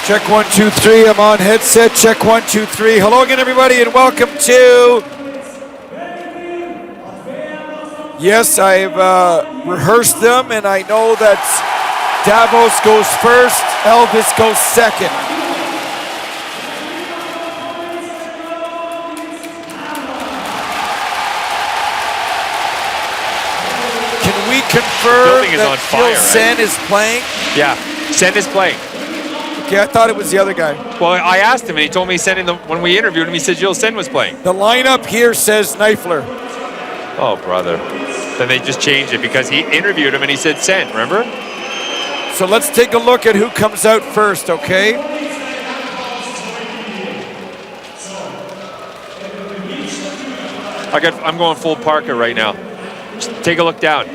Check 1, 2, 3. I'm on headset. Check 1, 2, 3. Hello again, everybody, and welcome to. Yes, I've rehearsed them, and I know that Davos goes first, Elvis goes second. Can we confirm that Phil Sen is playing? Yeah, Sen is playing. Okay, I thought it was the other guy. Well, I asked him, and he told me when we interviewed him, he said Jill Sen was playing. The lineup here says Neifler. Oh, brother. Then they just changed it because he interviewed him, and he said Sen, remember? So let's take a look at who comes out first, okay? I'm going full Parker right now. Just take a look down.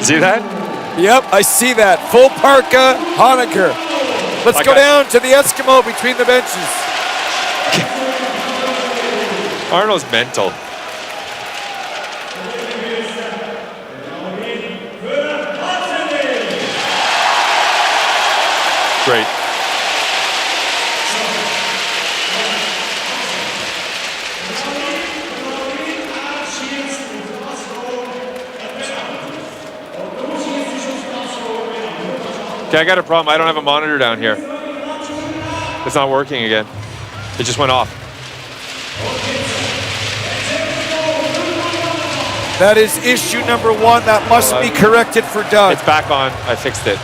See that? Yep, I see that. Full Parka, Honecker. Let's go down to the Eskimo between the benches. Arnold's mental. Great. Okay, I got a problem. I don't have a monitor down here. It's not working again. It just went off. That is issue number 1. That must be corrected for Doug. It's back on. I fixed it.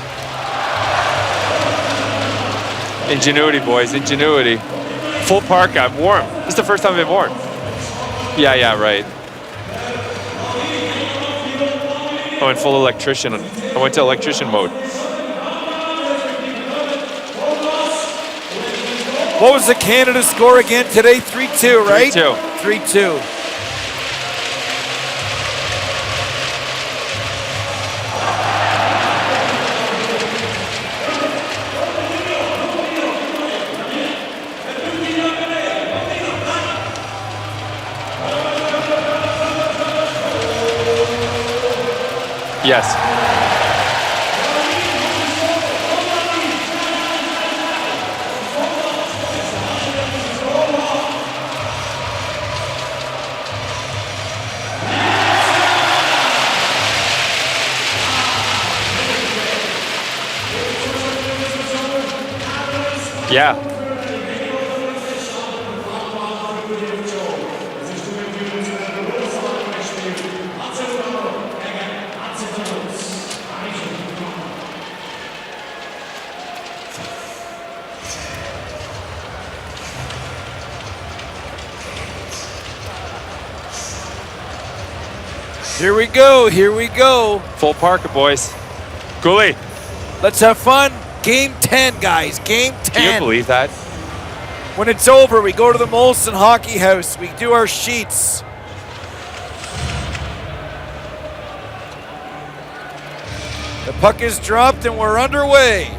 Ingenuity, boys. Ingenuity. Full parka. I'm warm. This is the first time I've been warm. Yeah, right. I went full electrician. I went to electrician mode. What was the Canada score again today? 3-2, right? 3-2. 3-2. Yes. Yeah. Here we go, here we go. Full Parker, boys. Goalie. Let's have fun. Game 10, guys, game 10. Can you believe that? When it's over, we go to the Molson Hockey House. We do our sheets. The puck is dropped and we're underway.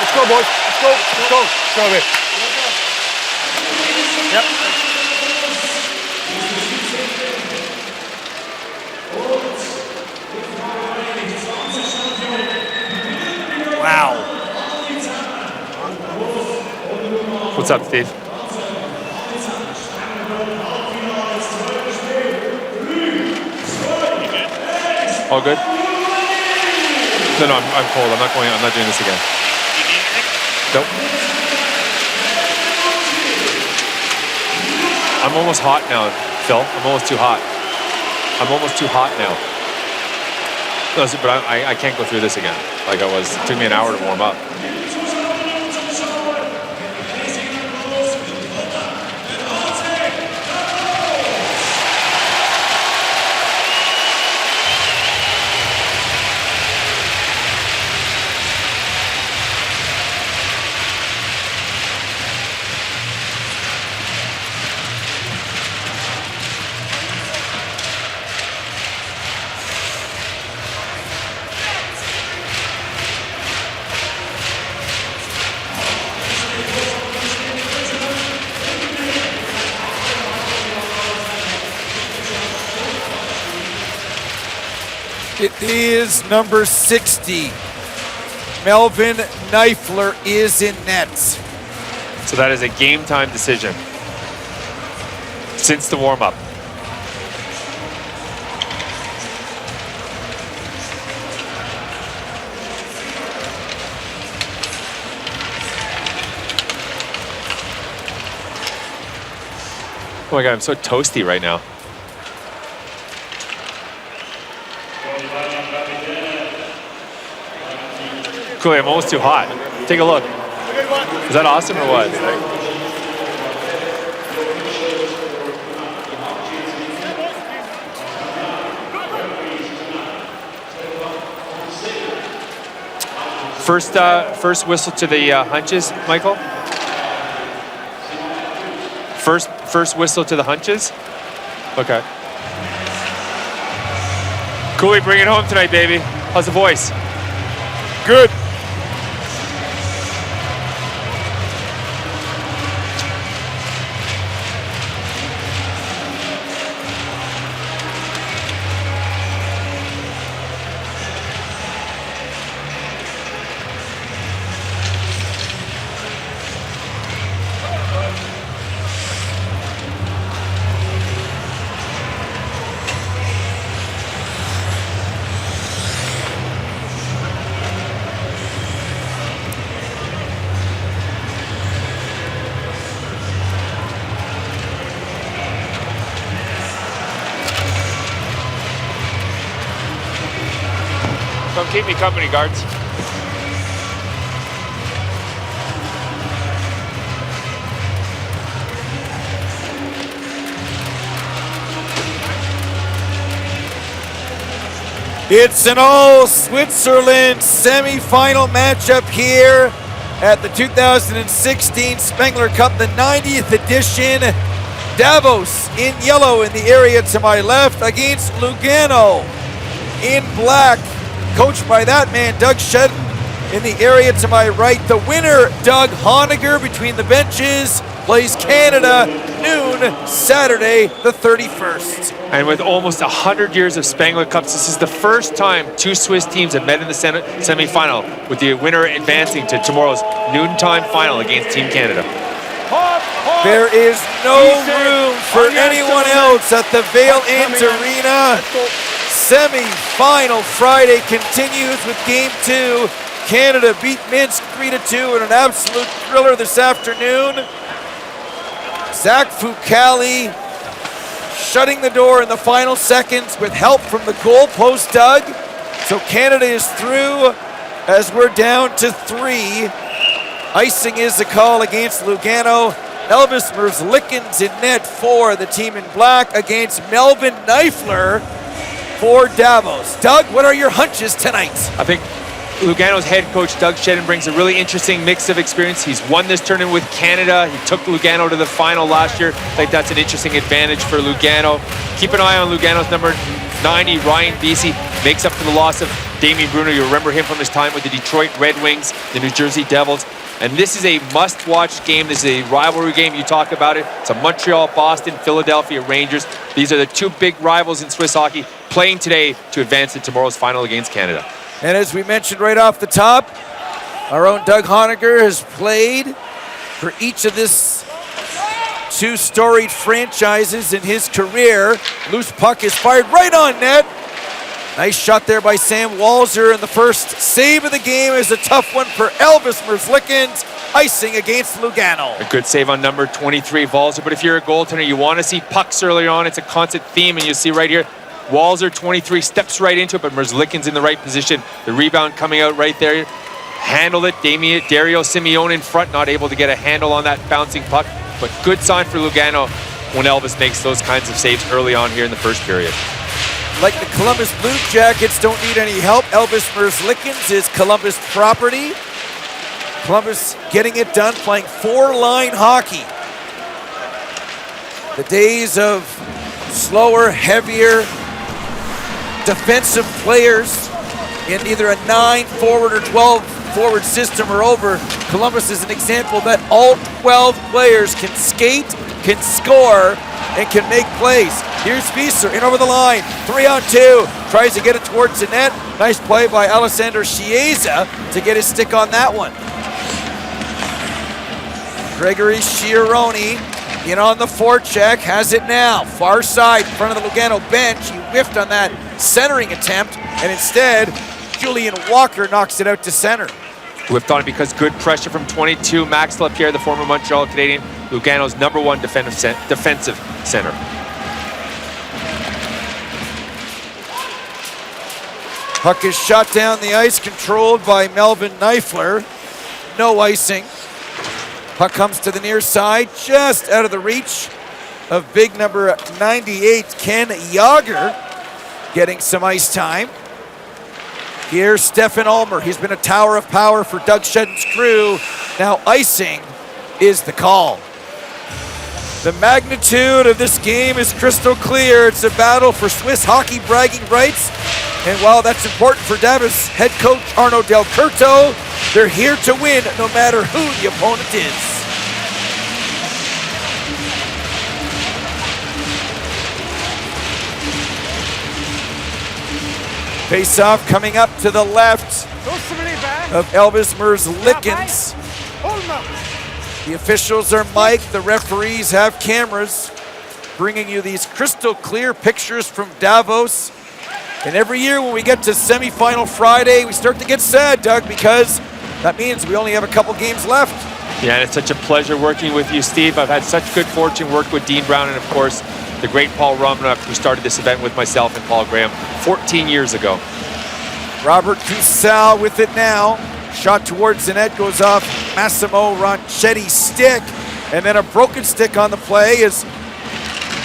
Let's go, boys. Let's go. Let's go. Let's go, man. Yep. Wow. What's up, Steve? All good? No, I'm cold. I'm not doing this again. Nope. I'm almost hot now, Phil. I'm almost too hot. I'm almost too hot now. Listen, but I can't go through this again like I was. It took me an hour to warm up. It is number 60. Melvin Neifler is in net. So that is a game time decision since the warm-up. Oh my God, I'm so toasty right now. Cool, I'm almost too hot. Take a look. Is that awesome or what? First whistle to the hunches, Michael. First whistle to the hunches. Okay. Cooley, bring it home tonight, baby. How's the voice? Good. Come keep me company, guards. It's an all-Switzerland semi-final matchup here at the 2016 Spengler Cup, the 90th edition. Davos in yellow in the area to my left against Lugano in black, coached by that man, Doug Shedden, in the area to my right. The winner, Doug Honegger, between the benches, plays Canada noon Saturday the 31st. And with almost 100 years of Spengler Cups, this is the first time two Swiss teams have met in the semi-final, with the winner advancing to tomorrow's noontime final against Team Canada. There is no room for anyone else at the Vale Ant Arena. Semi-final Friday continues with Game 2. Canada beat Minsk 3-2 in an absolute thriller this afternoon. Zach Fucali shutting the door in the final seconds with help from the goalpost, Doug. So Canada is through as we're down to 3. Icing is the call against Lugano. Elvis Merzlikins in net for the team in black against Melvin Neifler for Davos. Doug, what are your hunches tonight? I think Lugano's head coach, Doug Shedden, brings a really interesting mix of experience. He's won this tournament with Canada. He took Lugano to the final last year. I think that's an interesting advantage for Lugano. Keep an eye on Lugano's number 90, Ryan Vesey, makes up for the loss of Damien Bruno. You remember him from his time with the Detroit Red Wings, the New Jersey Devils. And this is a must-watch game. This is a rivalry game. You talk about it. It's a Montreal, Boston, Philadelphia Rangers. These are the two big rivals in Swiss hockey playing today to advance to tomorrow's final against Canada. And as we mentioned right off the top, our own Doug Honegger has played for each of this two storied franchises in his career. Loose puck is fired right on net. Nice shot there by Sam Walser, and the first save of the game is a tough one for Elvis Merzlikins, icing against Lugano. A good save on number 23, Walser, but if you're a goaltender, you want to see pucks early on. It's a constant theme, and you see right here, Walser, 23, steps right into it, but Merzlikins in the right position. The rebound coming out right there. Handled it, Dario Simeone in front, not able to get a handle on that bouncing puck, but good sign for Lugano when Elvis makes those kinds of saves early on here in the first period. Like the Columbus Blue Jackets don't need any help. Elvis Merzlikins is Columbus property. Columbus getting it done, playing four-line hockey. The days of slower, heavier, defensive players in either a 9-forward or 12-forward system are over. Columbus is an example that all 12 players can skate, can score, and can make plays. Here's Wieser in over the line, 3-on-2, tries to get it towards the net. Nice play by Alessandro Chiesa to get his stick on that one. Gregory Chiaroni in on the forecheck, has it now. Far side, in front of the Lugano bench. He whiffed on that centering attempt, and instead, Julian Walker knocks it out to center. Whipped on it because good pressure from 22, Max Lapierre, the former Montreal Canadian, Lugano's #1 defensive center. Puck is shot down the ice, controlled by Melvin Neifler. No icing. Puck comes to the near side, just out of the reach of big number 98, Ken Yager, getting some ice time. Here's Stefan Ulmer. He's been a tower of power for Doug Shedden's crew. Now icing is the call. The magnitude of this game is crystal clear. It's a battle for Swiss hockey bragging rights. And while that's important for Davos head coach Arno Del Curto, they're here to win no matter who the opponent is. Face-off coming up to the left of Elvis Merzlikins. The officials are mic'd, the referees have cameras, bringing you these crystal clear pictures from Davos. And every year when we get to semifinal Friday, we start to get sad, Doug, because that means we only have a couple games left. Yeah, and it's such a pleasure working with you, Steve. I've had such good fortune working with Dean Brown and, of course, the great Paul Romanoff, who started this event with myself and Paul Graham 14 years ago. Robert Cusal with it now. Shot towards the net, goes off Massimo Ronchetti's stick. And then a broken stick on the play as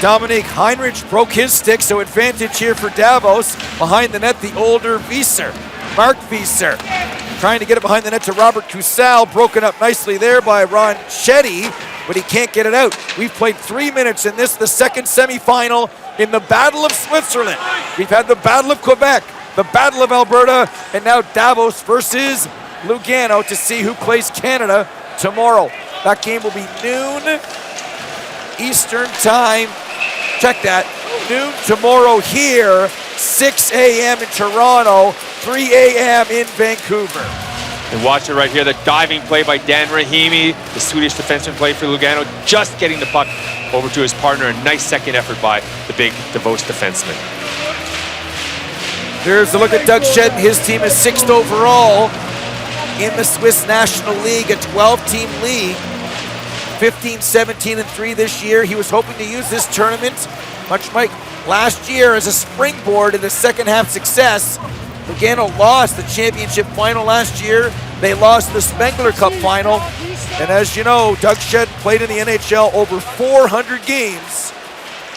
Dominic Heinrich broke his stick, so advantage here for Davos. Behind the net, the older Wieser, Mark Wieser. Trying to get it behind the net to Robert Cusal. Broken up nicely there by Ronchetti, but he can't get it out. We've played 3 minutes in this, the second semifinal in the Battle of Switzerland. We've had the Battle of Quebec, the Battle of Alberta, and now Davos versus Lugano to see who plays Canada tomorrow. That game will be noon Eastern time. Check that. Noon tomorrow here, 6 a.m. in Toronto, 3 a.m. in Vancouver. And watch it right here, the diving play by Dan Rahimi, the Swedish defenseman play for Lugano, just getting the puck over to his partner. A nice second effort by the big Davos defenseman. There's a look at Doug Shedden. His team is 6th overall in the Swiss National League, a 12-team league. 15, 17, and 3 this year. He was hoping to use this tournament, much like last year, as a springboard in the second half success. Lugano lost the championship final last year. They lost the Spengler Cup final. And as you know, Doug Shedden played in the NHL over 400 games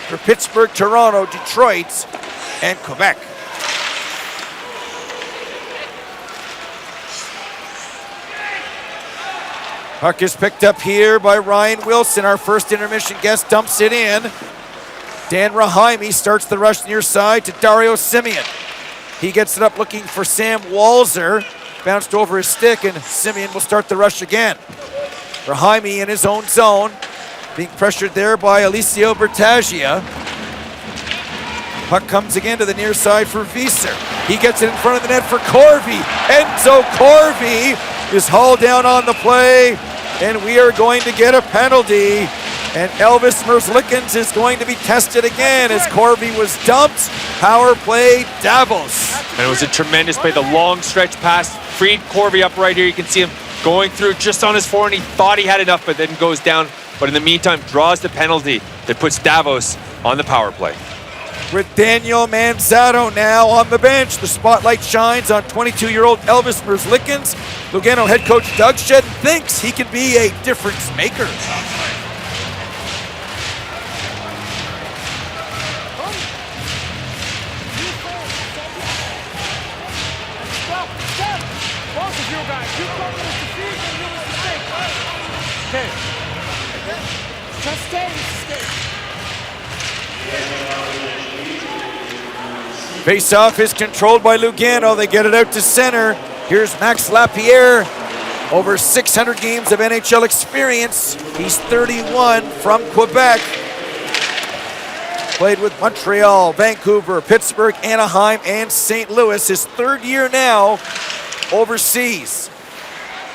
for Pittsburgh, Toronto, Detroit, and Quebec. Puck is picked up here by Ryan Wilson. Our first intermission guest dumps it in. Dan Rahimi starts the rush near side to Dario Simeon. He gets it up looking for Sam Walser. Bounced over his stick, and Simeon will start the rush again. Rahimi in his own zone, being pressured there by Alessio Bertaggia. Puck comes again to the near side for Wieser. He gets it in front of the net for Corvi. Enzo Corvi is hauled down on the play, and we are going to get a penalty. And Elvis Merzlikins is going to be tested again as Corby was dumped. Power play, Davos. And it was a tremendous play. The long stretch pass freed Corby up right here. You can see him going through just on his forehand. He thought he had enough, but then goes down. But in the meantime, draws the penalty that puts Davos on the power play. With Daniel Manzato now on the bench, the spotlight shines on 22-year-old Elvis Merzlikins. Lugano head coach Doug Shedden thinks he can be a difference maker. Face-off is controlled by Lugano. They get it out to center. Here's Max Lapierre. Over 600 games of NHL experience. He's 31 from Quebec. Played with Montreal, Vancouver, Pittsburgh, Anaheim, and St. Louis. His third year now overseas.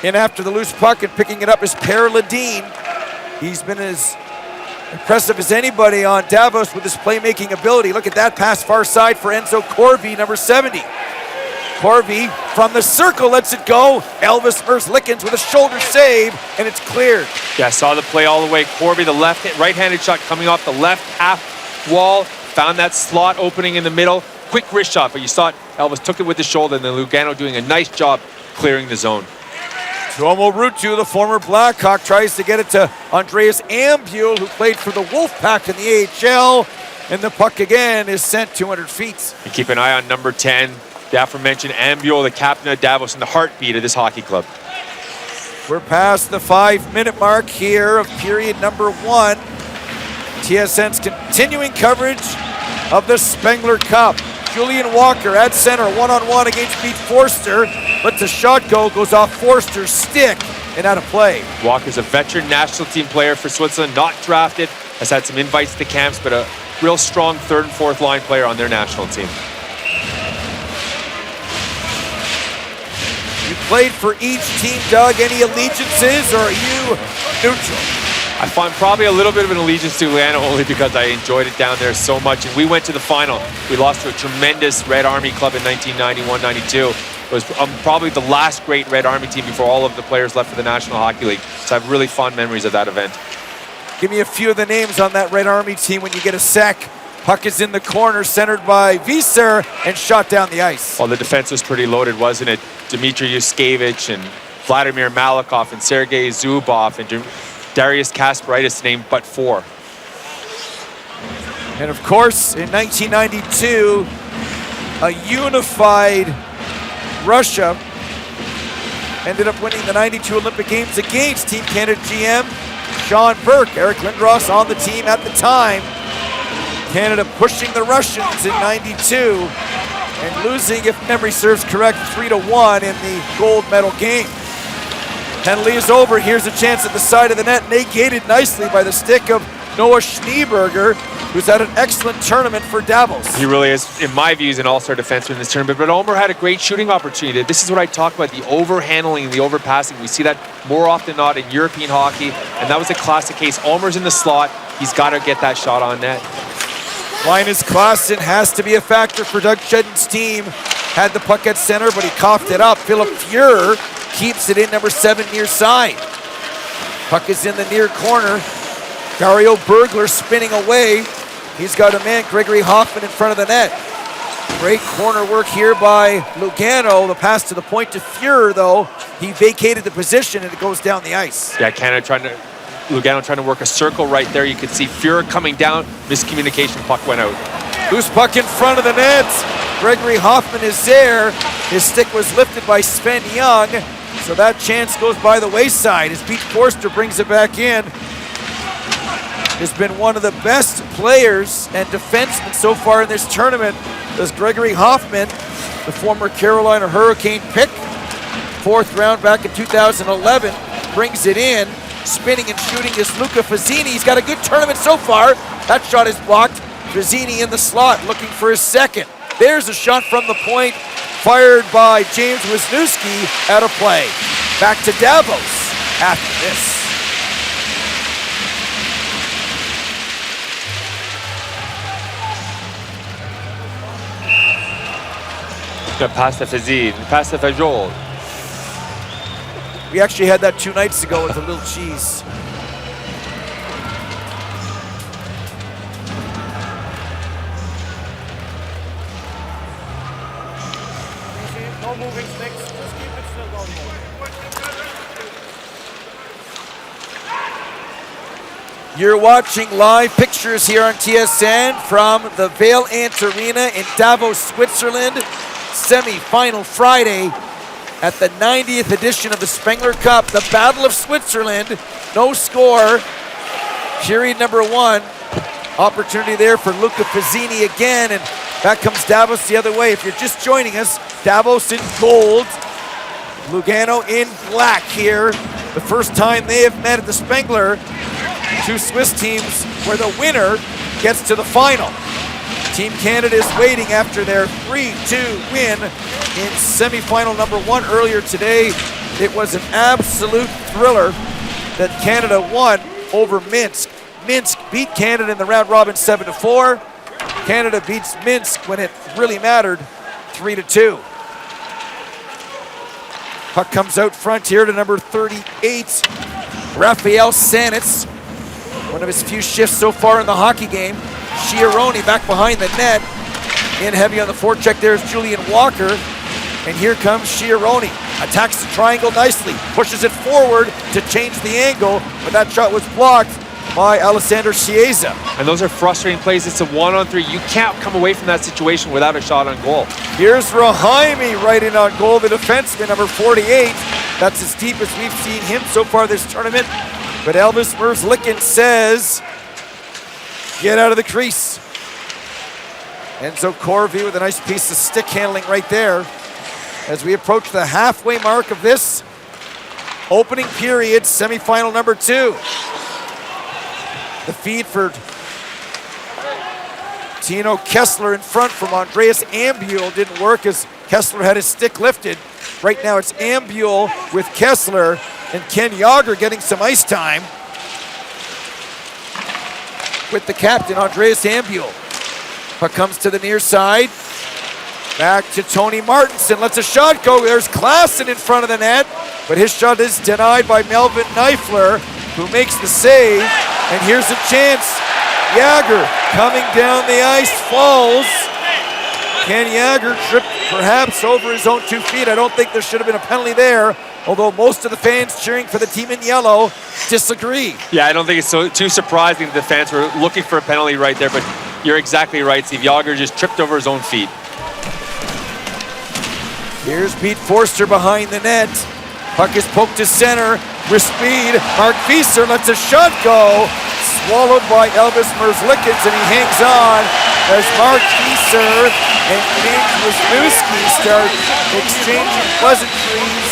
In after the loose puck and picking it up is Per Ledeen. He's been as impressive as anybody on Davos with his playmaking ability. Look at that pass far side for Enzo Corby, number 70. Corby from the circle lets it go. Elvis Merzlikins with a shoulder save, and it's cleared. Yeah, I saw the play all the way. Corby, the right-handed shot coming off the left half wall, found that slot opening in the middle. Quick wrist shot, but you saw it. Elvis took it with the shoulder, and then Lugano doing a nice job clearing the zone. Tuomo Ruutu, the former Blackhawk, tries to get it to Andreas Ambule, who played for the Wolfpack in the AHL, and the puck again is sent 200 feet. And keep an eye on number 10, the aforementioned Ambule, the captain of Davos, and the heartbeat of this hockey club. We're past the 5-minute mark here of period number 1. TSN's continuing coverage of the Spengler Cup. Julian Walker at center, one-on-one against Pete Forster. Lets the shot go, goes off Forster's stick and out of play. Walker's a veteran national team player for Switzerland, not drafted, has had some invites to camps, but a real strong third and fourth line player on their national team. You played for each team, Doug. Any allegiances, or are you neutral? I find probably a little bit of an allegiance to Lugano only because I enjoyed it down there so much. And we went to the final. We lost to a tremendous Red Army club in 1991-92. It was probably the last great Red Army team before all of the players left for the National Hockey League. So I have really fond memories of that event. Give me a few of the names on that Red Army team when you get a sec. Puck is in the corner, centered by Visser, and shot down the ice. Well, the defense was pretty loaded, wasn't it? Dmitry Yuskevich and Vladimir Malakov and Sergei Zubov and Darius Kasparaitis named but 4. And of course, in 1992, a unified Russia ended up winning the 92 Olympic Games against Team Canada GM Sean Burke. Eric Lindros on the team at the time. Canada pushing the Russians in 92 and losing, if memory serves correct, 3-1 in the gold medal game. Penalty is over. Here's a chance at the side of the net, negated nicely by the stick of Noah Schneeberger, who's had an excellent tournament for Davos. He really is, in my view, an all-star defenseman in this tournament, but Omer had a great shooting opportunity. This is what I talk about, the overhandling, the overpassing. We see that more often than not in European hockey, and that was a classic case. Omer's in the slot. He's got to get that shot on net. Linus Klassen has to be a factor for Doug Shedden's team. Had the puck at center, but he coughed it up. Philip Fuhr keeps it in, number 7 near side. Puck is in the near corner. Dario Bergler spinning away. He's got a man, Gregory Hoffman, in front of the net. Great corner work here by Lugano. The pass to the point to Fuhr, though. He vacated the position and it goes down the ice. Yeah, Lugano trying to work a circle right there. You could see Fuhr coming down. Miscommunication, puck went out. Loose puck in front of the net. Gregory Hoffman is there. His stick was lifted by Sven Young. So that chance goes by the wayside as Pete Forster brings it back in. Has been one of the best players and defensemen so far in this tournament. Does Gregory Hoffman, the former Carolina Hurricane pick, 4th round back in 2011, brings it in. Spinning and shooting is Luca Fazzini. He's got a good tournament so far. That shot is blocked. Fazzini in the slot looking for his second. There's a shot from the point fired by James Wisniewski out of play. Back to Davos after this. Pasta Fazine, Pasta Fajol. We actually had that 2 nights ago with a little cheese. No moving sticks. Just keep it still. Don't move. You're watching live pictures here on TSN from the Vale Ant Arena in Davos, Switzerland. Semi-final Friday at the 90th edition of the Spengler Cup, the Battle of Switzerland. No score. Period number 1. Opportunity there for Luca Pizzini again, and back comes Davos the other way. If you're just joining us, Davos in gold, Lugano in black here. The first time they have met at the Spengler. 2 Swiss teams where the winner gets to the final. Team Canada is waiting after their 3-2 win in semifinal number 1 earlier today. It was an absolute thriller that Canada won over Minsk. Minsk beat Canada in the round robin 7-4. Canada beats Minsk when it really mattered 3-2. Puck comes out front here to number 38, Rafael Sanitz. One of his few shifts so far in the hockey game. Chiaroni back behind the net. In heavy on the forecheck there is Julian Walker. And here comes Chiaroni. Attacks the triangle nicely. Pushes it forward to change the angle. But that shot was blocked by Alessandro Chiesa. And those are frustrating plays. It's a 1-on-3. You can't come away from that situation without a shot on goal. Here's Rahaimi right in on goal, the defenseman, number 48. That's as deep as we've seen him so far this tournament. But Elvis Merzlikin says, get out of the crease. Enzo Corvi with a nice piece of stick handling right there. As we approach the halfway mark of this opening period, semifinal number 2. The feed for Tino Kessler in front from Andreas Ambule didn't work as Kessler had his stick lifted. Right now it's Ambule with Kessler and Ken Yager getting some ice time with the captain, Andreas Ambule. Puck comes to the near side. Back to Tony Martinson, lets a shot go. There's Klassen in front of the net, but his shot is denied by Melvin Neifler, who makes the save. And here's a chance. Yager coming down the ice, falls. Ken Yager tripped perhaps over his own 2 feet. I don't think there should have been a penalty there, although most of the fans cheering for the team in yellow disagree. Yeah, I don't think it's too surprising that the fans were looking for a penalty right there, but you're exactly right, Steve. Yager just tripped over his own feet. Here's Pete Forster behind the net. Puck is poked to center. With speed, Mark Fieser lets a shot go. Swallowed by Elvis Merzlikins, and he hangs on as Mark Fieser and James Wisniewski start exchanging pleasantries.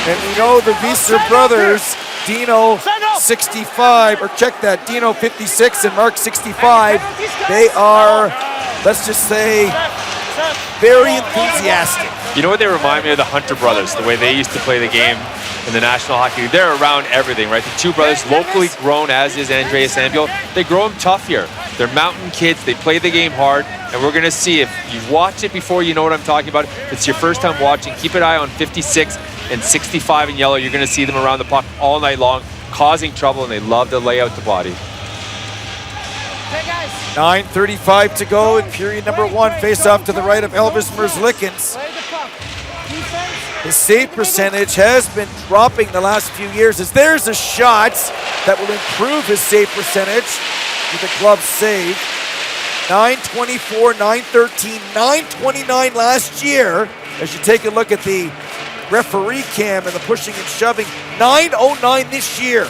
And we know the Fieser brothers, Dino 65, or check that, Dino 56 and Mark 65, they are, let's just say, very enthusiastic. You know what they remind me of? The Hunter brothers, the way they used to play the game in the National Hockey League. They're around everything, right? The 2 brothers, locally grown, as is Andreas Ambule. They grow them tough here. They're mountain kids. They play the game hard, and we're going to see. If you've watched it before, you know what I'm talking about. If it's your first time watching, keep an eye on 56 and 65 in yellow. You're going to see them around the puck all night long, causing trouble, and they love to lay out the body. 9:35 to go in period number 1. Face off to the right of Elvis Merzlikins. His save percentage has been dropping the last few years, as there's a shot that will improve his save percentage with a glove save. 924, 913, 929 last year. As you take a look at the referee cam and the pushing and shoving, 909 this year.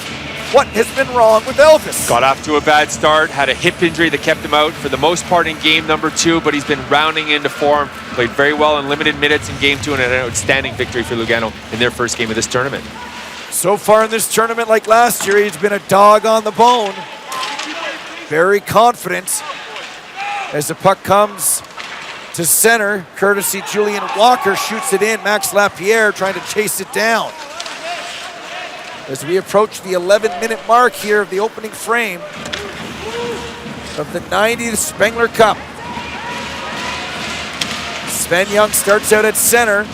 What has been wrong with Elvis? Got off to a bad start, had a hip injury that kept him out for the most part in game number 2, but he's been rounding into form. Played very well in limited minutes in game 2, and an outstanding victory for Lugano in their first game of this tournament. So far in this tournament, like last year, he's been a dog on the bone. Very confident as the puck comes to center, courtesy Julian Walker, shoots it in. Max Lapierre trying to chase it down. As we approach the 11-minute mark here of the opening frame of the 90th Spengler Cup. Sven Young starts out at center,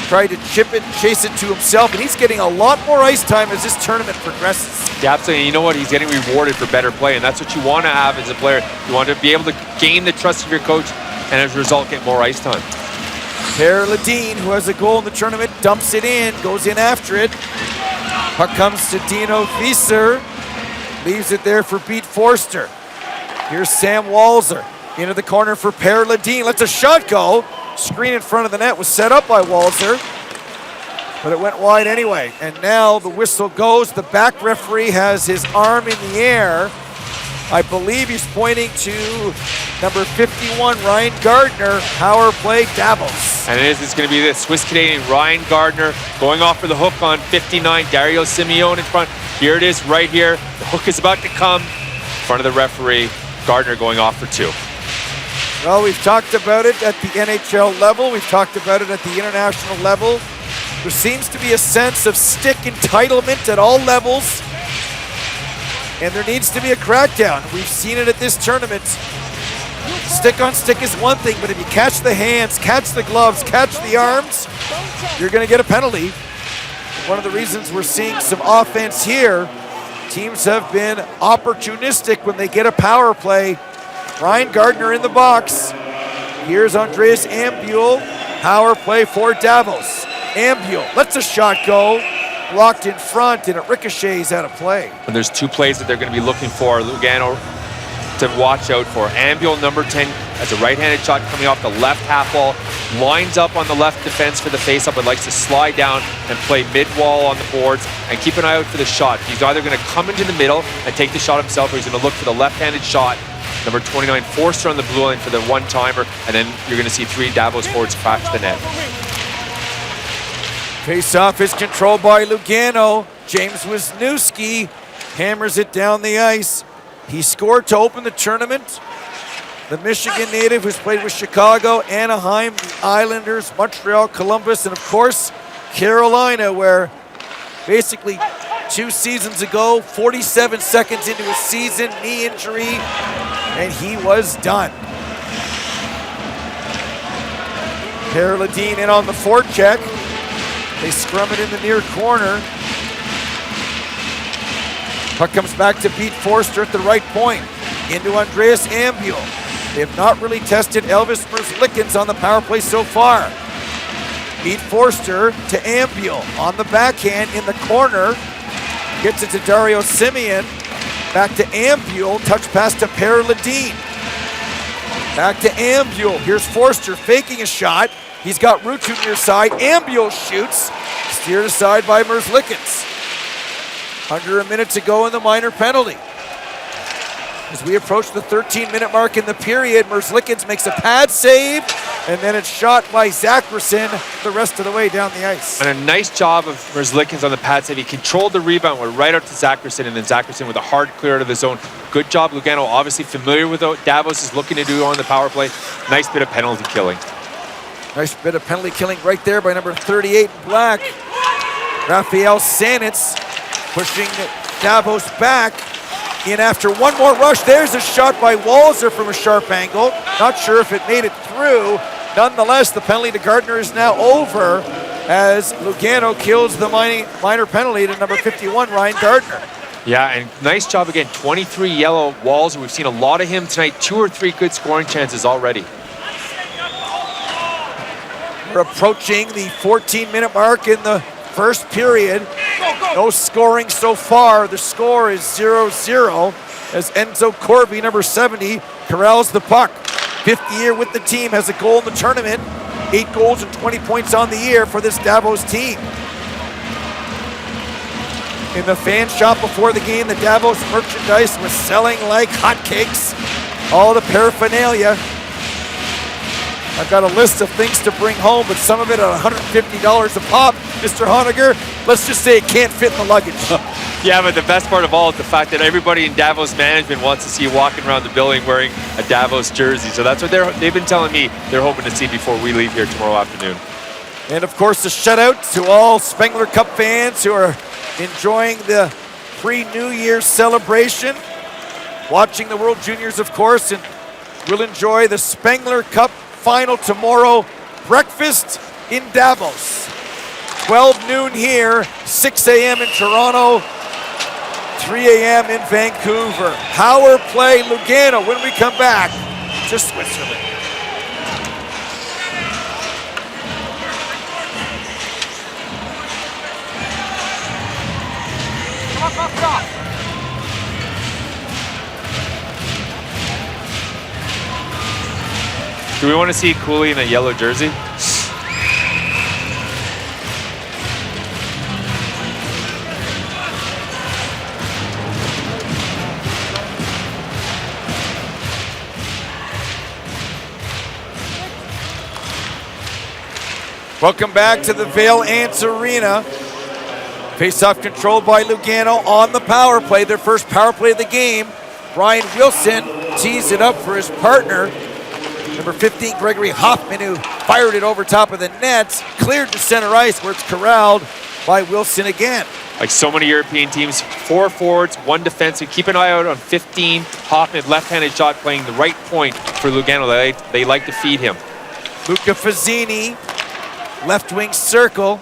tried to chip it, chase it to himself, and he's getting a lot more ice time as this tournament progresses. Yeah, absolutely. You know what? He's getting rewarded for better play, and that's what you want to have as a player. You want to be able to gain the trust of your coach, and as a result, get more ice time. Per Ledeen, who has a goal in the tournament, dumps it in, goes in after it. Puck comes to Dino Fieser, leaves it there for Pete Forster. Here's Sam Walzer into the corner for Per Ledeen. Lets a shot go. Screen in front of the net was set up by Walzer, but it went wide anyway. And now the whistle goes. The back referee has his arm in the air. I believe he's pointing to number 51, Ryan Gardner, power play Davos. And it's going to be the Swiss-Canadian Ryan Gardner going off for the hook on 59, Dario Simeone in front. Here it is right here. The hook is about to come in front of the referee. Gardner going off for 2. Well, we've talked about it at the NHL level. We've talked about it at the international level. There seems to be a sense of stick entitlement at all levels, and there needs to be a crackdown. We've seen it at this tournament. Stick on stick is one thing, but if you catch the hands, catch the gloves, catch the arms, you're going to get a penalty. One of the reasons we're seeing some offense here, teams have been opportunistic when they get a power play. Ryan Gardner in the box. Here's Andreas Ambuel, power play for Davos. Ambuel lets a shot go, blocked in front, and it ricochets out of play. And there's 2 plays that they're going to be looking for Lugano to watch out for. Ambuel, number 10, has a right-handed shot coming off the left half wall, lines up on the left defense for the face-up, and likes to slide down and play mid-wall on the boards, and keep an eye out for the shot. He's either going to come into the middle and take the shot himself, or he's going to look for the left-handed shot. Number 29, Forster on the blue line for the one-timer, and then you're going to see 3 Davos forwards crash the net. Face-off is controlled by Lugano. James Wisniewski hammers it down the ice. He scored to open the tournament. The Michigan native who's played with Chicago, Anaheim, the Islanders, Montreal, Columbus, and of course, Carolina, where basically 2 seasons ago, 47 seconds into his season, knee injury, and he was done. Per Ledeen in on the forecheck. They scrum it in the near corner. Puck comes back to Pete Forster at the right point. Into Andreas Ambuel. They have not really tested Elvis Merzlikins on the power play so far. Pete Forster to Ambuel on the backhand in the corner. Gets it to Dario Simeone. Back to Ambuel. Touch pass to Per Ledeen. Back to Ambuel. Here's Forster faking a shot. He's got Rutu near side. Ambuel shoots. Steered aside by Merzlikins. Under a minute to go in the minor penalty. As we approach the 13-minute mark in the period, Merzlikins makes a pad save, and then it's shot by Zacherson the rest of the way down the ice. And a nice job of Merzlikins on the pad save. He controlled the rebound, went right out to Zacherson, and then Zacherson with a hard clear out of the zone. Good job, Lugano. Obviously familiar with what Davos is looking to do on the power play. Nice bit of penalty killing. Nice bit of penalty killing right there by number 38 in black. Rafael Sanitz pushing Davos back. In after one more rush. There's a shot by Walzer from a sharp angle. Not sure if it made it through. Nonetheless, the penalty to Gardner is now over as Lugano kills the minor penalty to number 51, Ryan Gardner. Yeah, and nice job again. 23 yellow Walzer. We've seen a lot of him tonight. 2 or 3 good scoring chances already. We're approaching the 14-minute mark in the first period. No scoring so far. The score is 0-0 as Enzo Corby, number 70, corrals the puck. 5th year with the team, has a goal in the tournament. 8 goals and 20 points on the year for this Davos team. In the fan shop before the game, the Davos merchandise was selling like hotcakes. All the paraphernalia. I've got a list of things to bring home, but some of it at $150 a pop. Mr. Honegger, let's just say it can't fit in the luggage. Yeah, but the best part of all is the fact that everybody in Davos management wants to see you walking around the building wearing a Davos jersey. So that's what they've been telling me they're hoping to see before we leave here tomorrow afternoon. And of course, a shout out to all Spengler Cup fans who are enjoying the pre-New Year's celebration. Watching the World Juniors, of course, and we'll enjoy the Spengler Cup final tomorrow breakfast in Davos. 12 noon here, 6 a.m. in Toronto, 3 a.m. in Vancouver. Power play Lugano when we come back to Switzerland. Do we want to see Cooley in a yellow jersey? Welcome back to the Vale Ants Arena. Face-off controlled by Lugano on the power play, their first power play of the game. Brian Wilson tees it up for his partner, number 15, Gregory Hoffman, who fired it over top of the net, cleared to center ice where it's corralled by Wilson again. Like so many European teams, 4 forwards, 1 defensive. Keep an eye out on 15, Hoffman, left-handed shot, playing the right point for Lugano. They like to feed him. Luca Fazzini, left wing circle,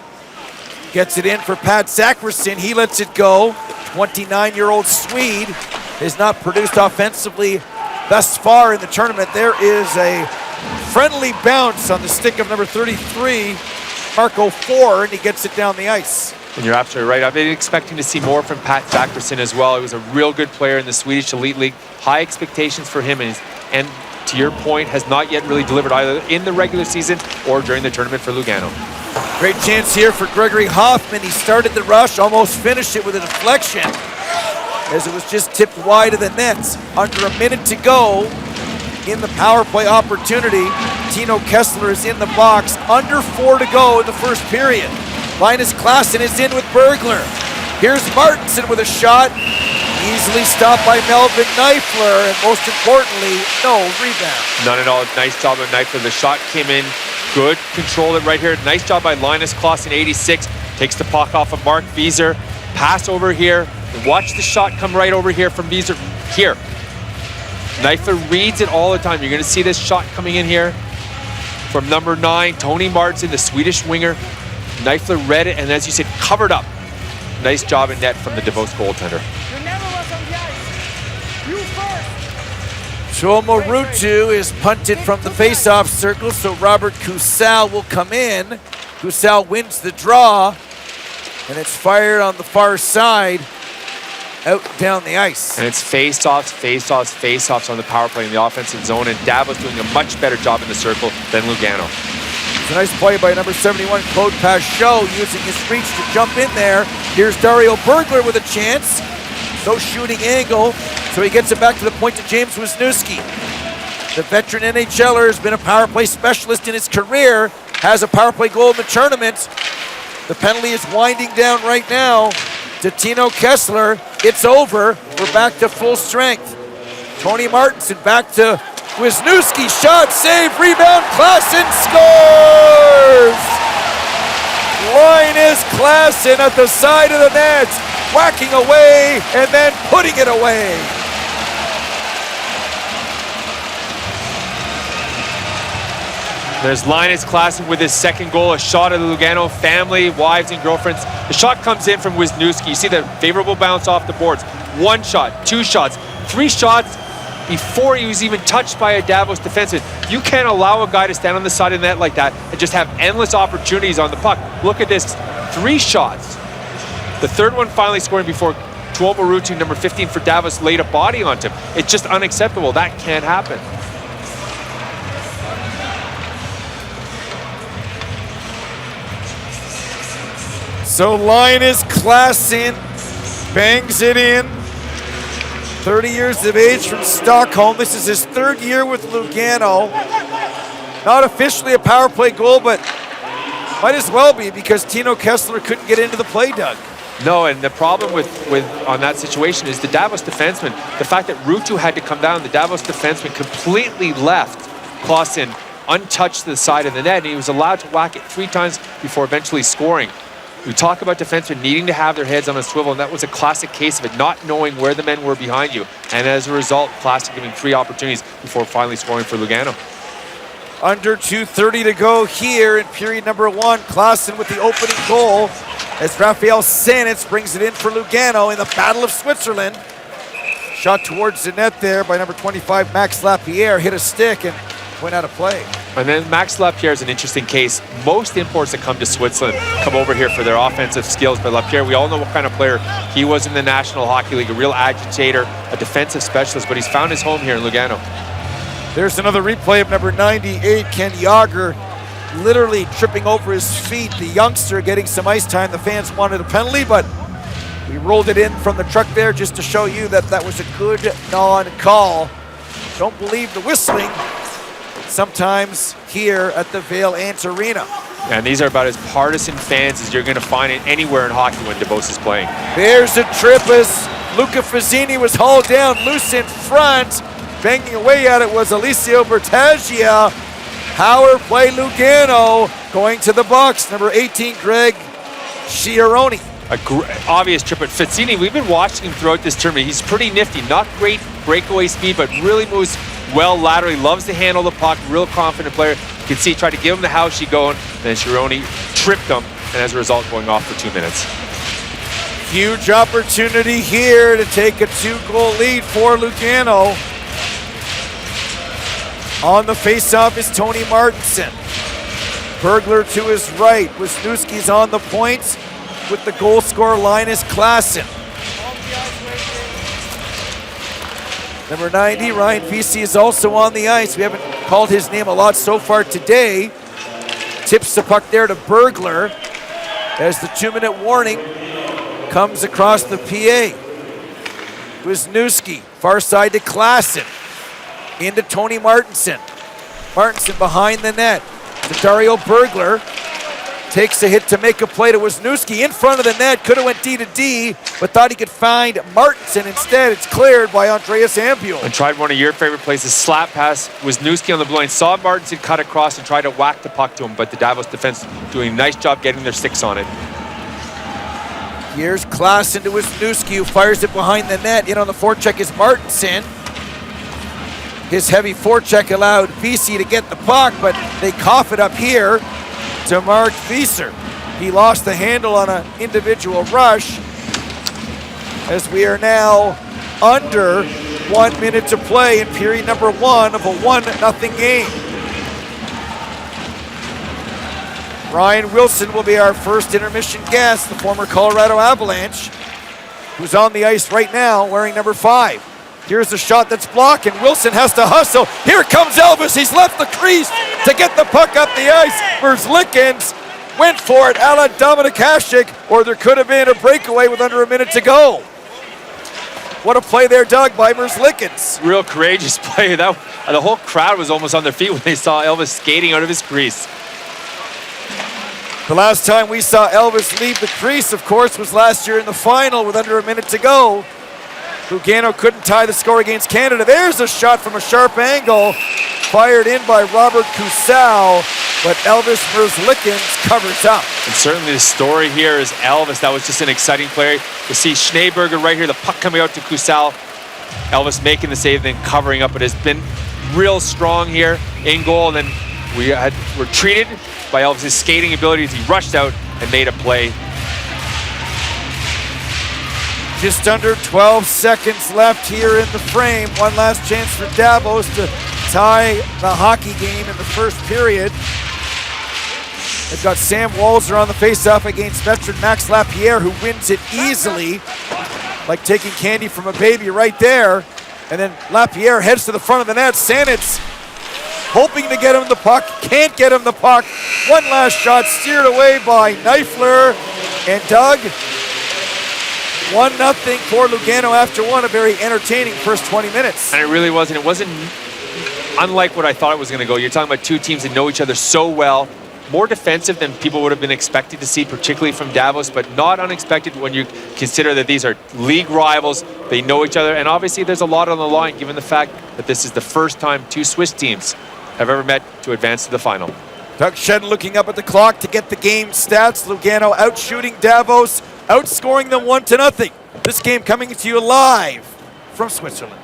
gets it in for Pat Zackerson. He lets it go. 29-year-old Swede has not produced offensively thus far in the tournament. There is a friendly bounce on the stick of number 33, Marco Four, and he gets it down the ice. And you're absolutely right. I've been expecting to see more from Pat Zackerson as well. He was a real good player in the Swedish Elite League. High expectations for him, and to your point, has not yet really delivered either in the regular season or during the tournament for Lugano. Great chance here for Gregory Hoffman. He started the rush, almost finished it with a deflection, as it was just tipped wide of the nets. Under a minute to go in the power play opportunity. Tino Kessler is in the box. Under 4 to go in the first period. Linus Klassen is in with Bergler. Here's Martinson with a shot. Easily stopped by Melvin Neifler, and most importantly, no rebound. None at all. Nice job of Neifler. The shot came in good. Control it right here. Nice job by Linus Klassen, 86. Takes the puck off of Mark Wieser. Pass over here. Watch the shot come right over here from Wieser. Here. Neifler reads it all the time. You're going to see this shot coming in here from number 9, Tony Martin, the Swedish winger. Neifler read it, and as you said, covered up. Nice job in net from the Davos goaltender. Tuomo Ruutu is punted from the face-off circle, so Robert Kusal will come in. Kusal wins the draw, and it's fired on the far side, out down the ice. And it's face-offs, face-offs, face-offs on the power play in the offensive zone, and Davos doing a much better job in the circle than Lugano. It's a nice play by number 71, Claude Pachot, using his reach to jump in there. Here's Dario Bergler with a chance. No shooting angle, so he gets it back to the point to James Wisniewski. The veteran NHLer has been a power play specialist in his career, has a power play goal in the tournament. The penalty is winding down right now to Tino Kessler. It's over. We're back to full strength. Tony Martinson back to Wisniewski. Shot, save, rebound. Klassen scores! Linus Klassen at the side of the net, whacking away and then putting it away. There's Linus Klassen with his second goal, a shot of the Lugano family, wives and girlfriends. The shot comes in from Wisniewski. You see the favorable bounce off the boards. 1 shot, 2 shots, 3 shots before he was even touched by a Davos defenseman. You can't allow a guy to stand on the side of the net like that and just have endless opportunities on the puck. Look at this, 3 shots. The third one finally scoring before Tuomo Ruutu, number 15 for Davos, laid a body onto him. It's just unacceptable. That can't happen. So Linus Klassen bangs it in. 30 years of age from Stockholm. This is his 3rd year with Lugano. Not officially a power play goal, but might as well be because Tino Kessler couldn't get into the play, Doug. No, and the problem with on that situation is the Davos defenseman, the fact that Ruutu had to come down, the Davos defenseman completely left Klassen untouched to the side of the net, and he was allowed to whack it 3 times before eventually scoring. We talk about defensemen needing to have their heads on a swivel, and that was a classic case of it, not knowing where the men were behind you. And as a result, Klassen giving 3 opportunities before finally scoring for Lugano. Under 2:30 to go here in period number 1. Klaassen with the opening goal as Rafael Sanitz brings it in for Lugano in the Battle of Switzerland. Shot towards the net there by number 25, Max Lapierre. Hit a stick and went out of play. And then Max Lapierre is an interesting case. Most imports that come to Switzerland come over here for their offensive skills. But Lapierre, we all know what kind of player he was in the National Hockey League, a real agitator, a defensive specialist, but he's found his home here in Lugano. There's another replay of number 98, Ken Yager, literally tripping over his feet. The youngster getting some ice time. The fans wanted a penalty, but we rolled it in from the truck there just to show you that that was a good non-call. Don't believe the whistling sometimes here at the Vale Ant Arena. And these are about as partisan fans as you're going to find it anywhere in hockey when Davos is playing. There's a trip as Luca Fazzini was hauled down loose in front. Banging away at it was Alessio Bertaggia. Power play Lugano going to the box. Number 18, Greg Schiaroni. Obvious trip, but Fazzini, we've been watching him throughout this tournament. He's pretty nifty, not great breakaway speed, but really moves well laterally, loves to handle the puck, real confident player. You can see he tried to give him the house-y going, and then Schiaroni tripped him, and as a result, going off for 2 minutes. Huge opportunity here to take a 2-goal lead for Lugano. On the face-off is Tony Martinson. Bergler to his right. Wisniewski's on the point with the goal scorer Linus Klaassen. Number 90, Ryan Vesey, is also on the ice. We haven't called his name a lot so far today. Tips the puck there to Bergler as the 2-minute warning comes across the PA. Wisniewski, far side to Klaassen. Into Tony Martinson. Martinson behind the net to Dario Bergler. Takes a hit to make a play to Wisniewski in front of the net. Could have went D to D, but thought he could find Martinson. Instead, it's cleared by Andreas Ambuel. And tried one of your favorite plays, a slap pass. Wisniewski on the blue line. Saw Martinson cut across and tried to whack the puck to him, but the Davos defense doing a nice job getting their sticks on it. Here's Klaassen to Wisniewski, who fires it behind the net. In on the forecheck is Martinson. His heavy forecheck allowed Vesey to get the puck, but they cough it up here to Mark Wieser. He lost the handle on an individual rush as we are now under 1 minute to play in period number 1 of a 1-0 game. Ryan Wilson will be our first intermission guest, the former Colorado Avalanche, who's on the ice right now wearing number 5. Here's the shot that's blocked, and Wilson has to hustle. Here comes Elvis. He's left the crease to get the puck up the ice. Merzlikins went for it, a la Dominik Hasek, or there could have been a breakaway with under a minute to go. What a play there, Doug, by Merzlikins. Real courageous play. The whole crowd was almost on their feet when they saw Elvis skating out of his crease. The last time we saw Elvis leave the crease, of course, was last year in the final with under a minute to go. Lugano couldn't tie the score against Canada. There's a shot from a sharp angle, fired in by Robert Cusal, but Elvis Merzlikins covers up. And certainly the story here is Elvis. That was just an exciting play. You see Schneeberger right here, the puck coming out to Cusal. Elvis making the save, then covering up. It has been real strong here in goal. And then were treated by Elvis' skating abilities. He rushed out and made a play. Just under 12 seconds left here in the frame. One last chance for Davos to tie the hockey game in the first period. They've got Sam Walzer on the faceoff against veteran Max Lapierre, who wins it easily, like taking candy from a baby right there. And then Lapierre heads to the front of the net. Sanitz hoping to get him the puck, can't get him the puck. One last shot steered away by Neifler. And Doug, 1-0 for Lugano after one. A very entertaining first 20 minutes. And it really wasn't. It wasn't unlike what I thought it was going to go. You're talking about two teams that know each other so well. More defensive than people would have been expected to see, particularly from Davos, but not unexpected when you consider that these are league rivals. They know each other, and obviously there's a lot on the line given the fact that this is the first time two Swiss teams have ever met to advance to the final. Doug Shedden looking up at the clock to get the game stats. Lugano outshooting Davos, outscoring them 1-0. This game coming to you live from Switzerland.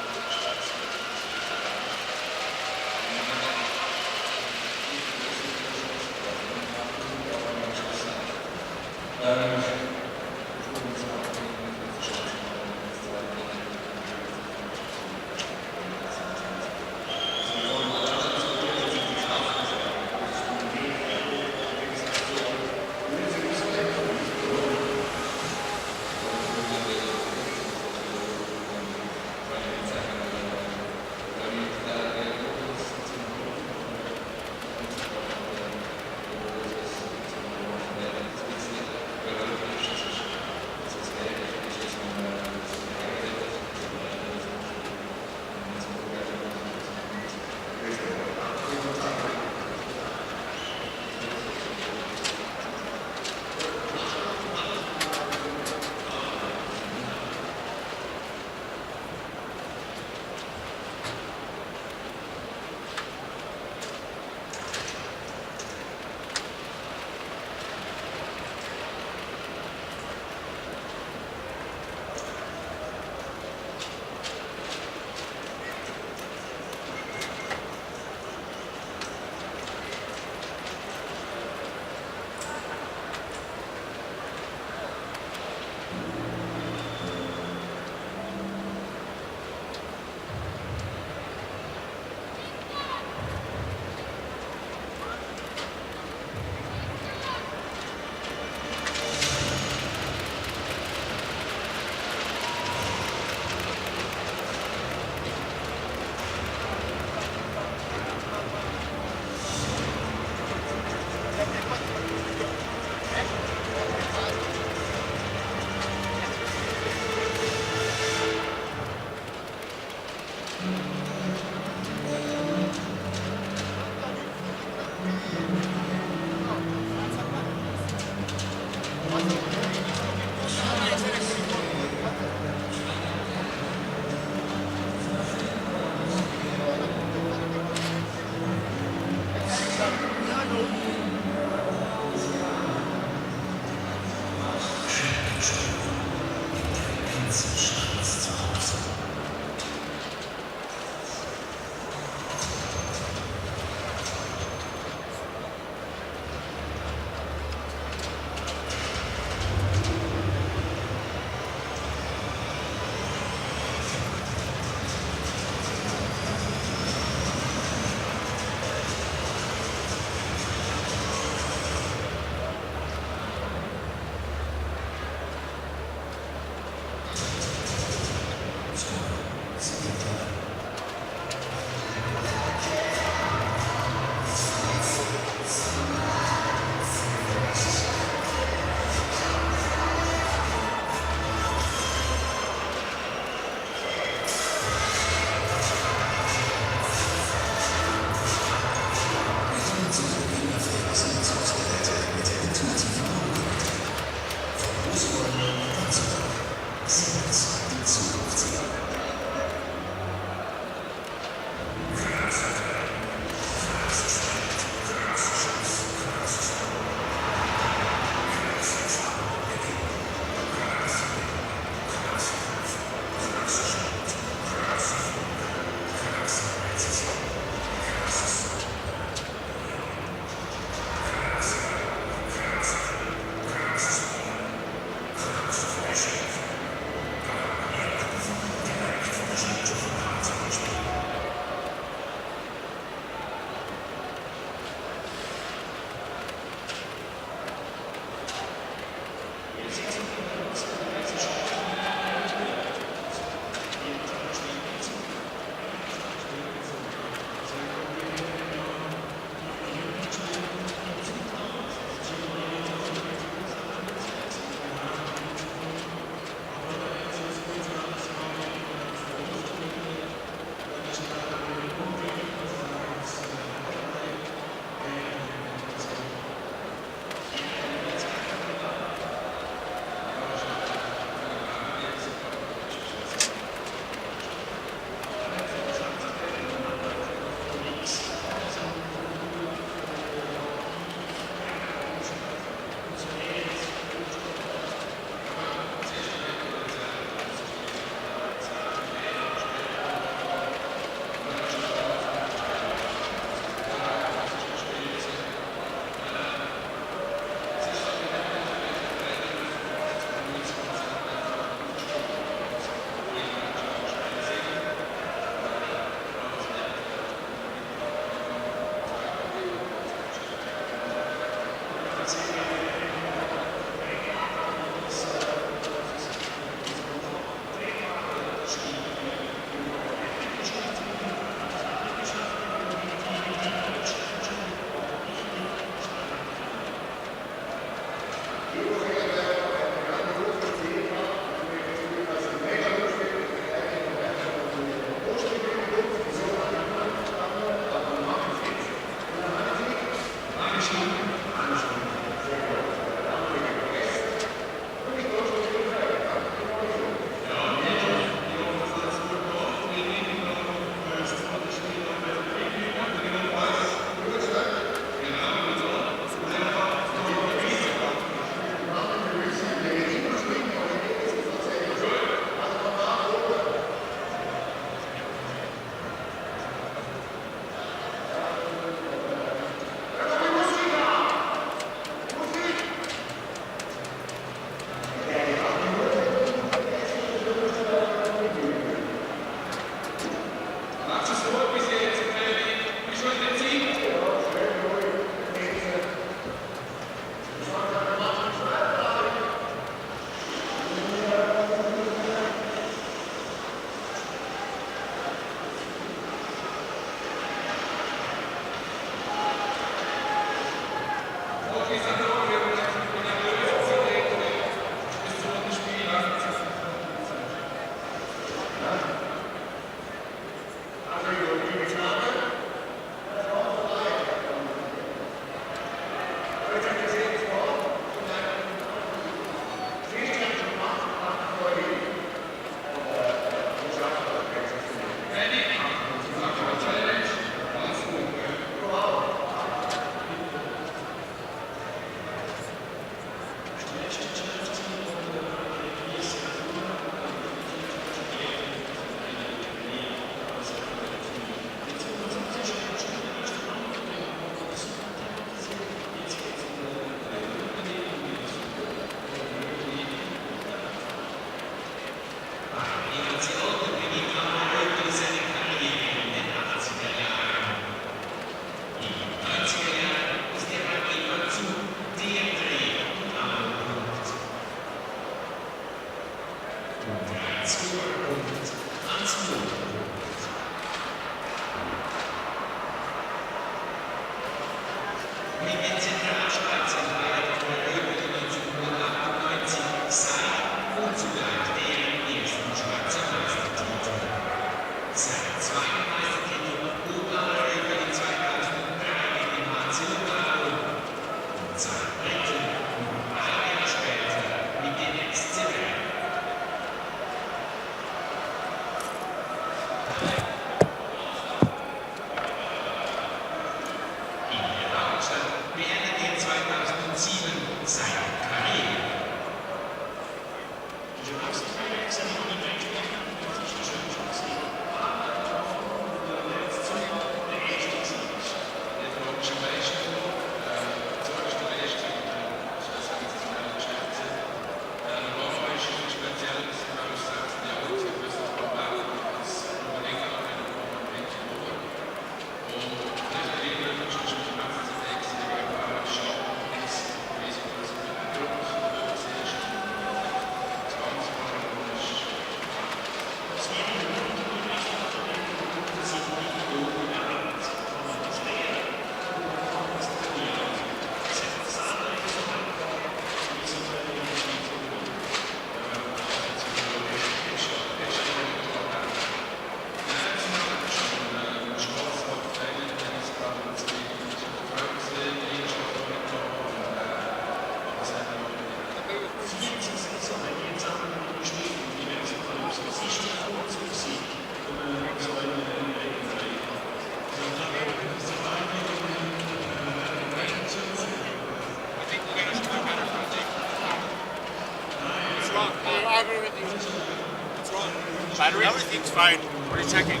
Battery? Everything's fine. What are you checking?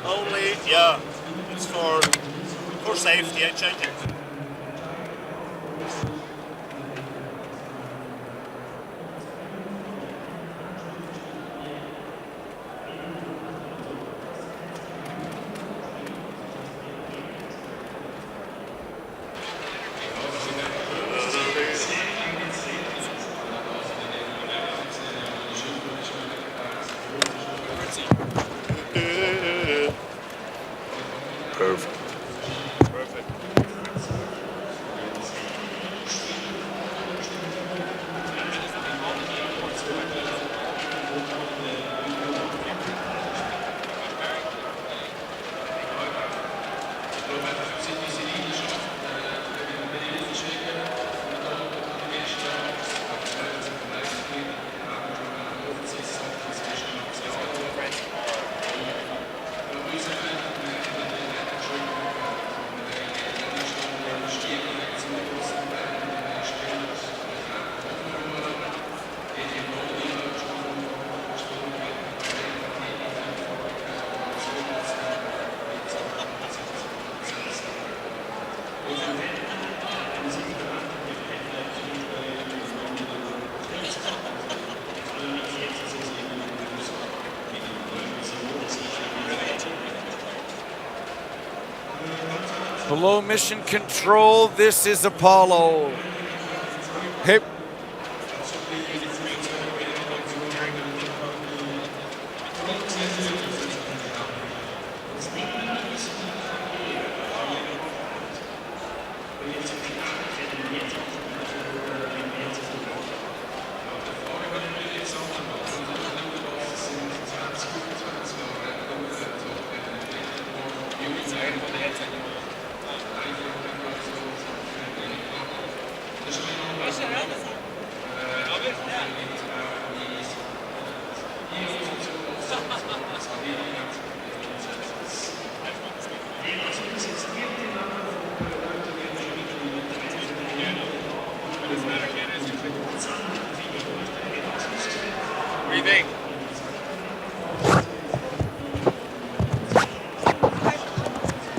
Only, yeah, it's for safety, I check it. Below mission control, this is Apollo. Hey. What do you think?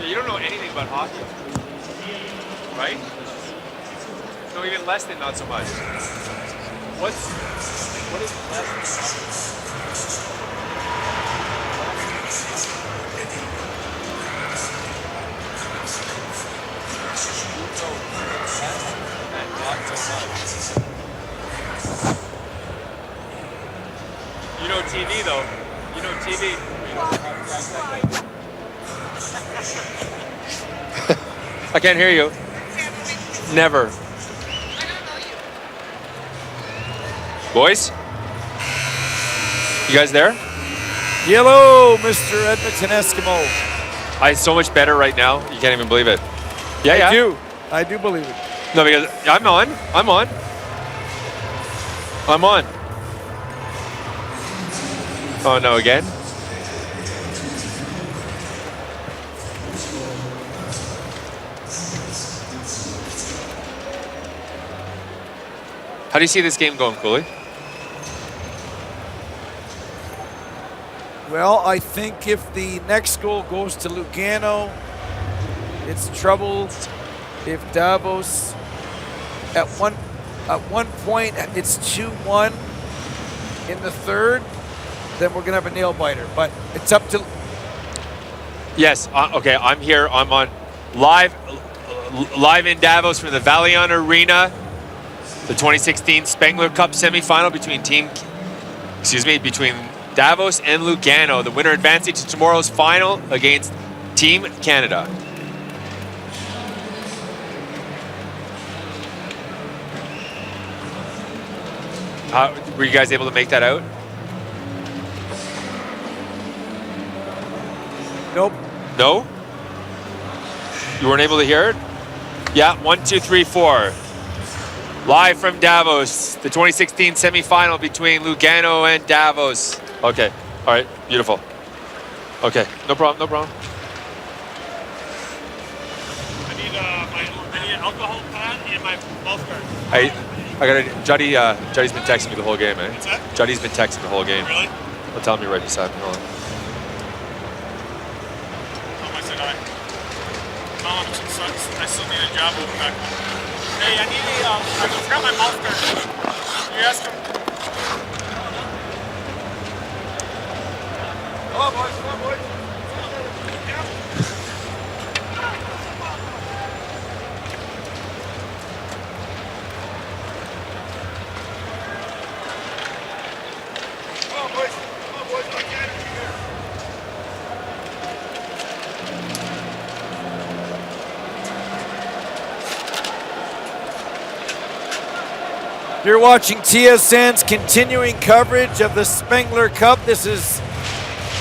You don't know anything about hockey, right? No, even less than not so much. What is less You know TV though. You know TV. I can't hear you. Never. Boys? You guys there? Yellow, Mr. Edmonton Eskimo. It's so much better right now. You can't even believe it. Yeah, yeah. I do believe it. No, because I'm on. Oh, no, again? How do you see this game going, Cooley? Well, I think if the next goal goes to Lugano, it's trouble. If Davos, at one point, it's 2-1 in the third, then we're going to have a nail-biter. But it's up to... Yes, okay, I'm here. I'm on live in Davos from the Valiant Arena. The 2016 Spengler Cup semifinal between Davos and Lugano. The winner advancing to tomorrow's final against Team Canada. Were you guys able to make that out? Nope. No? You weren't able to hear it? Yeah, 1, 2, 3, 4. Live from Davos, the 2016 semifinal between Lugano and Davos. Okay, all right, beautiful. Okay, no problem. I need an alcohol pad and my mouth guard. I got it. Juddy's been texting me the whole game, eh? What's that? Juddy's been texting the whole game. Really? I'll tell him you're right beside me. Hold on. Tell him I said hi. Tell him I still need a job over back home. Hey, I forgot my mouth guard. You ask him. Come on, boys. You're watching TSN's continuing coverage of the Spengler Cup. This is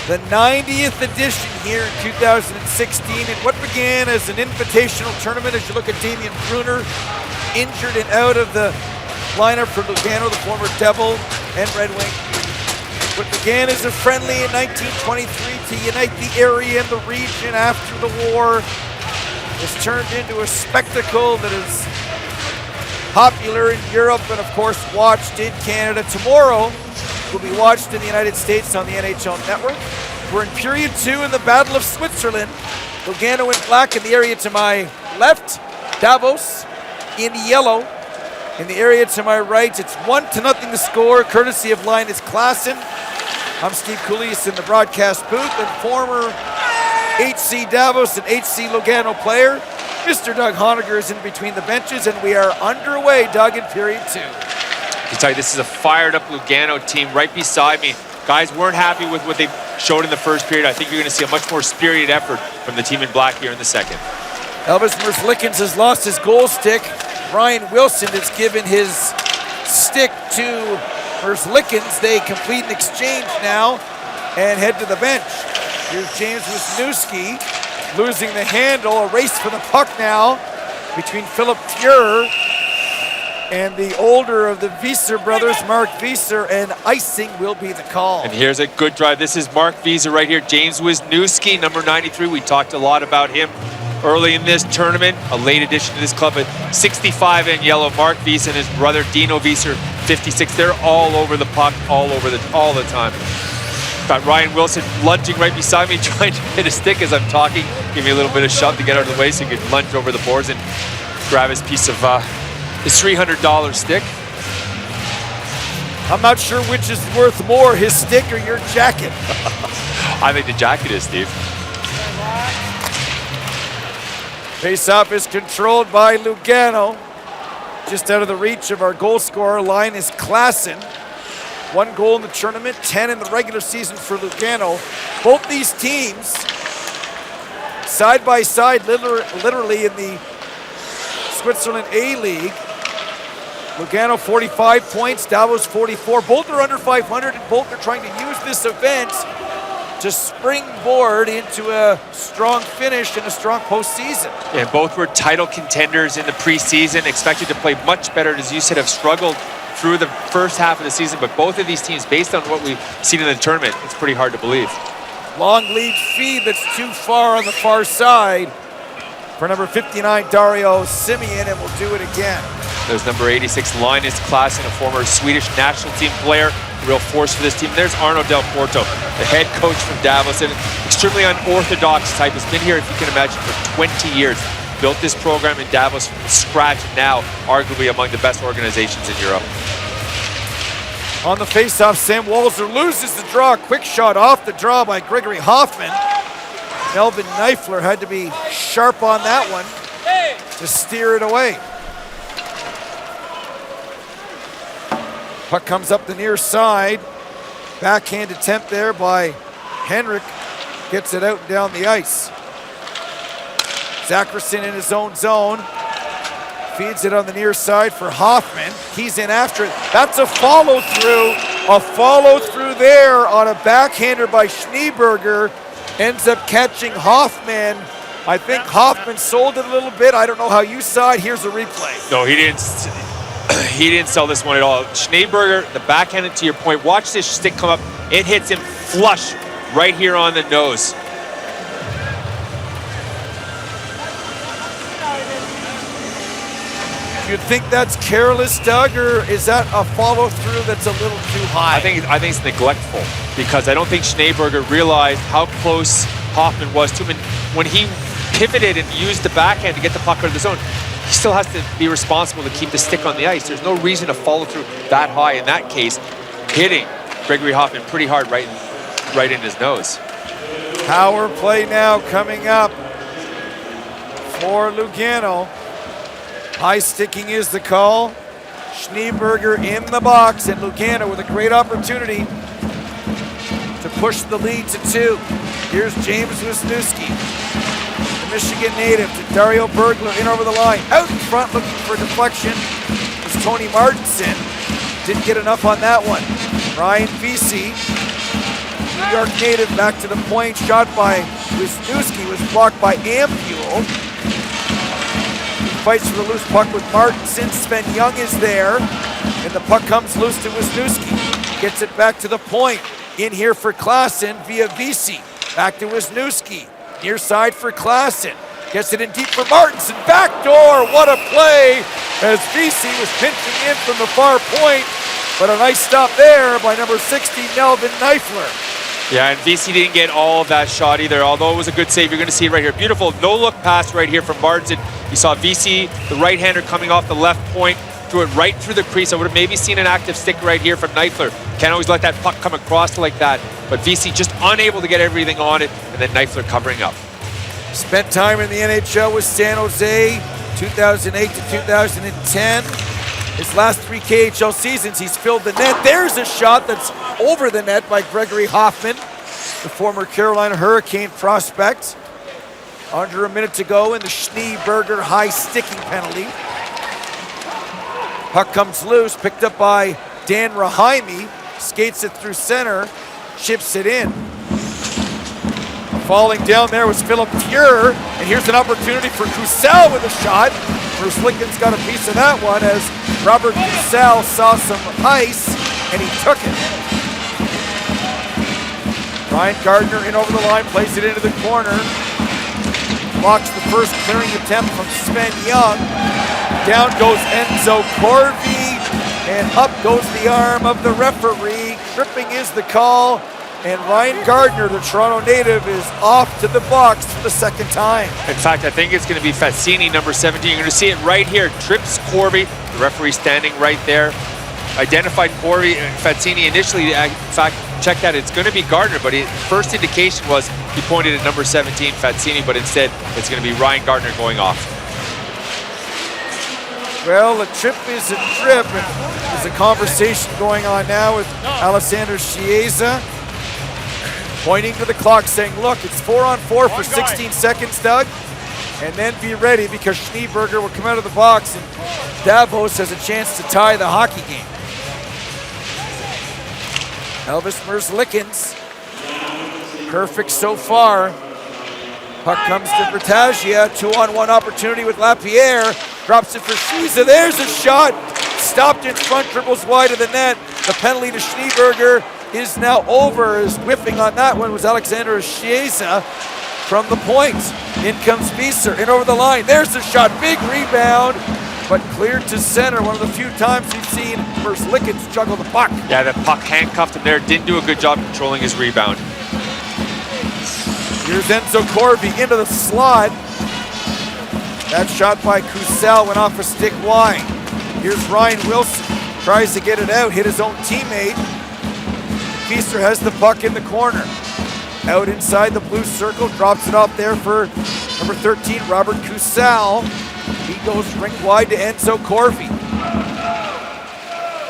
the 90th edition here in 2016, and what began as an invitational tournament, as you look at Damien Bruner, injured and out of the lineup for Lugano, the former Devil and Red Wing. What began as a friendly in 1923 to unite the area and the region after the war has turned into a spectacle that is popular in Europe and, of course, watched in Canada. Tomorrow will be watched in the United States on the NHL Network. We're in period 2 in the Battle of Switzerland. Lugano in black in the area to my left. Davos in yellow. In the area to my right, it's 1-0 the score, courtesy of Linus Klassen. I'm Steve Coulias in the broadcast booth, and former HC Davos and HC Lugano player Mr. Doug Honegger is in between the benches, and we are underway, Doug, in period 2. I can tell you, this is a fired-up Lugano team right beside me. Guys weren't happy with what they showed in the first period. I think you're going to see a much more spirited effort from the team in black here in the second. Elvis Merzlikins has lost his goal stick. Brian Wilson has given his stick to Merzlikins. They complete an exchange now and head to the bench. Here's James Wisniewski losing the handle. A race for the puck now between Philip Pure and the older of the Wieser brothers, Mark Wieser, and icing will be the call. And here's a good drive. This is Mark Wieser right here. James Wisniewski, number 93. We talked a lot about him early in this tournament. A late addition to this club at 65 in yellow. Mark Wieser and his brother Dino Wieser, 56. They're all over the puck, all the time. Got Ryan Wilson lunging right beside me, trying to hit a stick as I'm talking. Give me a little bit of shove to get out of the way so he could lunge over the boards and grab his piece of his $300 stick. I'm not sure which is worth more, his stick or your jacket. I think the jacket is, Steve. Face-off is controlled by Lugano. Just out of the reach of our goal scorer, Linus Klassen. 1 goal in the tournament, 10 in the regular season for Lugano. Both these teams, side by side, literally in the Switzerland A-League. Lugano 45 points, Davos 44. Both are under 500 and both are trying to use this event to springboard into a strong finish and a strong postseason. And both were title contenders in the preseason, expected to play much better, as you said, have struggled through the first half of the season, but both of these teams, based on what we've seen in the tournament, it's pretty hard to believe. Long lead feed that's too far on the far side for number 59, Dario Simeon, and we'll do it again. There's number 86, Linus Klassen, a former Swedish national team player, a real force for this team. There's Arno Del Porto, the head coach from Davos, an extremely unorthodox type. Has been here, if you can imagine, for 20 years. Built this program in Davos from scratch, now arguably among the best organizations in Europe. On the face-off, Sam Walser loses the draw. Quick shot off the draw by Gregory Hoffman. Melvin Neifler had to be sharp on that one to steer it away. Puck comes up the near side. Backhand attempt there by Henrik. Gets it out and down the ice. Zacherson in his own zone. Feeds it on the near side for Hoffman. He's in after it. That's a follow-through. A follow-through there on a backhander by Schneeberger. Ends up catching Hoffman. I think Hoffman sold it a little bit. I don't know how you saw it. Here's a replay. No, he didn't sell this one at all. Schneeberger, the backhanded, to your point, watch this stick come up. It hits him flush right here on the nose. Do you think that's careless, Doug, or is that a follow-through that's a little too high? I think it's neglectful, because I don't think Schneeberger realized how close Hoffman was to him. And when he pivoted and used the backhand to get the puck out of the zone, he still has to be responsible to keep the stick on the ice. There's no reason to follow through that high. In that case, hitting Gregory Hoffman pretty hard right in his nose. Power play now coming up for Lugano. High sticking is the call. Schneeberger in the box, and Lugano with a great opportunity to push the lead to 2. Here's James Wisniewski, the Michigan native, to Dario Bergler in over the line. Out in front looking for deflection is Tony Martinson. Didn't get enough on that one. Ryan Vesey, New York native, back to the point. Shot by Wisniewski was blocked by Ampule. Fights for the loose puck with Martinson. Sven Young is there, and the puck comes loose to Wisniewski. Gets it back to the point. In here for Klassen via Vesey. Back to Wisniewski. Near side for Klassen. Gets it in deep for Martinson. Backdoor. What a play as Vesey was pinching in from the far point. But a nice stop there by number 60, Melvin Neifler. Yeah, and Vesey didn't get all of that shot either, although it was a good save. You're going to see it right here. Beautiful no-look pass right here from Martinson. You saw Vesey, the right-hander, coming off the left point, threw it right through the crease. I would have maybe seen an active stick right here from Neifler. Can't always let that puck come across like that, but Vesey just unable to get everything on it, and then Neifler covering up. Spent time in the NHL with San Jose, 2008 to 2010. His last 3 KHL seasons, he's filled the net. There's a shot that's over the net by Gregory Hoffman, the former Carolina Hurricane prospect. Under a minute to go in the Schneeberger high sticking penalty. Puck comes loose, picked up by Dan Rahimi, skates it through center, chips it in. Falling down there was Philip Pure, and here's an opportunity for Cusel with a shot. Bruce Lincoln's got a piece of that one as Robert Cusel saw some ice, and he took it. Ryan Gardner in over the line, plays it into the corner. Blocks the first clearing attempt from Sven Young. Down goes Enzo Corvi, and up goes the arm of the referee. Tripping is the call, and Ryan Gardner, the Toronto native, is off to the box for the second time. In fact, I think it's going to be Fazzini, number 17. You're going to see it right here. Trips Corvi, the referee standing right there. Identified Corvi and Fazzini initially. In fact, check that. It's going to be Gardner, but first indication was he pointed at number 17, Fazzini, but instead it's going to be Ryan Gardner going off. Well, a trip is a trip, and there's a conversation going on now with Alessandro Chiesa, pointing to the clock saying, look, it's 4-on-4 for 16 seconds, Doug. And then be ready because Schneeberger will come out of the box and Davos has a chance to tie the hockey game. Elvis Merzlikins, perfect so far. Puck comes to Bertagia, 2-on-1 opportunity with Lapierre. Drops it for Shiza, there's a shot. Stopped in front, dribbles wide of the net. The penalty to Schneeberger is now over, as whiffing on that one was Alexander Shiza from the point. In comes Wieser, in over the line. There's the shot, big rebound, but cleared to center. One of the few times we've seen Merzlikins juggle the puck. Yeah, the puck handcuffed him there. Didn't do a good job controlling his rebound. Here's Enzo Corvi into the slot. That shot by Kusel went off a stick wide. Here's Ryan Wilson, tries to get it out, hit his own teammate. Wieser has the puck in the corner. Out inside the blue circle, drops it off there for number 13, Robert Kusel. He goes rink wide to Enzo Corvi.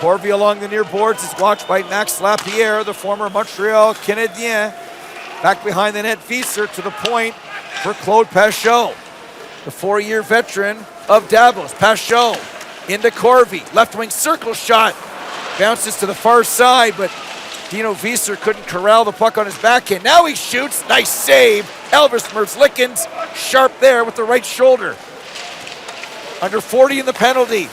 Corvi along the near boards is watched by Max Lapierre, the former Montreal Canadien. Back behind the net, Wieser to the point for Claude Pachot, the 4-year veteran of Davos. Pachot into Corvi, left wing circle shot. Bounces to the far side, but Dino Wieser couldn't corral the puck on his backhand. Now he shoots, nice save. Elvis Merzlikins, sharp there with the right shoulder. Under 40 in the penalty.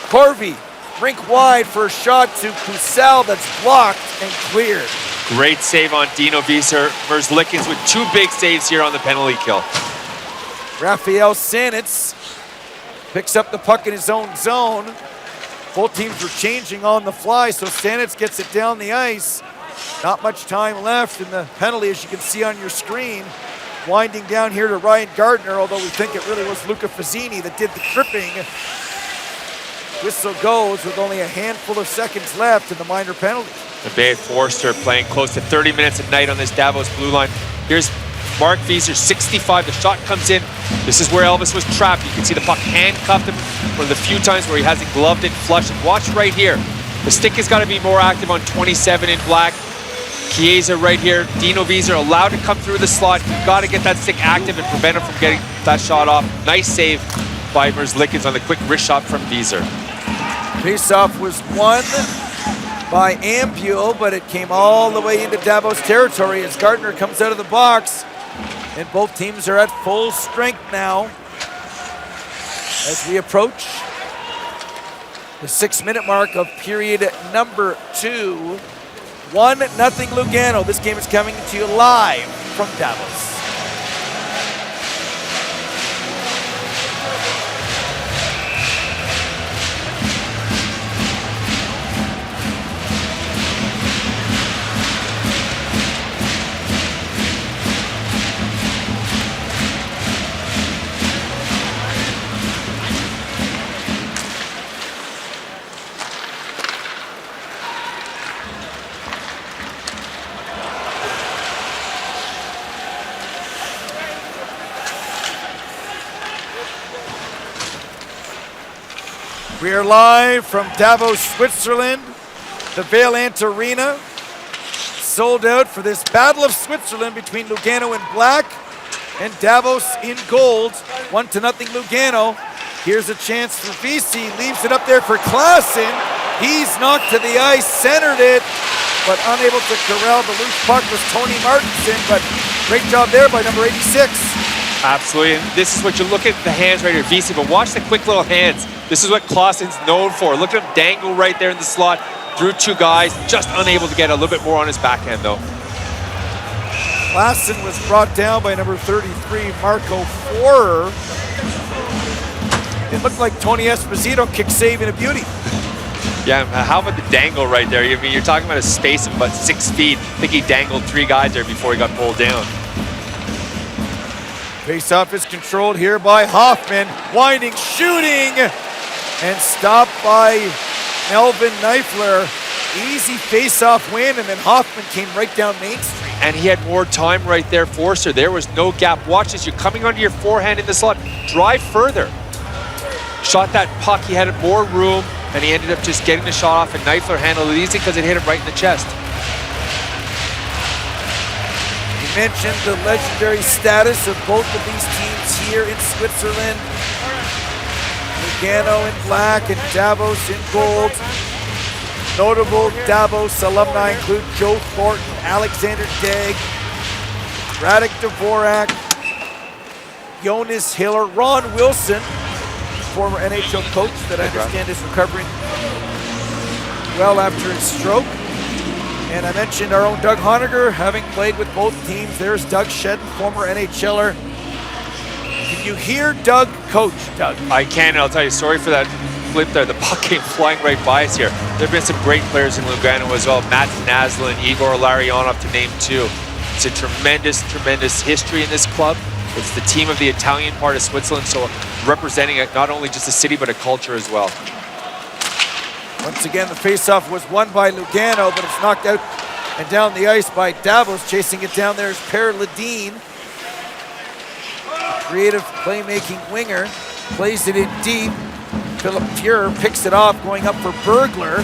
Corvi, rink wide for a shot to Kusel that's blocked and cleared. Great save on Dino Wieser. Merzlikins with 2 big saves here on the penalty kill. Rafael Sanitz picks up the puck in his own zone. Both teams were changing on the fly, so Sanitz gets it down the ice. Not much time left in the penalty, as you can see on your screen. Winding down here to Ryan Gardner, although we think it really was Luca Fazzini that did the tripping. Whistle goes with only a handful of seconds left in the minor penalty. The Bay Forster playing close to 30 minutes a night on this Davos blue line. Here's Mark Wieser, 65. The shot comes in. This is where Elvis was trapped. You can see the puck handcuffed him. One of the few times where he hasn't gloved it, flushed it. Watch right here. The stick has got to be more active on 27 in black. Chiesa right here. Dino Wieser allowed to come through the slot. You've got to get that stick active and prevent him from getting that shot off. Nice save by Merzlikins on the quick wrist shot from Wieser. Faceoff was won by Ampule, but it came all the way into Davos territory as Gardner comes out of the box. And both teams are at full strength now as we approach the 6-minute mark of period number 2. 1-0 Lugano. This game is coming to you live from Davos. We are live from Davos, Switzerland, the Vaillant Arena. Sold out for this Battle of Switzerland between Lugano in black and Davos in gold. 1-0 Lugano. Here's a chance for VC, leaves it up there for Klassen. He's knocked to the ice, centered it, but unable to corral the loose puck was Tony Martinson, but great job there by number 86. Absolutely, and this is what you look at the hands right here, VC, but watch the quick little hands. This is what Klassen's known for. Look at him dangle right there in the slot through 2 guys, just unable to get a little bit more on his backhand though. Klassen was brought down by number 33, Marco Forer. It looked like Tony Esposito kick saving a beauty. Yeah, how about the dangle right there? I mean, you're talking about a space of about 6 feet. I think he dangled 3 guys there before he got pulled down. Faceoff is controlled here by Hoffman. Winding, shooting, and stopped by Melvin Neifler. Easy faceoff win, and then Hoffman came right down Main Street. And he had more time right there, Forster. There was no gap. Watch this, you're coming onto your forehand in the slot. Drive further. Shot that puck, he had more room, and he ended up just getting the shot off, and Neifler handled it easy because it hit him right in the chest. mentioned the legendary status of both of these teams here in Switzerland. Lugano in black and Davos in gold. Notable Davos alumni include Joe Thornton, Alexander Degg, Radek Dvorak, Jonas Hiller, Ron Wilson, former NHL coach that I understand is recovering well after his stroke. And I mentioned our own Doug Honegger, having played with both teams. There's Doug Shedden, former NHLer. Can you hear Doug coach, Doug? I can, and I'll tell you, sorry for that flip there. The puck came flying right by us here. There have been some great players in Lugano as well. Matt Naslin, Igor Larionov to name two. It's a tremendous, tremendous history in this club. It's the team of the Italian part of Switzerland, so representing not only just a city, but a culture as well. Once again, the faceoff was won by Lugano, but it's knocked out and down the ice by Davos. Chasing it down there is Per Ledeen. Creative playmaking winger, plays it in deep. Philip Fuhrer picks it off, going up for Bergler.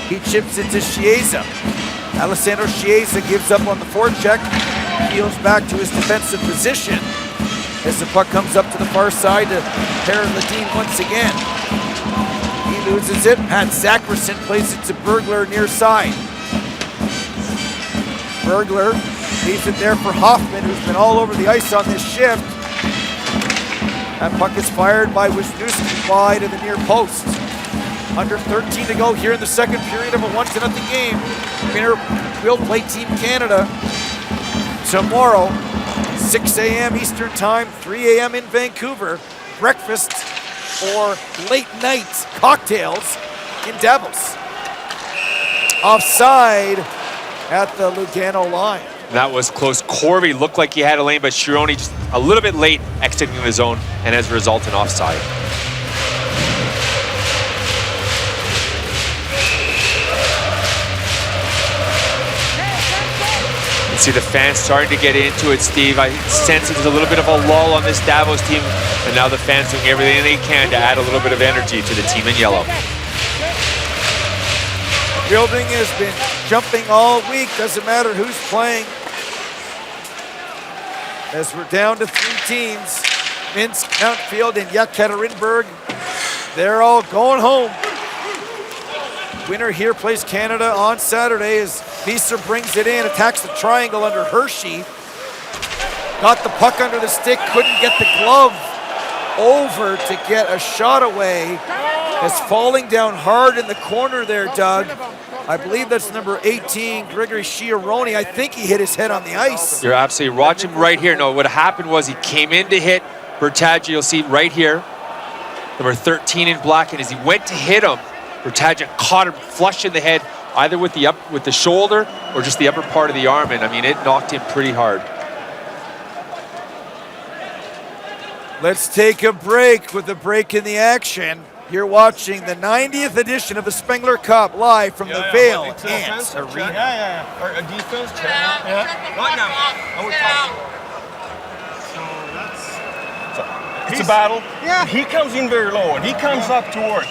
He chips it to Chiesa. Alessandro Chiesa gives up on the forecheck, peels back to his defensive position as the puck comes up to the far side to Per Ledeen once again. He loses it. Pat Zackerson plays it to Bergler near side. Bergler leaves it there for Hoffman, who's been all over the ice on this shift. That puck is fired by Wisniewski wide of the near post. Under 13 to go here in the second period of a 1-0 game. Winner will play Team Canada tomorrow, 6 a.m. Eastern Time, 3 a.m. in Vancouver. Breakfast or late night cocktails in Davos. Offside at the Lugano line. That was close. Corby looked like he had a lane, but Chironi just a little bit late exiting the zone, and as a result, an offside. You see the fans starting to get into it, Steve. I sense there's a little bit of a lull on this Davos team, and now the fans doing everything they can to add a little bit of energy to the team in yellow. Building has been jumping all week. Doesn't matter who's playing. As we're down to 3 teams, Minsk, Mountfield, and Yekaterinburg, they're all going home. Winner here plays Canada on Saturday as Visser brings it in, attacks the triangle under Hershey. Got the puck under the stick, couldn't get the glove over to get a shot away. Is falling down hard in the corner there, Doug. I believe that's number 18, Gregory Chiaroni. I think he hit his head on the ice. You're absolutely watch him right here. No, what happened was he came in to hit Bertaggia. You'll see right here, number 13 in black, and as he went to hit him, Bertaggia caught him flush in the head, either with the shoulder or just the upper part of the arm, and I mean, it knocked him pretty hard. Let's take a break with a break in the action. You're watching the 90th edition of the Spengler Cup live from the Vale Ants Arena. Or a defense check. Right now. It's a battle. Yeah. He comes in very low and he comes up towards.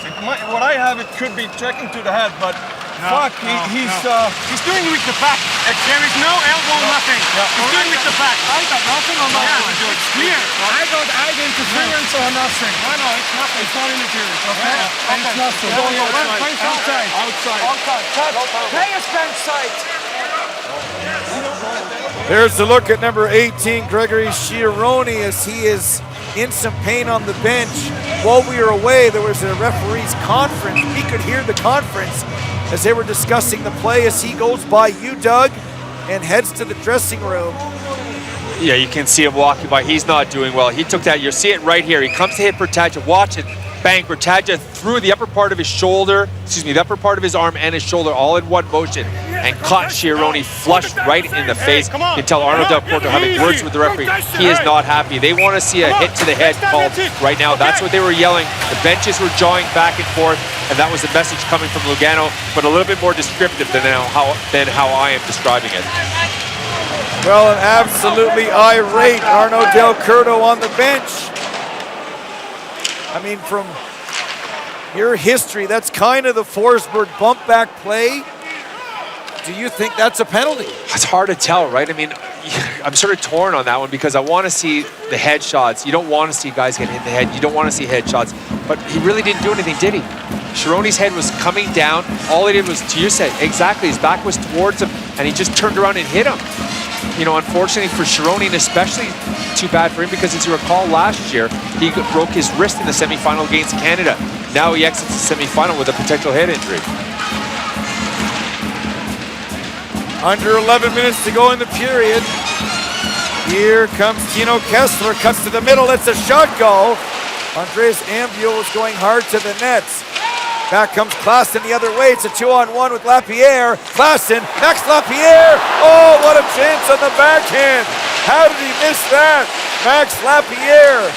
What I have, it could be checking to the head, but he's doing it with the back. There is no elbow, nothing. He's doing it with the back. I got nothing on that one. It's clear. I got interference or nothing. No, it's nothing. It's not interference. Okay? And it's nothing. Outside. Players bench side. There's the look at number 18, Gregory Chiaroni, as he is in some pain on the bench. While we were away, there was a referee's conference. We could hear the conference as they were discussing the play as he goes by you, Doug, and heads to the dressing room. Yeah, you can see him walking by. He's not doing well. He took that. You see it right here. He comes to hit Bertaggia. Watch it. Bang. Bertaggia threw the upper part of his shoulder, the upper part of his arm and his shoulder all in one motion and caught Chiaroni flushed right in the face. You can tell Arnold Del Porto having words with the referee. He is not happy. They want to see a hit to the head called right now. That's what they were yelling. The benches were jawing back and forth, and that was the message coming from Lugano, but a little bit more descriptive than how I am describing it. Well, an absolutely irate Arno Del Curto on the bench. I mean, from your history, that's kind of the Forsberg bump back play. Do you think that's a penalty? It's hard to tell, right? I mean, I'm sort of torn on that one because I want to see the headshots. You don't want to see guys get hit in the head. You don't want to see headshots. But he really didn't do anything, did he? Chirone's head was coming down. All he did was, to you said, exactly, his back was towards him, and he just turned around and hit him. You know, unfortunately for Chirone, and especially too bad for him, because as you recall last year, he broke his wrist in the semifinal against Canada. Now he exits the semifinal with a potential head injury. Under 11 minutes to go in the period. Here comes Tino Kessler, cuts to the middle, it's a shot goal. Andreas Ambuel is going hard to the nets. Back comes Klassen the other way. It's a 2-on-1 with Lapierre. Klassen, Max Lapierre. Oh, what a chance on the backhand. How did he miss that? Max Lapierre.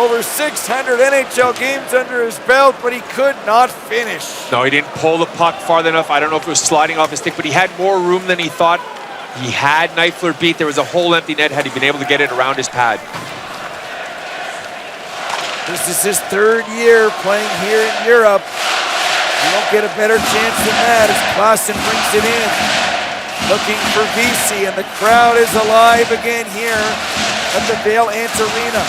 Over 600 NHL games under his belt, but he could not finish. No, he didn't pull the puck far enough. I don't know if it was sliding off his stick, but he had more room than he thought. He had Neifler beat. There was a whole empty net had he been able to get it around his pad. This is his third year playing here in Europe. You won't get a better chance than that as Klassen brings it in. Looking for VC, and the crowd is alive again here at the Vail Ant Arena.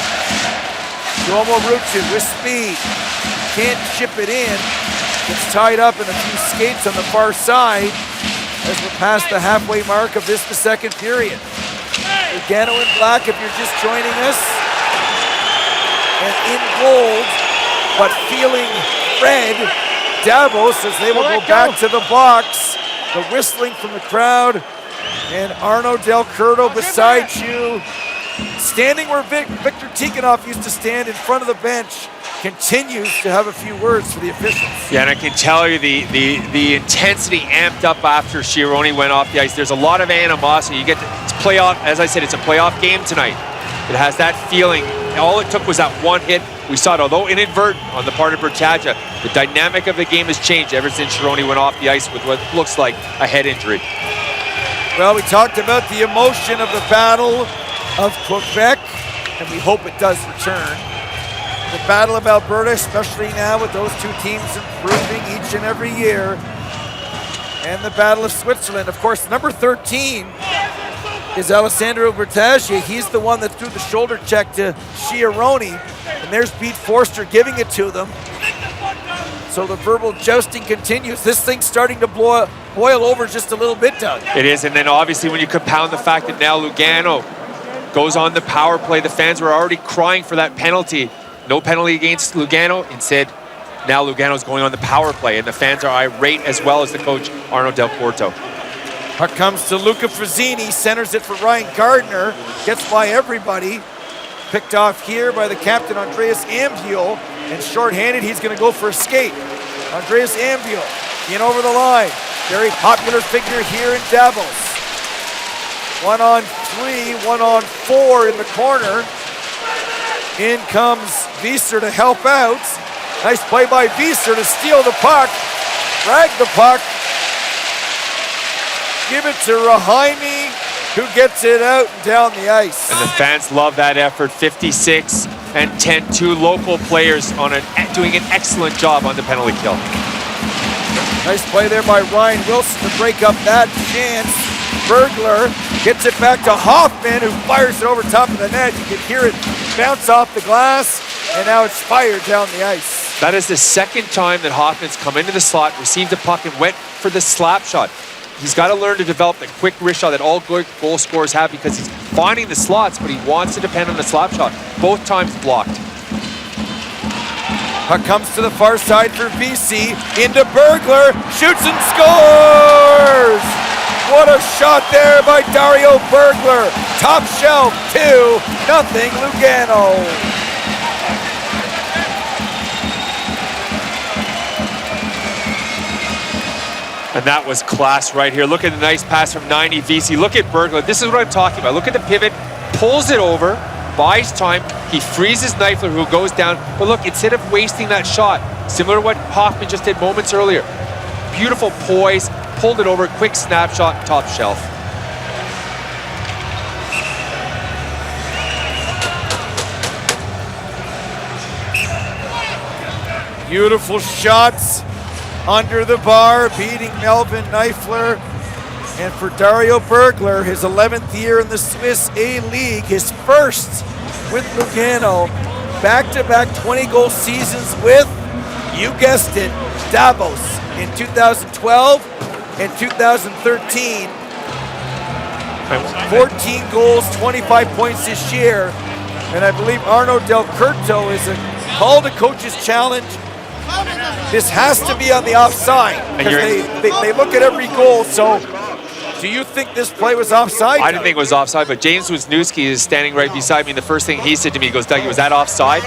Tuomo Ruutu with speed. Can't chip it in. Gets tied up in a few skates on the far side as we're past the halfway mark of this, the second period. Lugano in black if you're just joining us. And in gold, but feeling red, Davos as they will go back to the box. The whistling from the crowd, and Arno Del Curto beside you, standing where Victor Tikhonov used to stand in front of the bench, continues to have a few words for the officials. Yeah, and I can tell you the intensity amped up after Chirone went off the ice. There's a lot of animosity. You get it's playoff, as I said, it's a playoff game tonight. It has that feeling. All it took was that one hit. We saw it, although inadvertent on the part of Bertaja. The dynamic of the game has changed ever since Chirone went off the ice with what looks like a head injury. Well, we talked about the emotion of the Battle of Quebec, and we hope it does return. The Battle of Alberta, especially now with those two teams improving each and every year. And the Battle of Switzerland. Of course, number 13 is Alessandro Bertagia. He's the one that threw the shoulder check to Chirone. And there's Pete Forster giving it to them. So the verbal jousting continues. This thing's starting to boil over just a little bit, Doug. It is, and then obviously when you compound the fact that now Lugano goes on the power play, the fans were already crying for that penalty. No penalty against Lugano. Instead, now Lugano's going on the power play, and the fans are irate as well as the coach, Arno Del Curto. Puck comes to Luca Frazzini, centers it for Ryan Gardner, gets by everybody. Picked off here by the captain, Andreas Ambuel, and shorthanded, he's gonna go for a skate. Andreas Ambuel in over the line. Very popular figure here in Davos. 1-on-3, 1-on-4 in the corner. In comes Wieser to help out. Nice play by Wieser to steal the puck, drag the puck, give it to Rahimi, who gets it out and down the ice. And the fans love that effort. 56 and 10, two local players doing an excellent job on the penalty kill. Nice play there by Ryan Wilson to break up that chance. Spengler gets it back to Hoffman, who fires it over top of the net. You can hear it bounce off the glass, and now it's fired down the ice. That is the second time that Hoffman's come into the slot, received a puck, and went for the slap shot. He's got to learn to develop the quick wrist shot that all good goal scorers have, because he's finding the slots, but he wants to depend on the slap shot. Both times blocked. Puck comes to the far side for BC, into Bergler, shoots and scores! What a shot there by Dario Bergler. Top shelf, 2-0 Lugano. And that was class right here. Look at the nice pass from 90 VC. Look at Bergler. This is what I'm talking about. Look at the pivot, pulls it over, buys time. He freezes Neifler, who goes down. But look, instead of wasting that shot, similar to what Hoffman just did moments earlier, beautiful poise, pulled it over, quick snapshot, top shelf. Beautiful shots under the bar, beating Melvin Neifler. And for Dario Bergler, his 11th year in the Swiss A-League, his first with Lugano, back-to-back 20-goal seasons with, you guessed it, Davos in 2012 and 2013. 14 goals, 25 points this year. And I believe Arno Del Curto is called a coach's challenge. This has to be on the offside because they look at every goal. So do you think this play was offside? I didn't think it was offside, but James Wisniewski is standing right beside me. And the first thing he said to me, he goes, Dougie, was that offside?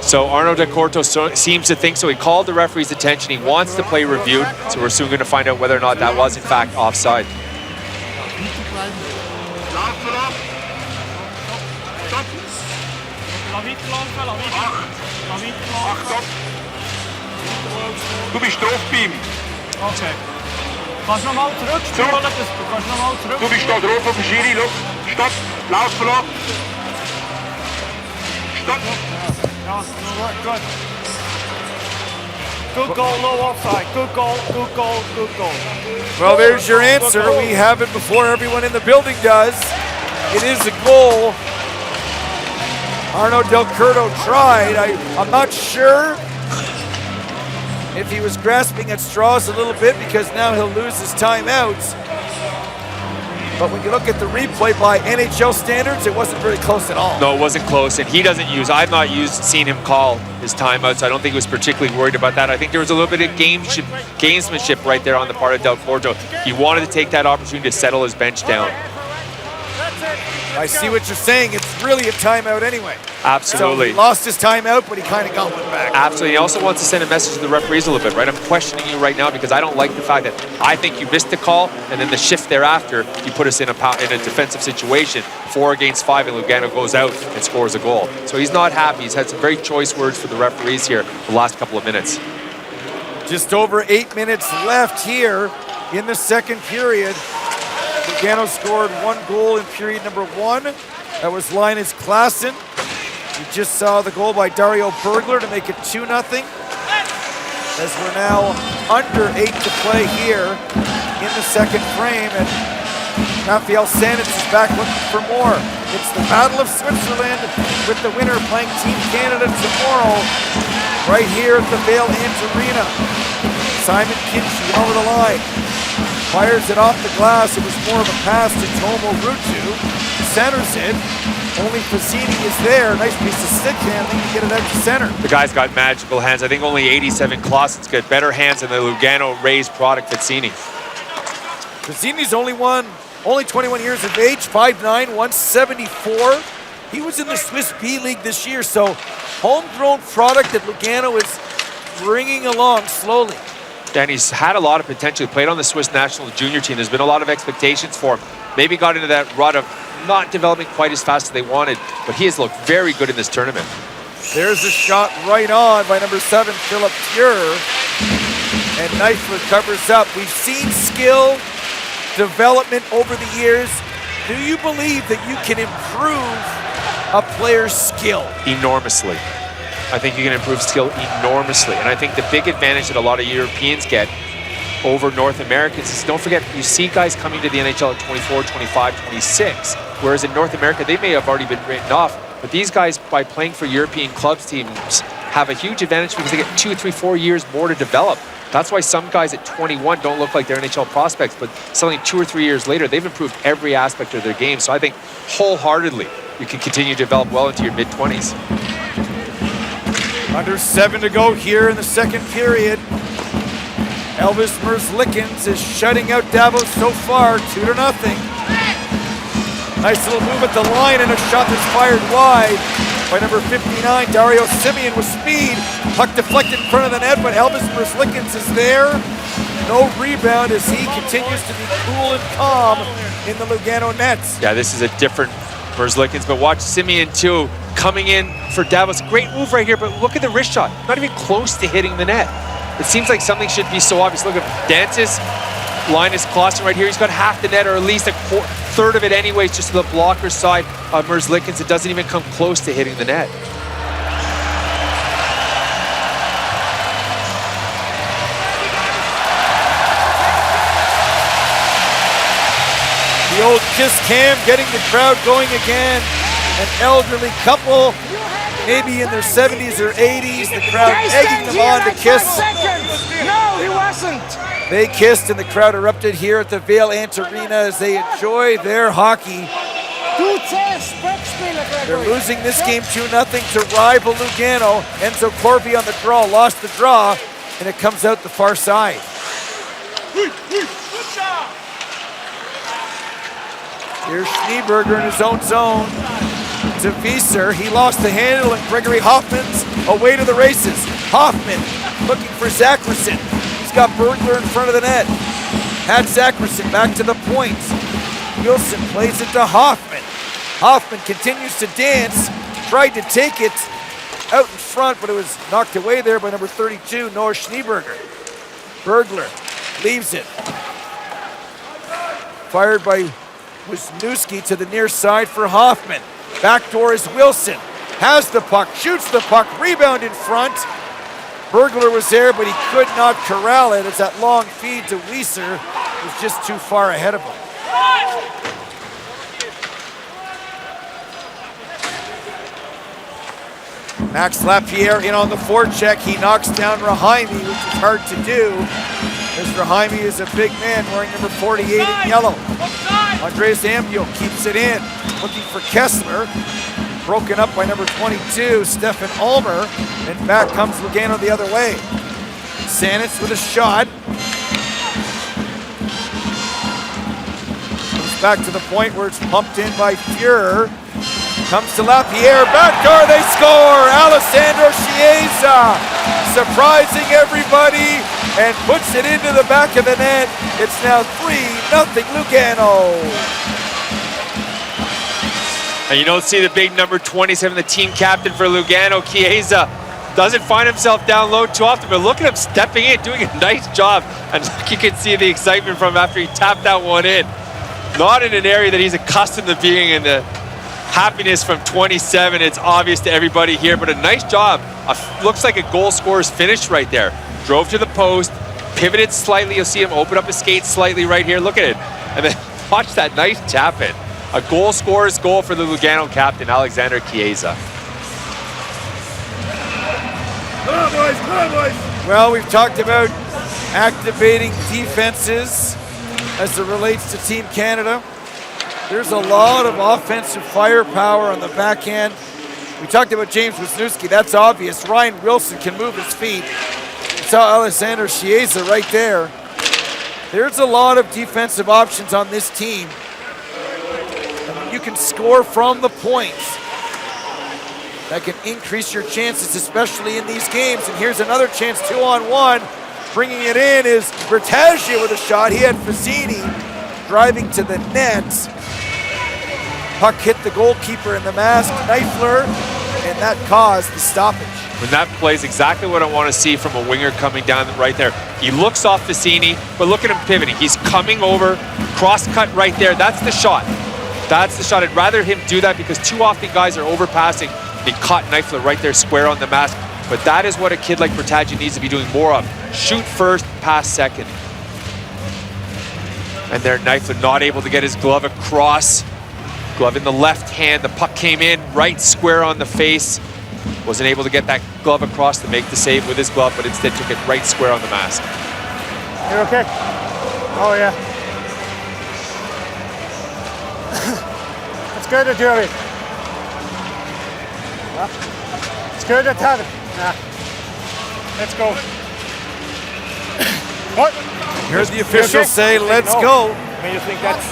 So Arno Del Curto seems to think so. He called the referee's attention. He wants the play reviewed. So we're soon going to find out whether or not that was in fact offside. Du bist drauf, Bim. Okay. Kannst du nochmal zurückspulen? Du kannst nochmal zurück. Du bist da drauf auf dem Schiri. Schau. Stopp. Laufen lassen. Stopp. Ja, good. Good goal, no offside. Good goal, good goal, good goal. Well, there's your answer. We have it before everyone in the building does. It is a goal. Arno Del Curto tried. I'm not sure if he was grasping at straws a little bit because now he'll lose his timeouts. But when you look at the replay by NHL standards, it wasn't very close at all. No, it wasn't close, and he doesn't use, I've not seen him call his timeouts. I don't think he was particularly worried about that. I think there was a little bit of gamesmanship right there on the part of Del Curto. He wanted to take that opportunity to settle his bench down. I see what you're saying. It's really a timeout anyway. Absolutely. So he lost his timeout, but he kind of got one back. Absolutely. He also wants to send a message to the referees a little bit, right? I'm questioning you right now because I don't like the fact that I think you missed the call, and then the shift thereafter, you put us in a defensive situation. 4 against 5, and Lugano goes out and scores a goal. So he's not happy. He's had some very choice words for the referees here the last couple of minutes. Just over 8 minutes left here in the second period. Lugano scored 1 goal in period number 1. That was Linus Klassen. We just saw the goal by Dario Bergler to make it 2-0. As we're now under 8 to play here in the second frame, and Rafael Sanitz is back looking for more. It's the Battle of Switzerland with the winner playing Team Canada tomorrow right here at the Vale Ant Arena. Simon Kinchy over the line. Fires it off the glass. It was more of a pass to Tomo Rutu. Centers it. Only Fazzini is there. Nice piece of stick handling to get it out to center. The guy's got magical hands. I think only 87 Klaasen's got better hands than the Lugano raised product Fazzini. Fazzini's only 21 years of age, 5'9", 174. He was in the Swiss B League this year, so homegrown product that Lugano is bringing along slowly. And he's had a lot of potential. He played on the Swiss national junior team. There's been a lot of expectations for him. Maybe got into that rut of not developing quite as fast as they wanted, but he has looked very good in this tournament. There's a shot right on by number 7, Philip Pure. And Neifler covers up. We've seen skill development over the years. Do you believe that you can improve a player's skill? Enormously. I think you can improve skill enormously. And I think the big advantage that a lot of Europeans get over North Americans is, don't forget, you see guys coming to the NHL at 24, 25, 26, whereas in North America, they may have already been written off. But these guys, by playing for European clubs teams, have a huge advantage because they get 2, 3, 4 years more to develop. That's why some guys at 21 don't look like they're NHL prospects, but suddenly 2 or 3 years later, they've improved every aspect of their game. So I think wholeheartedly, you can continue to develop well into your mid-20s. Under 7 to go here in the second period. Elvis Merzlikins is shutting out Davos so far, 2-0. Nice little move at the line and a shot that's fired wide by number 59, Dario Simeon with speed. Puck deflected in front of the net, but Elvis Merzlikins is there. No rebound as he continues to be cool and calm in the Lugano nets. Yeah, this is a different Merzlikins, but watch Simeon too, coming in for Davos. Great move right here, but look at the wrist shot. Not even close to hitting the net. It seems like something should be so obvious. Look at Dance's Linus Klassen right here. He's got half the net, or at least a third of it anyways, just to the blocker side of Merzlikins. It doesn't even come close to hitting the net. The old kiss cam getting the crowd going again. An elderly couple, maybe in their 70s or 80s. The crowd egging them on to kiss. No, he wasn't. They kissed and the crowd erupted here at the Vale Ant Arena as they enjoy their hockey. They're losing this game 2-0 to rival Lugano. Enzo Corby on the draw, lost the draw, and it comes out the far side. Here's Schneeberger in his own zone to Wieser. He lost the handle and Gregory Hoffman's away to the races. Hoffman looking for Zackerson. He's got Bergler in front of the net. Had Zackerson back to the point. Wilson plays it to Hoffman. Hoffman continues to dance, tried to take it out in front, but it was knocked away there by number 32, Noah Schneeberger. Bergler leaves it. Fired by Wisniewski to the near side for Hoffman. Backdoor is Wilson. Has the puck, shoots the puck, rebound in front. Bergler was there, but he could not corral it as that long feed to Wieser was just too far ahead of him. Max Lapierre in on the forecheck. He knocks down Rahimi, which is hard to do, as Rahimi is a big man wearing number 48 in yellow. Andres Ambio keeps it in, looking for Kessler. Broken up by number 22, Stefan Ulmer, and back comes Lugano the other way. Sanitz with a shot. Comes back to the point where it's pumped in by Fuhrer. Comes to Lapierre, backdoor, they score! Alessandro Chiesa surprising everybody and puts it into the back of the net. It's now 3-0 Lugano. And you don't see the big number 27, the team captain for Lugano, Chiesa. Doesn't find himself down low too often, but look at him stepping in, doing a nice job. And you can see the excitement from him after he tapped that one in. Not in an area that he's accustomed to being in. The happiness from 27, it's obvious to everybody here, but a nice job. Looks like a goal scorer's finish right there. Drove to the post, pivoted slightly. You'll see him open up his skates slightly right here. Look at it. And then watch that nice tap in. A goal scorer's goal for the Lugano captain, Alexander Chiesa. Come on, boys, come on, boys. Well, we've talked about activating defenses as it relates to Team Canada. There's a lot of offensive firepower on the back end. We talked about James Wisniewski, that's obvious. Ryan Wilson can move his feet. You saw Alexander Chiesa right there. There's a lot of defensive options on this team. And you can score from the points. That can increase your chances, especially in these games. And here's another chance, 2-on-1. Bringing it in is Bertagia with a shot. He had Fazzini driving to the net. Puck hit the goalkeeper in the mask, Neifler, and that caused the stoppage. And that plays exactly what I want to see from a winger coming down right there. He looks off Fazzini, but look at him pivoting. He's coming over, cross-cut right there. That's the shot. That's the shot. I'd rather him do that because too often guys are overpassing. He caught Neifler right there, square on the mask. But that is what a kid like Bertagia needs to be doing more of. Shoot first, pass second. And there, Neifler not able to get his glove across. Glove in the left hand. The puck came in right square on the face. Wasn't able to get that glove across to make the save with his glove, but instead took it right square on the mask. You're okay? Oh, yeah. It's good to do it. It's good to tell it. Let's go. What? Here's the officials say, let's go. I mean, you think that's...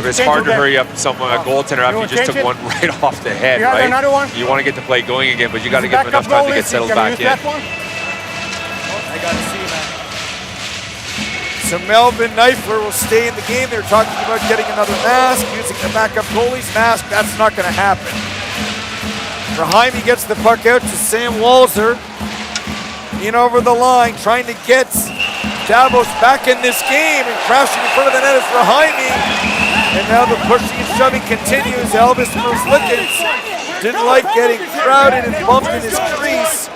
It's hard to hurry up someone, a goaltender after you just took one right off the head, you right? Another one? You want to get the play going again, but you got to give him enough time to get settled back in. That one? I got to see that. So Melvin Neifler will stay in the game. They're talking about getting another mask, using the backup goalie's mask. That's not going to happen. Rahimi gets the puck out to Sam Walzer. In over the line, trying to get Davos back in this game, and crashing in front of the net is Rahimi. And now the pushing and shoving continues. Elvis Merzlikins didn't like getting crowded and bumped in his crease.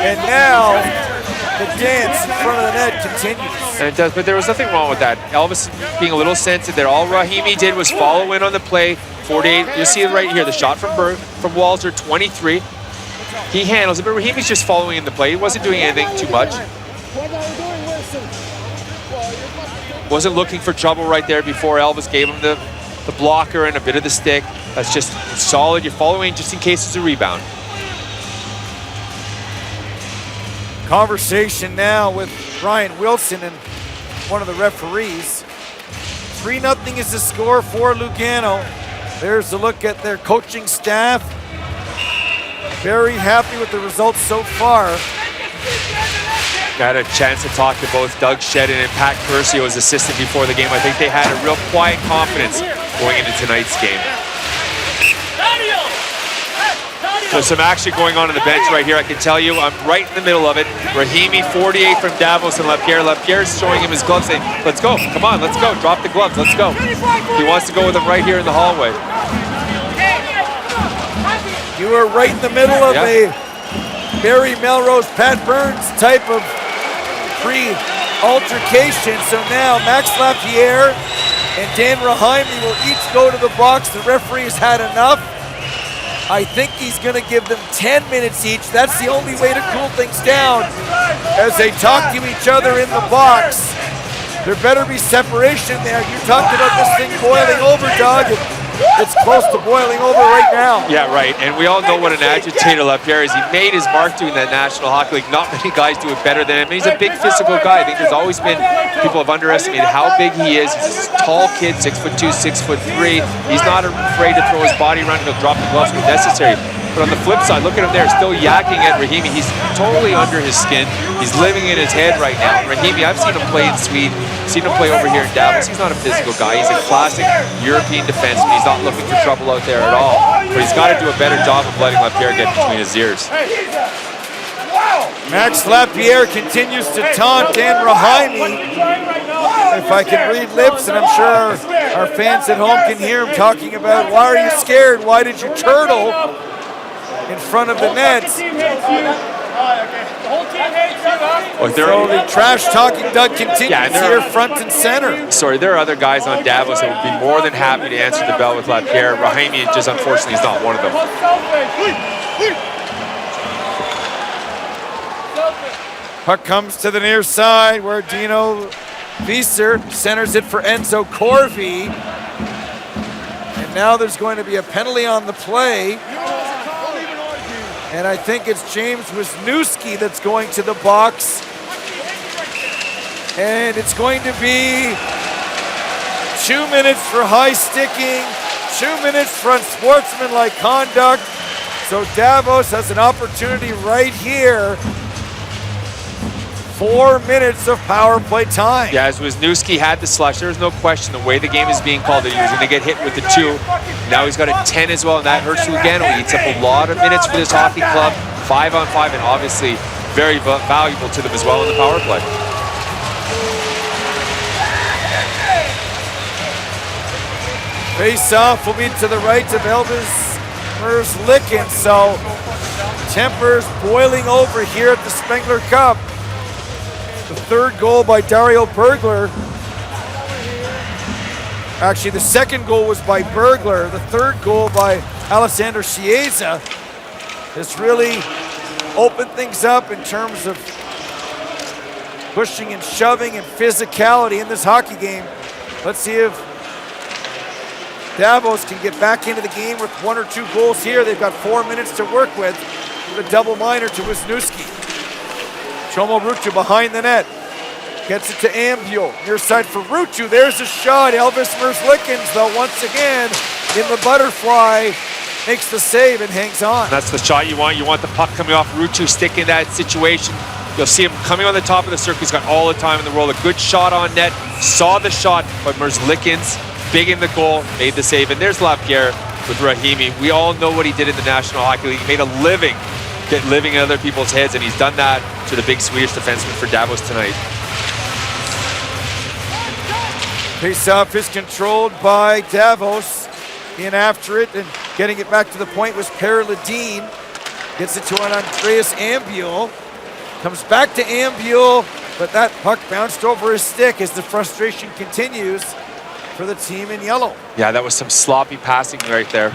And now the dance in front of the net continues. And it does, but there was nothing wrong with that. Elvis being a little sensitive there. All Rahimi did was follow in on the play. 48, you'll see it right here. The shot from Walzer, 23. He handles it, but Rahimi's just following in the play. He wasn't doing anything too much. Wasn't looking for trouble right there before Elvis gave him the blocker and a bit of the stick. That's just solid. You're following just in case it's a rebound. Conversation now with Brian Wilson and one of the referees. 3-0 is the score for Lugano. There's a look at their coaching staff. Very happy with the results so far. Got a chance to talk to both Doug Shedden and Pat Curcio's assistant before the game. I think they had a real quiet confidence going into tonight's game. There's some action going on the bench right here. I can tell you, I'm right in the middle of it. Rahimi, 48 from Davos and Lapierre. Lapierre's showing him his gloves saying, let's go, come on, let's go, drop the gloves, let's go. He wants to go with him right here in the hallway. You are right in the middle of a Barry Melrose, Pat Burns type of pre-altercation. So now Max Lapierre and Dan Rahimi will each go to the box. The referee has had enough. I think he's going to give them 10 minutes each. That's the only way to cool things down as they talk to each other in the box. There better be separation there. You talked about this thing boiling over, Doug. It's close to boiling over right now. Yeah, right. And we all know what an agitator Lapierre is. He made his mark doing that National Hockey League. Not many guys do it better than him. He's a big physical guy. I think there's always been people have underestimated how big he is. He's a tall kid, 6'2", 6'3". He's not afraid to throw his body around. He'll drop the gloves when necessary. But on the flip side, look at him there, still yakking at Rahimi. He's totally under his skin. He's living in his head right now. Rahimi, I've seen him play in Sweden, seen him play over here in Davos. He's not a physical guy. He's a classic European defenseman. He's not looking for trouble out there at all. But he's got to do a better job of letting Lapierre get between his ears. Max Lapierre continues to taunt Dan Rahimi. If I can read lips, and I'm sure our fans at home can hear him talking about, why are you scared? Why did you turtle in front of the net? The whole team hates you, huh? So the trash talking Doug continues here front and center. Sorry, there are other guys on Davos that would be more than happy to answer the bell with Lapierre. Rahimi just unfortunately is not one of them. Puck comes to the near side where Dino Wieser centers it for Enzo Corvi. And now there's going to be a penalty on the play. And I think it's James Wisniewski that's going to the box. And it's going to be 2 minutes for high sticking, 2 minutes for unsportsmanlike conduct. So Davos has an opportunity right here. 4 minutes of power play time. Yeah, as Wisniewski had the slush, there's no question the way the game is being called that he was going to get hit with the 2. Now he's got a 10 as well, and that hurts Lugano. He eats up a lot of minutes for this hockey club, 5-on-5, and obviously very valuable to them as well in the power play. Face-off will be to the right of Elvis Merzlicken. So tempers boiling over here at the Spengler Cup. The third goal by Dario Bergler. Actually, the second goal was by Bergler. The third goal by Alessandro Chiesa has really opened things up in terms of pushing and shoving and physicality in this hockey game. Let's see if Davos can get back into the game with 1 or 2 goals here. They've got 4 minutes to work with a double minor to Wisniewski. Chomo Ruchu behind the net. Gets it to Ambio. Near side for Ruchu. There's a shot. Elvis Merzlickens, though, once again in the butterfly, makes the save and hangs on. And that's the shot you want. You want the puck coming off Ruchu, stick in that situation. You'll see him coming on the top of the circle. He's got all the time in the world. A good shot on net. Saw the shot, but Merzlickens, big in the goal, made the save. And there's Lapierre with Rahimi. We all know what he did in the National Hockey League. He made a living, living in other people's heads, and he's done that to the big Swedish defenseman for Davos tonight. Face-off is controlled by Davos. In after it and getting it back to the point was Per Ledeen. Gets it to an Andreas Ambiel. Comes back to Ambule, but that puck bounced over his stick as the frustration continues for the team in yellow. Yeah, that was some sloppy passing right there.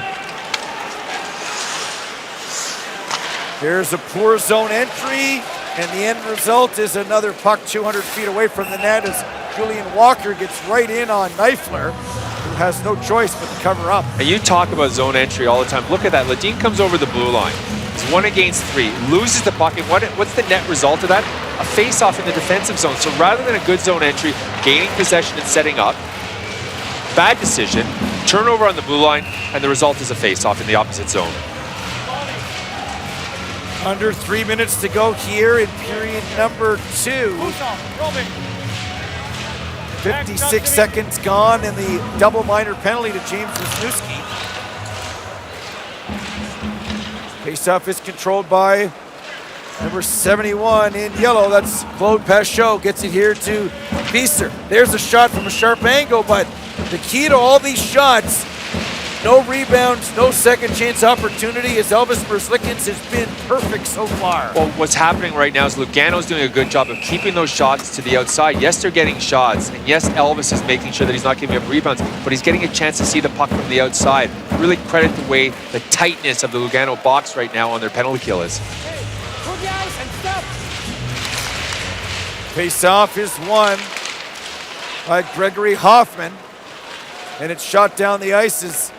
There's a poor zone entry, and the end result is another puck 200 feet away from the net as Julian Walker gets right in on Neifler, who has no choice but to cover up. And you talk about zone entry all the time. Look at that. Ledeen comes over the blue line. He's 1 against 3, loses the puck, and what's the net result of that? A face-off in the defensive zone. So rather than a good zone entry, gaining possession and setting up, bad decision, turnover on the blue line, and the result is a face-off in the opposite zone. Under 3 minutes to go here in period number 2. 56 seconds gone, and the double minor penalty to James Wisniewski. Faceoff is controlled by number 71 in yellow. That's Claude Pachot. Gets it here to Fieser. There's a shot from a sharp angle, but the key to all these shots, no rebounds, no second chance opportunity, as Elvis Merzlikins has been perfect so far. Well, what's happening right now is Lugano's doing a good job of keeping those shots to the outside. Yes, they're getting shots, and yes, Elvis is making sure that he's not giving up rebounds, but he's getting a chance to see the puck from the outside. Really credit the way the tightness of the Lugano box right now on their penalty kill is. Face-off is won by Gregory Hoffman, and it's shot down the ice. As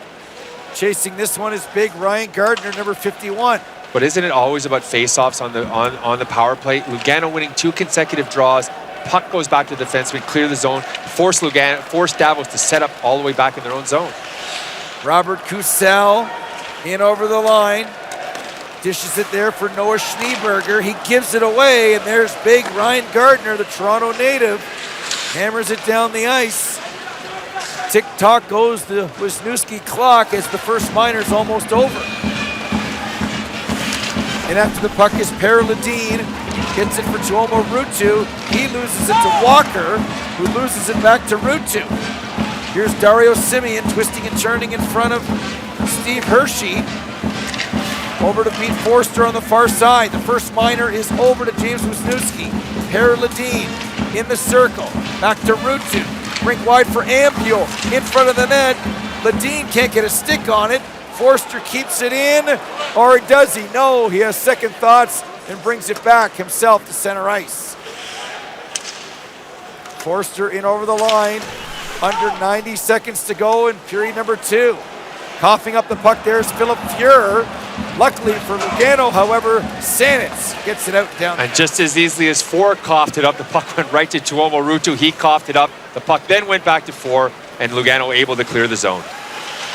chasing this one is big Ryan Gardner, number 51. But isn't it always about face-offs on the power play? Lugano winning 2 consecutive draws. Puck goes back to the defenseman, clear the zone, force Davos to set up all the way back in their own zone. Robert Kusel in over the line. Dishes it there for Noah Schneeberger. He gives it away, and there's big Ryan Gardner, the Toronto native. Hammers it down the ice. Tick-tock goes the Wisniewski clock as the first minor's almost over. And after the puck is Per Ledeen. Gets it for Tuomo Ruutu. He loses it to Walker, who loses it back to Ruutu. Here's Dario Simeon twisting and turning in front of Steve Hershey. Over to Pete Forster on the far side. The first minor is over to James Wisniewski. Per Ledeen in the circle. Back to Ruutu. Rink wide for Ambule. In front of the net. Ledeen can't get a stick on it. Forster keeps it in. Or does he? No, he has second thoughts and brings it back himself to center ice. Forster in over the line. Under 90 seconds to go in period number 2. Coughing up the puck there is Philip Fuhrer. Luckily for Lugano, however, Sanitz gets it out down. And just as easily as 4 coughed it up, the puck went right to Tuomo Ruutu. He coughed it up. The puck then went back to 4, and Lugano able to clear the zone.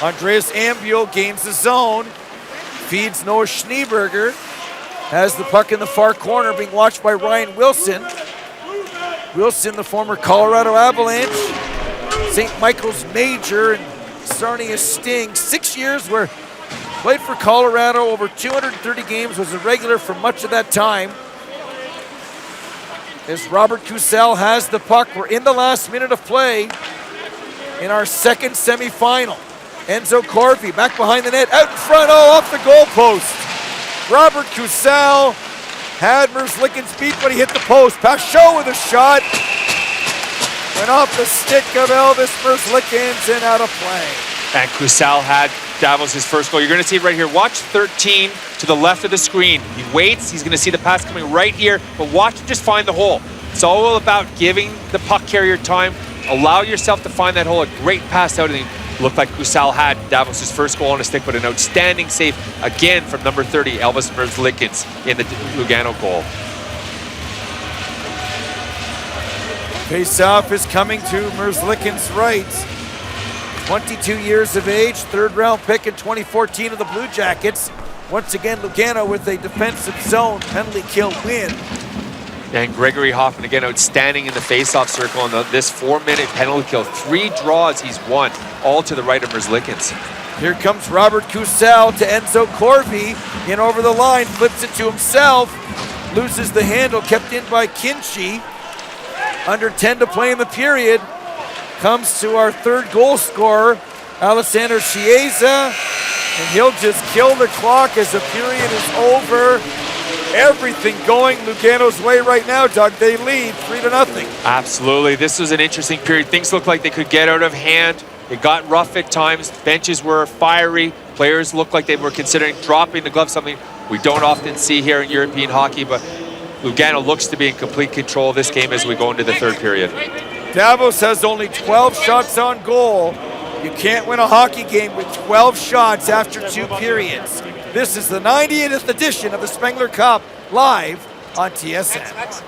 Andreas Ambule gains the zone. Feeds Noah Schneeberger. Has the puck in the far corner, being watched by Ryan Wilson. Wilson, the former Colorado Avalanche, St. Michael's Major, and Sarnia Sting. 6 years where played for Colorado, over 230 games, was a regular for much of that time. As Robert Kusel has the puck, we're in the last minute of play in our second semifinal. Enzo Corvi back behind the net, out in front, oh, off the goalpost. Robert Kusel had Merzlikins beat, but he hit the post. Pachot with a shot. Went off the stick of Elvis Merzlikins and out of play. And Kusel had Davos' first goal. You're going to see it right here. Watch 13 to the left of the screen. He waits. He's going to see the pass coming right here, but watch him just find the hole. It's all about giving the puck carrier time. Allow yourself to find that hole. A great pass out, and it looked like Kusel had Davos' first goal on a stick, but an outstanding save again from number 30, Elvis Merzlikins, in the Lugano goal. Face-off is coming to Merzlikins' right. 22 years of age, third-round pick in 2014 of the Blue Jackets. Once again, Lugano with a defensive zone penalty kill win. And Gregory Hoffman, again, outstanding in the face-off circle on this 4-minute penalty kill. 3 draws he's won, all to the right of Merzlikins. Here comes Robert Kusel to Enzo Corvi. In over the line, flips it to himself. Loses the handle, kept in by Kinchy. Under 10 to play in the period. Comes to our third goal scorer, Alessandro Chiesa. And he'll just kill the clock as the period is over. everything going Lugano's way right now, Doug. They lead 3-0. Absolutely. This was an interesting period. Things looked like they could get out of hand. It got rough at times. Benches were fiery. Players looked like they were considering dropping the glove, something we don't often see here in European hockey, but Lugano looks to be in complete control of this game as we go into the third period. Davos has only 12 shots on goal. You can't win a hockey game with 12 shots after 2 periods. This is the 90th edition of the Spengler Cup, live on TSN.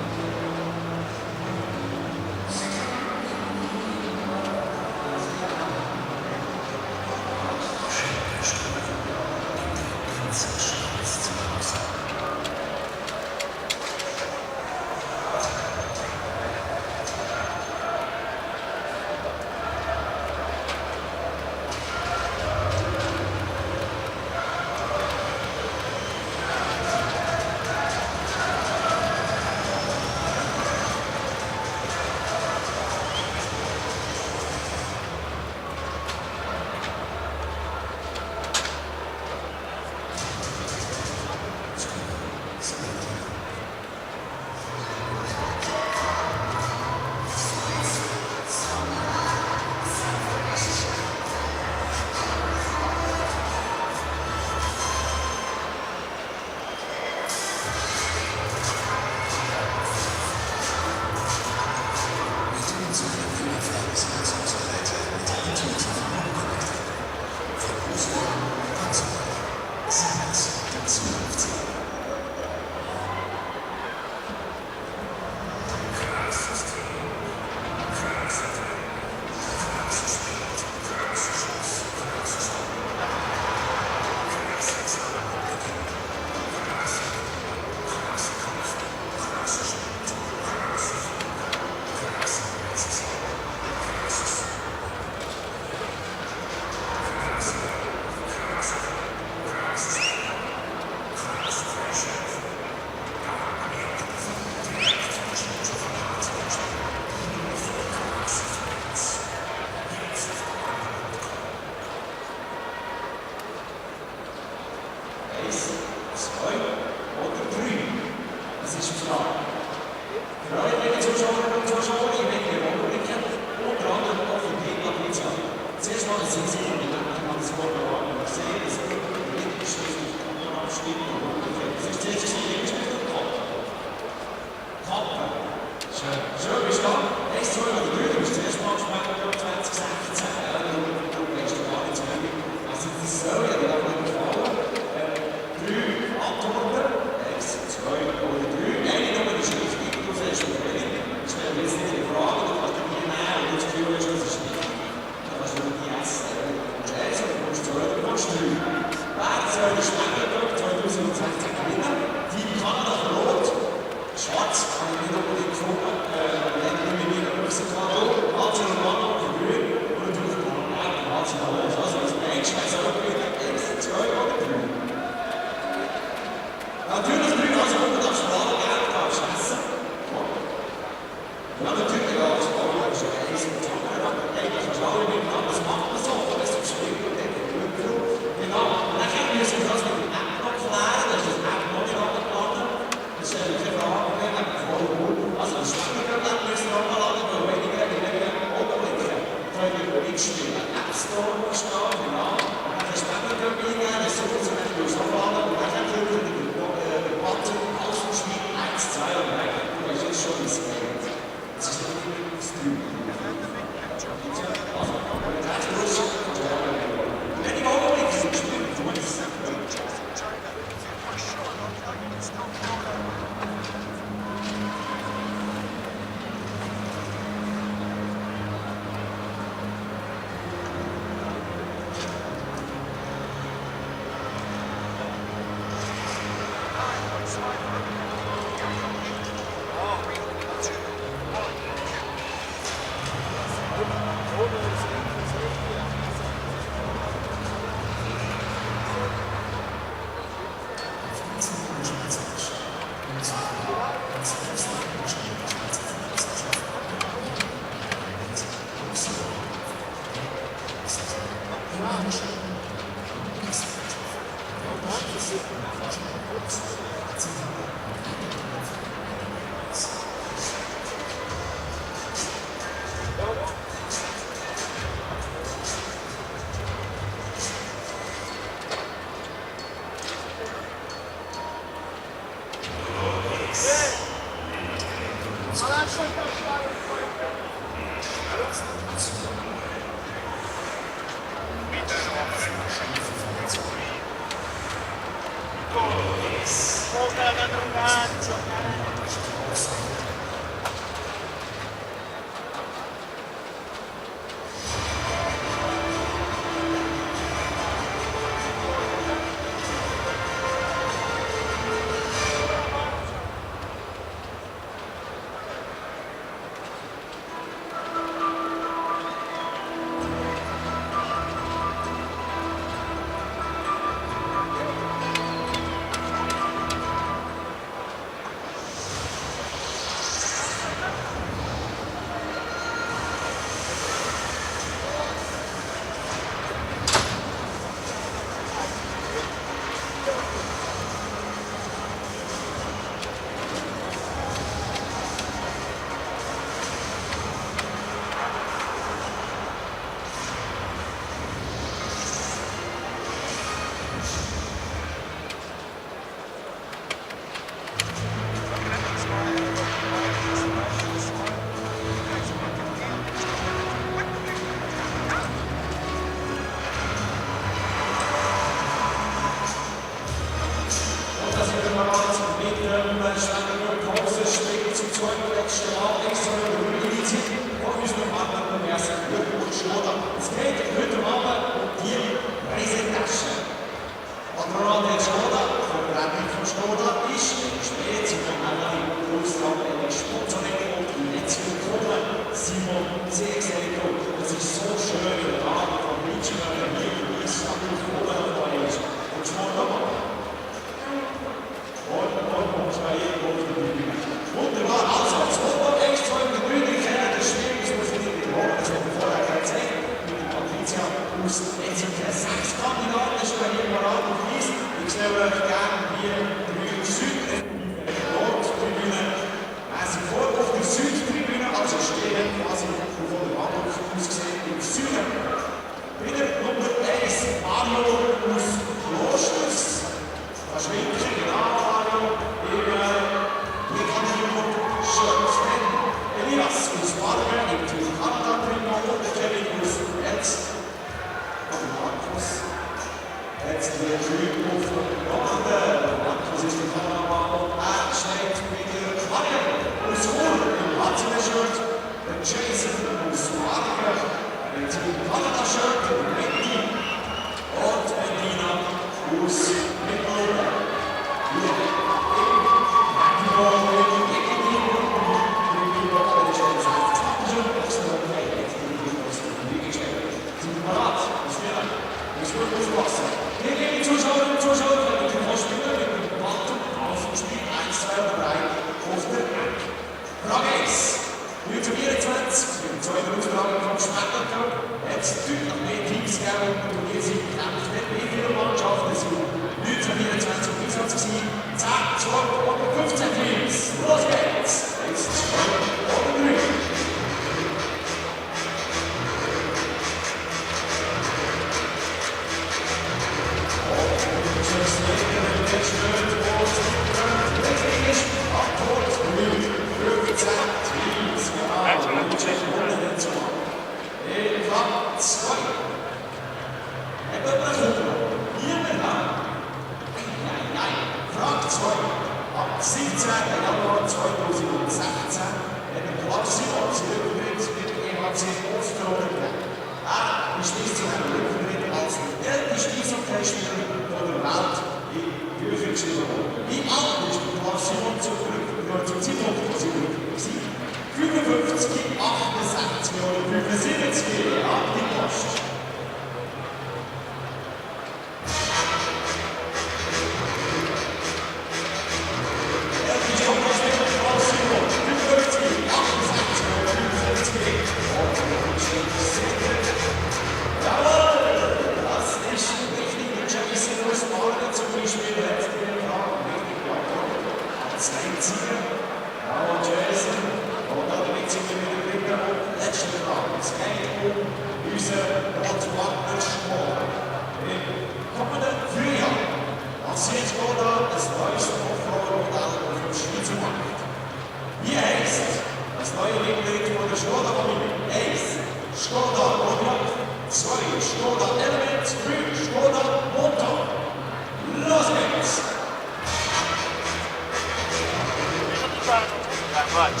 That much.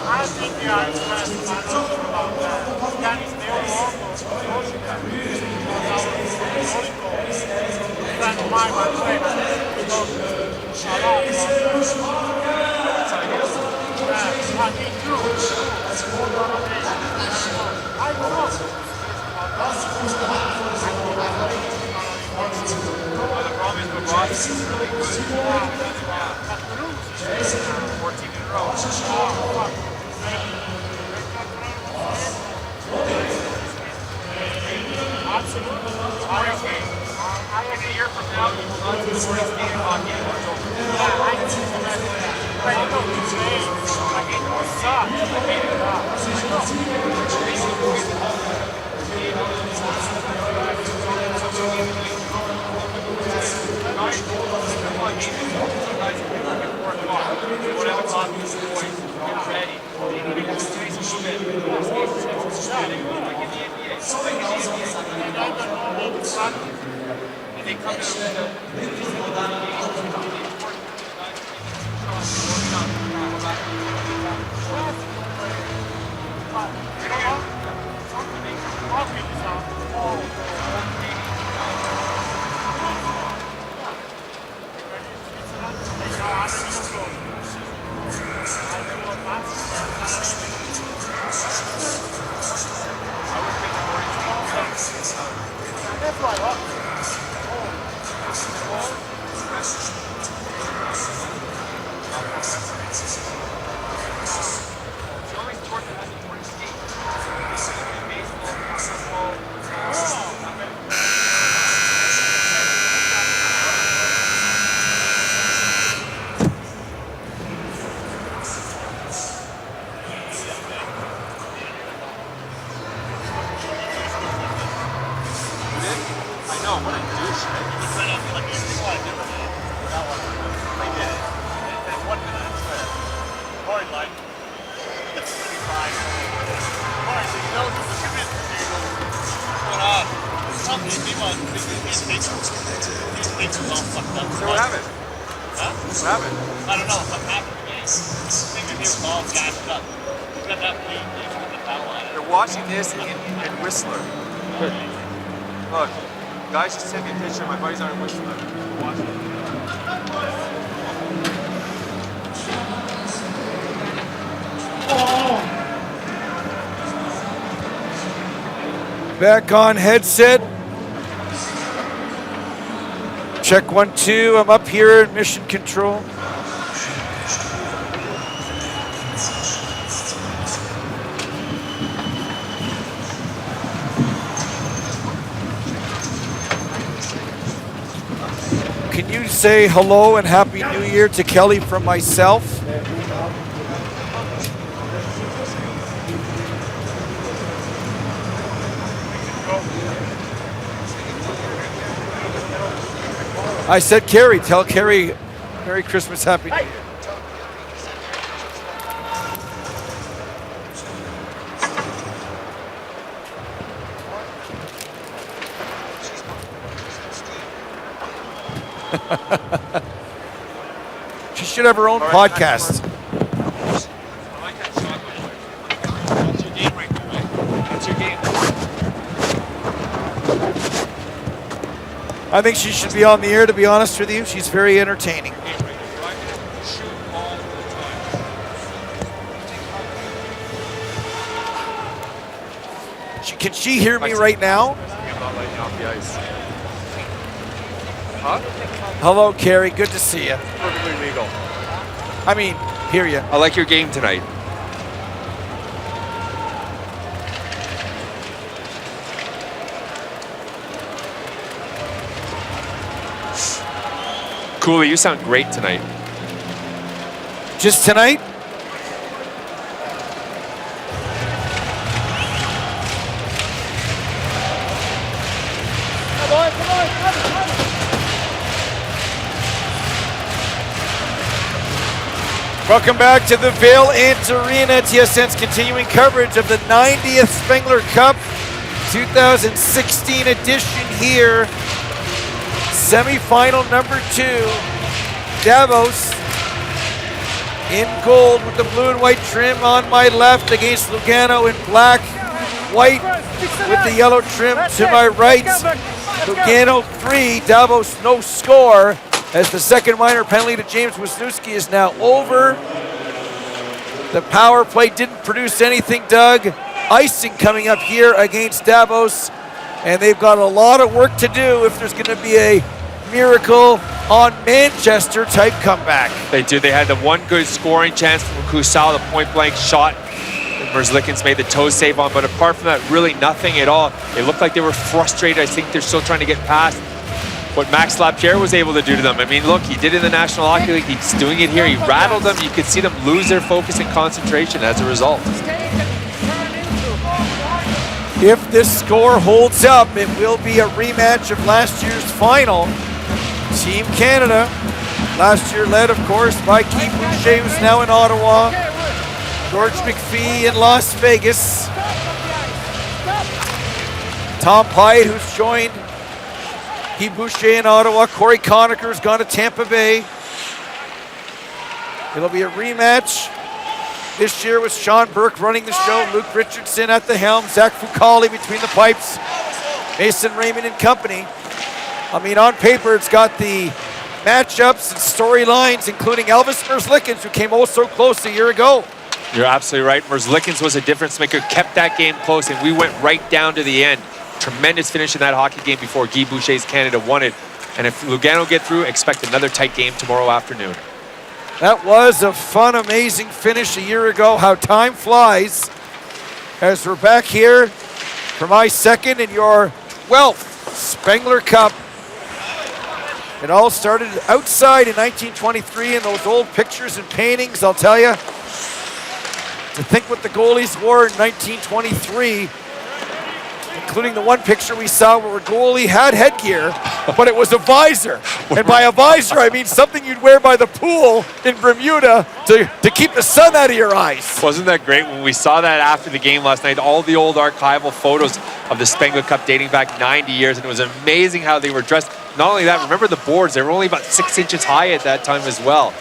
I think they are expressed about that. That is their logo. Friend of mine, my trainer, me too. I don't know. The problem is with Ross is really good. 14 in a row. Absolutely. In a year from now, you will not be the worst game in hockey anymore. It's over. I think but you know, today, like it was sucked. I hate it. They come in That's right. So what happened? Huh? What happened? I don't know. Something happened to me. I think he was all gassed up. He's got that bleed. He's got the foul on it. They're watching this in Whistler. Good. Look, guys just sent me a picture. My buddies are in Whistler. Watching. Back on headset. Check 1, 2. I'm up here in mission control. Can you say hello and Happy New Year to Kelly from myself? I said Carrie, tell Carrie Merry Christmas, Happy New Year. She should have her own podcast. I like that shot. What's your game right now, mate? What's your game? I think she should be on the air, to be honest with you. She's very entertaining. Can she hear me right now? I'm not letting you off the ice. Huh? Hello, Carrie. Good to see you. Perfectly legal. I mean, hear you. I like your game tonight. Cooley, you sound great tonight. Just tonight? Welcome back to the Vail Ant Arena. TSN's continuing coverage of the 90th Spengler Cup 2016 edition here. Semi-final number 2. Davos in gold with the blue and white trim on my left against Lugano in black, white with the yellow trim to my right. Lugano 3, Davos no score, as the second minor penalty to James Wisniewski is now over. The power play didn't produce anything, Doug. Icing coming up here against Davos, and they've got a lot of work to do if there's going to be a miracle on Manchester type comeback. They do. They had the one good scoring chance from Kusal, the point blank shot that Merzlikins made the toe save on, but apart from that, really nothing at all. It looked like they were frustrated. I think they're still trying to get past what Max Lapierre was able to do to them. I mean, look, he did it in the National Hockey League. He's doing it here. He rattled them. You could see them lose their focus and concentration as a result. If this score holds up, it will be a rematch of last year's final. Team Canada, last year led, of course, by Guy Boucher, who's now in Ottawa. George McPhee in Las Vegas. Tom Pyatt, who's joined Guy Boucher in Ottawa. Corey Conacher's gone to Tampa Bay. It'll be a rematch. This year with Sean Burke running the show, Luke Richardson at the helm, Zach Fucali between the pipes, Mason Raymond and company. I mean, on paper, it's got the matchups and storylines, including Elvis Merzlikins, who came oh so close a year ago. You're absolutely right. Merzlikins was a difference maker, kept that game close, and we went right down to the end. Tremendous finish in that hockey game before Guy Boucher's Canada won it. And if Lugano get through, expect another tight game tomorrow afternoon. That was a fun, amazing finish a year ago. How time flies as we're back here for my second and your 12th Spengler Cup. It all started outside in 1923 in those old pictures and paintings, I'll tell you. To think what the goalies wore in 1923, including the one picture we saw where a goalie had headgear, but it was a visor. And by a visor, I mean something you'd wear by the pool in Bermuda to keep the sun out of your eyes. Wasn't that great when we saw that after the game last night? All the old archival photos of the Spengler Cup dating back 90 years, and it was amazing how they were dressed. Not only that, remember the boards, they were only about 6 inches high at that time as well.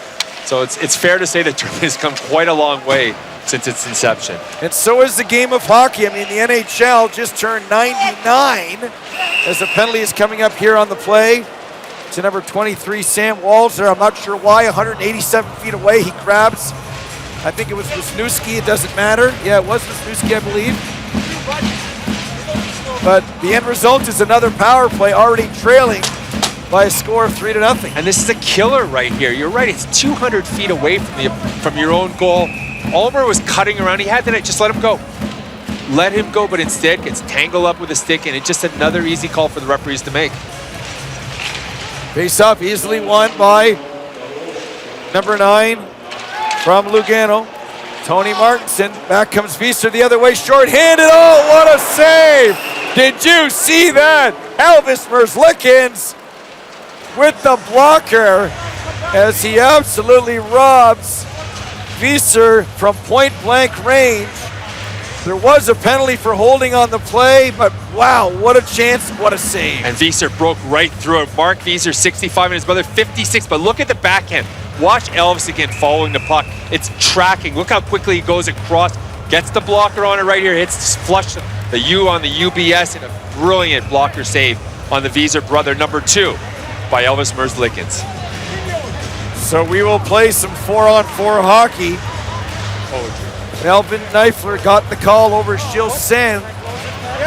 So it's fair to say the tournament has come quite a long way since its inception. And so is the game of hockey. I mean, the NHL just turned 99 as the penalty is coming up here on the play. To number 23, Sam Walzer. I'm not sure why, 187 feet away, he grabs. I think it was Wisniewski, it doesn't matter. Yeah, it was Wisniewski, I believe. But the end result is another power play, already trailing by a score of 3-0. And this is a killer right here. You're right, it's 200 feet away from your own goal. Ulmer was cutting around. He had the net. Just let him go. Let him go, but instead gets tangled up with a stick, and it's just another easy call for the referees to make. Face-off easily won by number 9 from Lugano, Tony Martinson. Back comes Wieser the other way, short-handed. Oh, what a save! Did you see that? Elvis Merzlikins with the blocker as he absolutely robs Wieser from point-blank range. There was a penalty for holding on the play, but wow, what a chance, what a save. And Wieser broke right through it. Mark Wieser, 65, and his brother, 56, but look at the backhand. Watch Elvis again following the puck. It's tracking. Look how quickly he goes across, gets the blocker on it right here, hits flush the U on the UBS, and a brilliant blocker save on the Wieser brother, number 2, by Elvis Merzlikins. So we will play some 4-on-4 hockey. Melvin Neifler got the call over Gilles Sen.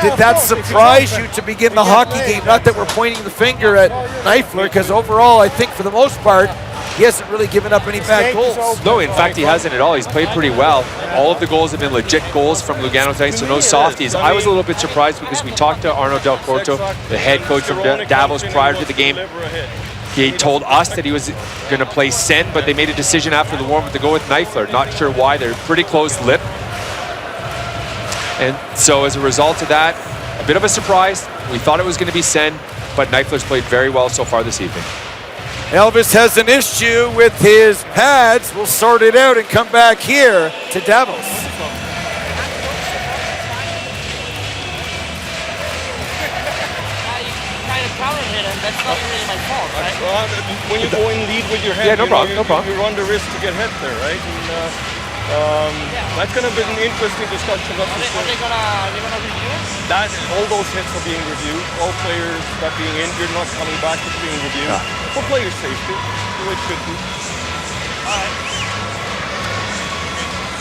Did that surprise you to begin the hockey game? Not that we're pointing the finger at Neifler, because overall, I think for the most part, he hasn't really given up any bad goals. No, in fact, he hasn't at all. He's played pretty well. All of the goals have been legit goals from Lugano tonight, so no softies. I was a little bit surprised because we talked to Arno Del Corto, the head coach from Davos prior to the game. He told us that he was going to play Sen, but they made a decision after the warm-up to go with Neifler. Not sure why. They're pretty close lip. And so as a result of that, a bit of a surprise. We thought it was going to be Sen, but Neifler's played very well so far this evening. Elvis has an issue with his pads. We'll sort it out and come back here to Davos. That's not really my fault, right? When you go in lead with your head, Yeah, no problem. you run the risk to get hit there, right? And, that's going to be an interesting discussion. Are they gonna review it? All those hits are being reviewed. All players that being injured, not coming back, is being reviewed. For player safety, the way it should be. All right.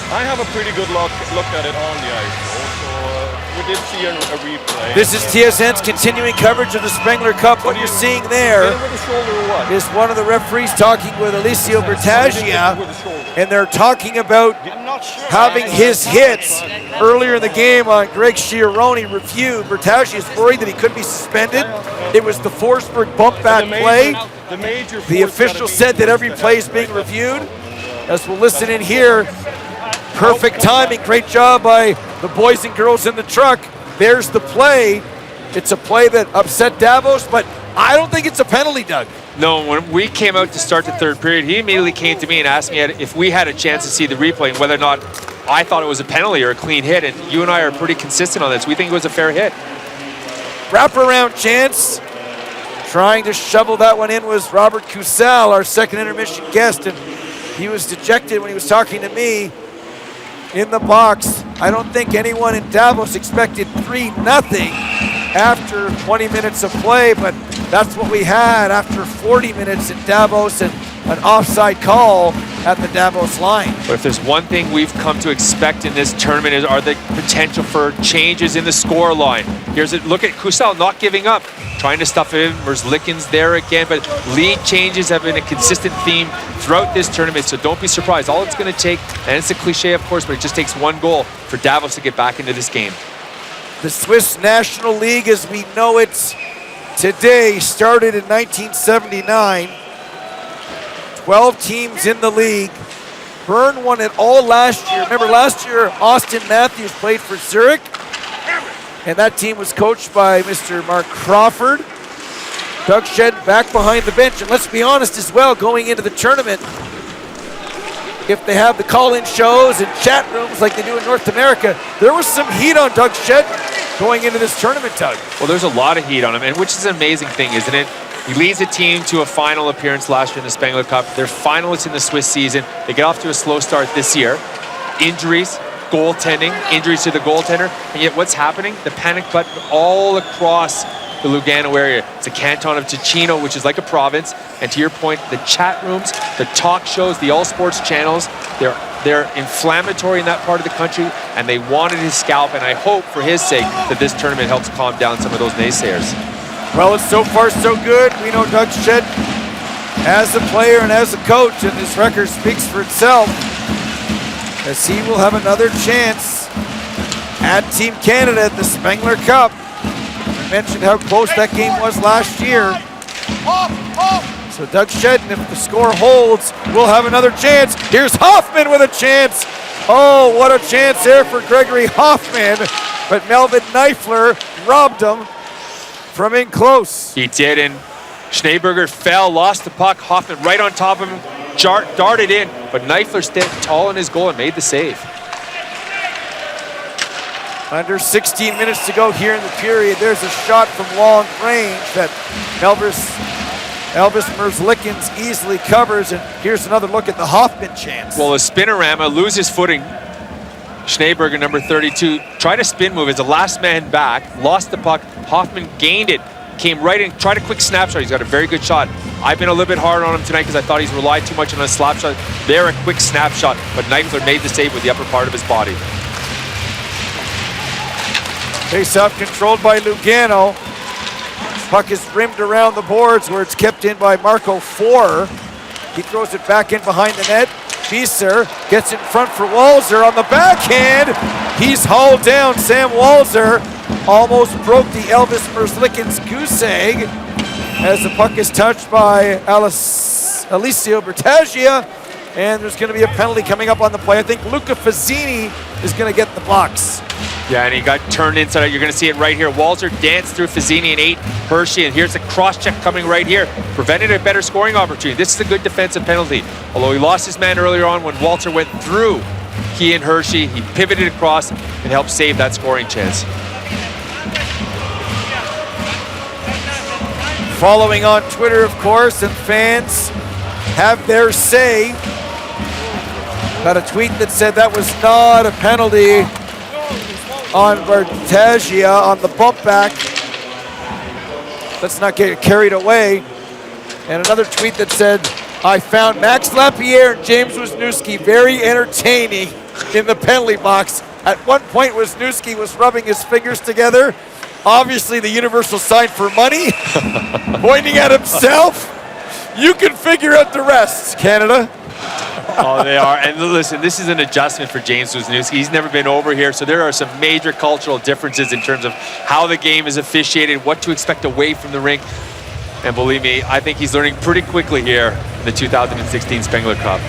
I have a pretty good look at it on the ice, though. So we did see a replay. This is TSN's continuing coverage of the Spengler Cup. What you're seeing there With the shoulder or what? is one of the referees talking with Alessio Bertaggia, and they're talking about having his hits earlier in the game on Greg Schiaroni reviewed. Bertaggia is worried that he could be suspended. It was the Forsberg bump back play. The official said that every play is being reviewed. As we'll listen in here, perfect timing, great job by the boys and girls in the truck. There's the play. It's a play that upset Davos, but I don't think it's a penalty, Doug. No, when we came out to start the third period, he immediately came to me and asked me if we had a chance to see the replay and whether or not I thought it was a penalty or a clean hit. And you and I are pretty consistent on this. We think it was a fair hit. Wraparound chance. Trying to shovel that one in was Robert Cusal, our second intermission guest, and he was dejected when he was talking to me in the box. I don't think anyone in Davos expected 3-0 after 20 minutes of play, but that's what we had after 40 minutes in Davos and an offside call at the Davos line. But if there's one thing we've come to expect in this tournament are the potential for changes in the score line. Here's a look at Kusal not giving up, trying to stuff it in. Merzlikins there again, but lead changes have been a consistent theme throughout this tournament, so don't be surprised. All it's going to take, and it's a cliche of course, but it just takes one goal for Davos to get back into this game. The Swiss National League as we know it today started in 1979. 12 teams in the league. Bern won it all last year. Remember last year, Austin Matthews played for Zurich, and that team was coached by Mr. Mark Crawford. Doug Shed back behind the bench, and let's be honest as well, going into the tournament, if they have the call-in shows and chat rooms like they do in North America, there was some heat on Doug Shed going into this tournament, Doug. Well, there's a lot of heat on him, and which is an amazing thing, isn't it? He leads the team to a final appearance last year in the Spengler Cup. They're finalists in the Swiss season. They get off to a slow start this year. Injuries, goaltending, injuries to the goaltender, and yet what's happening? The panic button all across the Lugano area. It's a canton of Ticino, which is like a province. And to your point, the chat rooms, the talk shows, the all sports channels, they're inflammatory in that part of the country, and they wanted his scalp, and I hope for his sake that this tournament helps calm down some of those naysayers. Well, it's so far so good. We know Doug Shed as a player and as a coach, and this record speaks for itself, as he will have another chance at Team Canada at the Spengler Cup. I mentioned how close that game was last year. So Doug Shedden, if the score holds, will have another chance. Here's Hoffman with a chance. Oh, what a chance there for Gregory Hoffman, but Melvin Neifler robbed him from in close. He did, and Schneeberger fell, lost the puck. Hoffman right on top of him, darted in, but Neifler stayed tall in his goal and made the save. Under 16 minutes to go here in the period. There's a shot from long range that Elvis Merzlikins easily covers, and here's another look at the Hoffman chance. Well, a spinorama loses footing. Schneeberger, number 32, tried a spin move as the last man back, lost the puck. Hoffman gained it, came right in, tried a quick snapshot. He's got a very good shot. I've been a little bit hard on him tonight because I thought he's relied too much on a slap shot. There, a quick snapshot, but Neifler made the save with the upper part of his body. Face-off controlled by Lugano. Puck is rimmed around the boards where it's kept in by Marco Forer. He throws it back in behind the net. Fieser gets in front for Walzer on the backhand. He's hauled down. Sam Walzer almost broke the Elvis Merzlikins goose egg. as the puck is touched by Alessio Bertaggia, and there's going to be a penalty coming up on the play. I think Luca Fazzini is going to get the box. Yeah, and he got turned inside. You're going to see it right here. Walter danced through Fazzini and ate Hershey, and here's a cross-check coming right here. Prevented a better scoring opportunity. This is a good defensive penalty. Although he lost his man earlier on when Walter went through he and Hershey, he pivoted across and helped save that scoring chance. Following on Twitter, of course, and fans have their say. Got a tweet that said that was not a penalty on Bertaggia on the bump back. Let's not get carried away. And another tweet that said, I found Max Lapierre and James Wisniewski very entertaining in the penalty box. At one point, Wisniewski was rubbing his fingers together. Obviously, the universal sign for money, pointing at himself. You can figure out the rest, Canada. Oh, they are. And listen, this is an adjustment for James Wisniewski. He's never been over here, so there are some major cultural differences in terms of how the game is officiated, what to expect away from the rink. And believe me, I think he's learning pretty quickly here in the 2016 Spengler Cup.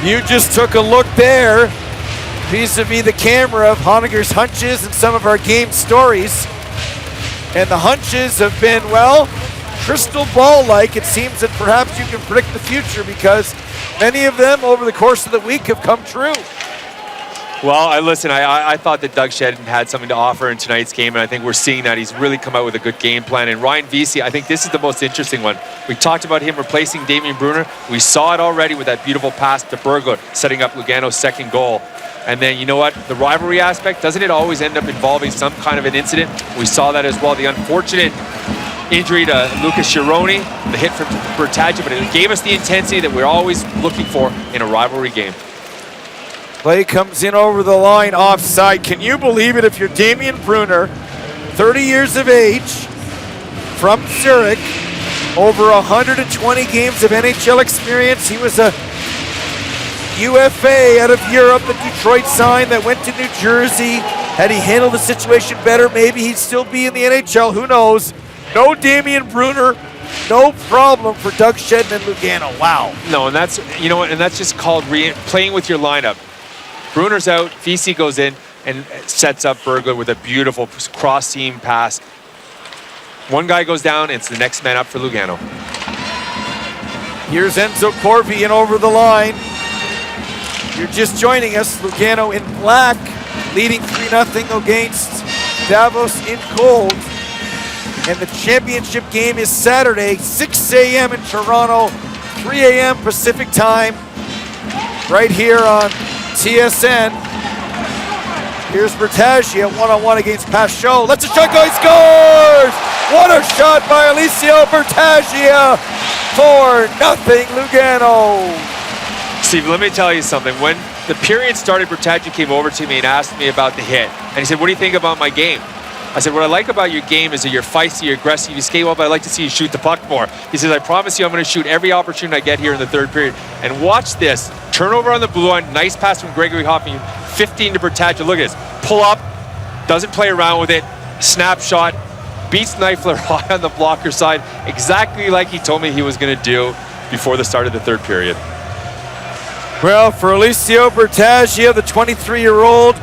You just took a look there, vis-a-vis the camera, of Honegger's hunches and some of our game stories. And the hunches have been, well, crystal ball-like. It seems that perhaps you can predict the future because many of them over the course of the week have come true. Well, I thought that Doug Shedden had something to offer in tonight's game, and I think we're seeing that. He's really come out with a good game plan. And Ryan Vesey, I think this is the most interesting one. We talked about him replacing Damien Brunner. We saw it already with that beautiful pass to Berglund, setting up Lugano's second goal. And then, you know what? The rivalry aspect, doesn't it always end up involving some kind of an incident? We saw that as well. The unfortunate injury to Lucas Chironi, the hit from Bertaggia, but it gave us the intensity that we're always looking for in a rivalry game. Play comes in over the line, offside. Can you believe it if you're Damien Brunner, 30 years of age, from Zurich, over 120 games of NHL experience. He was a UFA out of Europe that Detroit signed that went to New Jersey. Had he handled the situation better, maybe he'd still be in the NHL. Who knows? No Damien Brunner, no problem for Doug Shedden and Lugano. Wow. No, and that's, you know what, and that's just called playing with your lineup. Brunner's out, Vesey goes in and sets up Berglund with a beautiful cross-seam pass. One guy goes down, and it's the next man up for Lugano. Here's Enzo Corvi in over the line. You're just joining us. Lugano in black, leading 3-0 against Davos in gold. And the championship game is Saturday, 6 a.m. in Toronto, 3 a.m. Pacific time, right here on TSN. Here's Bertaggia, one-on-one against Pachot. Let's a shot go, he scores! What a shot by Alessio Bertaggia! 4-0 Lugano. Steve, let me tell you something. When the period started, Bertaggia came over to me and asked me about the hit. And he said, what do you think about my game? I said, what I like about your game is that you're feisty, you're aggressive, you skate well, but I'd like to see you shoot the puck more. He says, I promise you I'm going to shoot every opportunity I get here in the third period. And watch this. Turnover on the blue line, nice pass from Gregory Hoffman, 15 to Bertaggia. Look at this. Pull up, doesn't play around with it, snapshot, beats Neifler high on the blocker side, exactly like he told me he was going to do before the start of the third period. Well, for Alessio Bertaggia, the 23-year-old,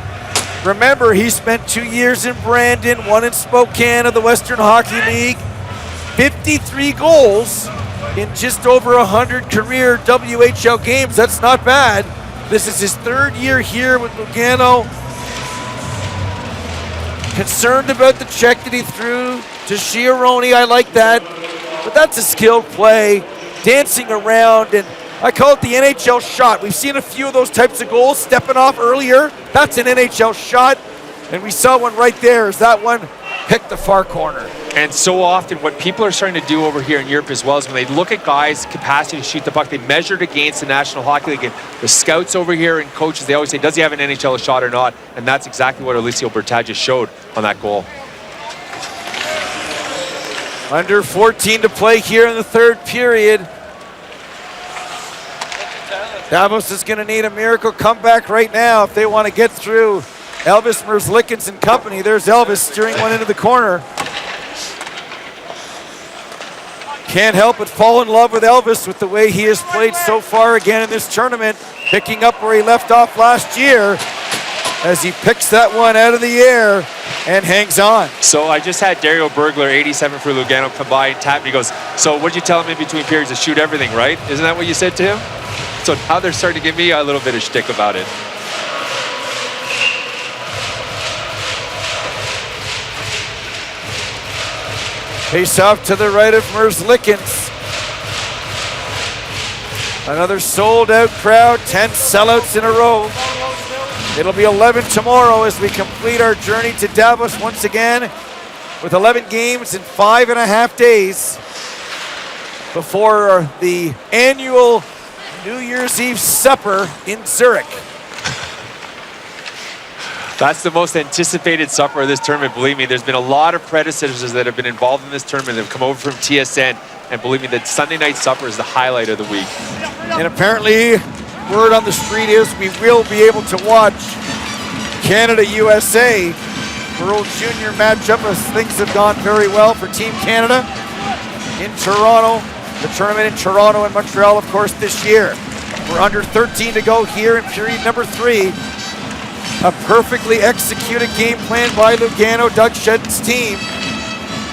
remember, he spent 2 years in Brandon, 1 in Spokane of the Western Hockey League, 53 goals in just over 100 career WHL games. That's not bad. This is his third year here with Lugano. Concerned about the check that he threw to Chiaroni. I like that. But that's a skilled play, dancing around, and I call it the NHL shot. We've seen a few of those types of goals stepping off earlier. That's an NHL shot. And we saw one right there as that one picked the far corner. And so often what people are starting to do over here in Europe as well is when they look at guys' capacity to shoot the puck, they measure it against the National Hockey League. And the scouts over here and coaches, they always say, does he have an NHL shot or not? And that's exactly what Alessio Bertaggia showed on that goal. Under 14 to play here in the third period. Davos is going to need a miracle comeback right now if they want to get through Elvis Merzlikins and company. There's Elvis steering one into the corner. Can't help but fall in love with Elvis with the way he has played so far again in this tournament, picking up where he left off last year as he picks that one out of the air and hangs on. So I just had Dario Bergler, 87 for Lugano, come by and tap me. He goes, so what'd you tell him in between periods? To shoot everything, right? Isn't that what you said to him? So now they're starting to give me a little bit of shtick about it. Face off to the right of Merzlikins. Another sold out crowd, 10 sellouts in a row. It'll be 11 tomorrow as we complete our journey to Davos once again with 11 games in 5.5 days before the annual New Year's Eve supper in Zurich. That's the most anticipated supper of this tournament. Believe me, there's been a lot of predecessors that have been involved in this tournament that have come over from TSN, and believe me, that Sunday night supper is the highlight of the week. And apparently, word on the street is we will be able to watch Canada-USA World Junior matchup as things have gone very well for Team Canada in Toronto. The tournament in Toronto and Montreal, of course, this year. We're under 13 to go here in period number 3. A perfectly executed game plan by Lugano, Doug Shedden's team,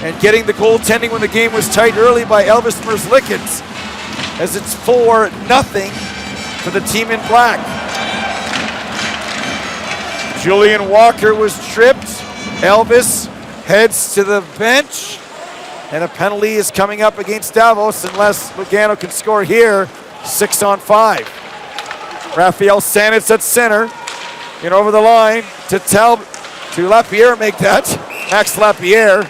and getting the goaltending when the game was tight early by Elvis Merzlikins, as it's 4-0 for the team in black. Julian Walker was tripped. Elvis heads to the bench, and a penalty is coming up against Davos unless Lugano can score here. 6-on-5. Rafael Sanitz at center. And over the line to Lapierre make that. Max Lapierre.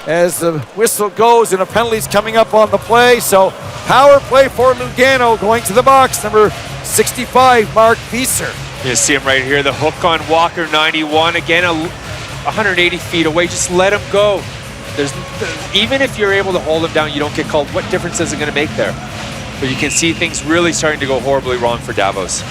As the whistle goes and a penalty's coming up on the play. So power play for Lugano going to the box. Number 65, Mark Wieser. You see him right here, the hook on Walker, 91. Again, 180 feet away, just let him go. Even if you're able to hold him down, you don't get called. What difference is it going to make there? But you can see things really starting to go horribly wrong for Davos.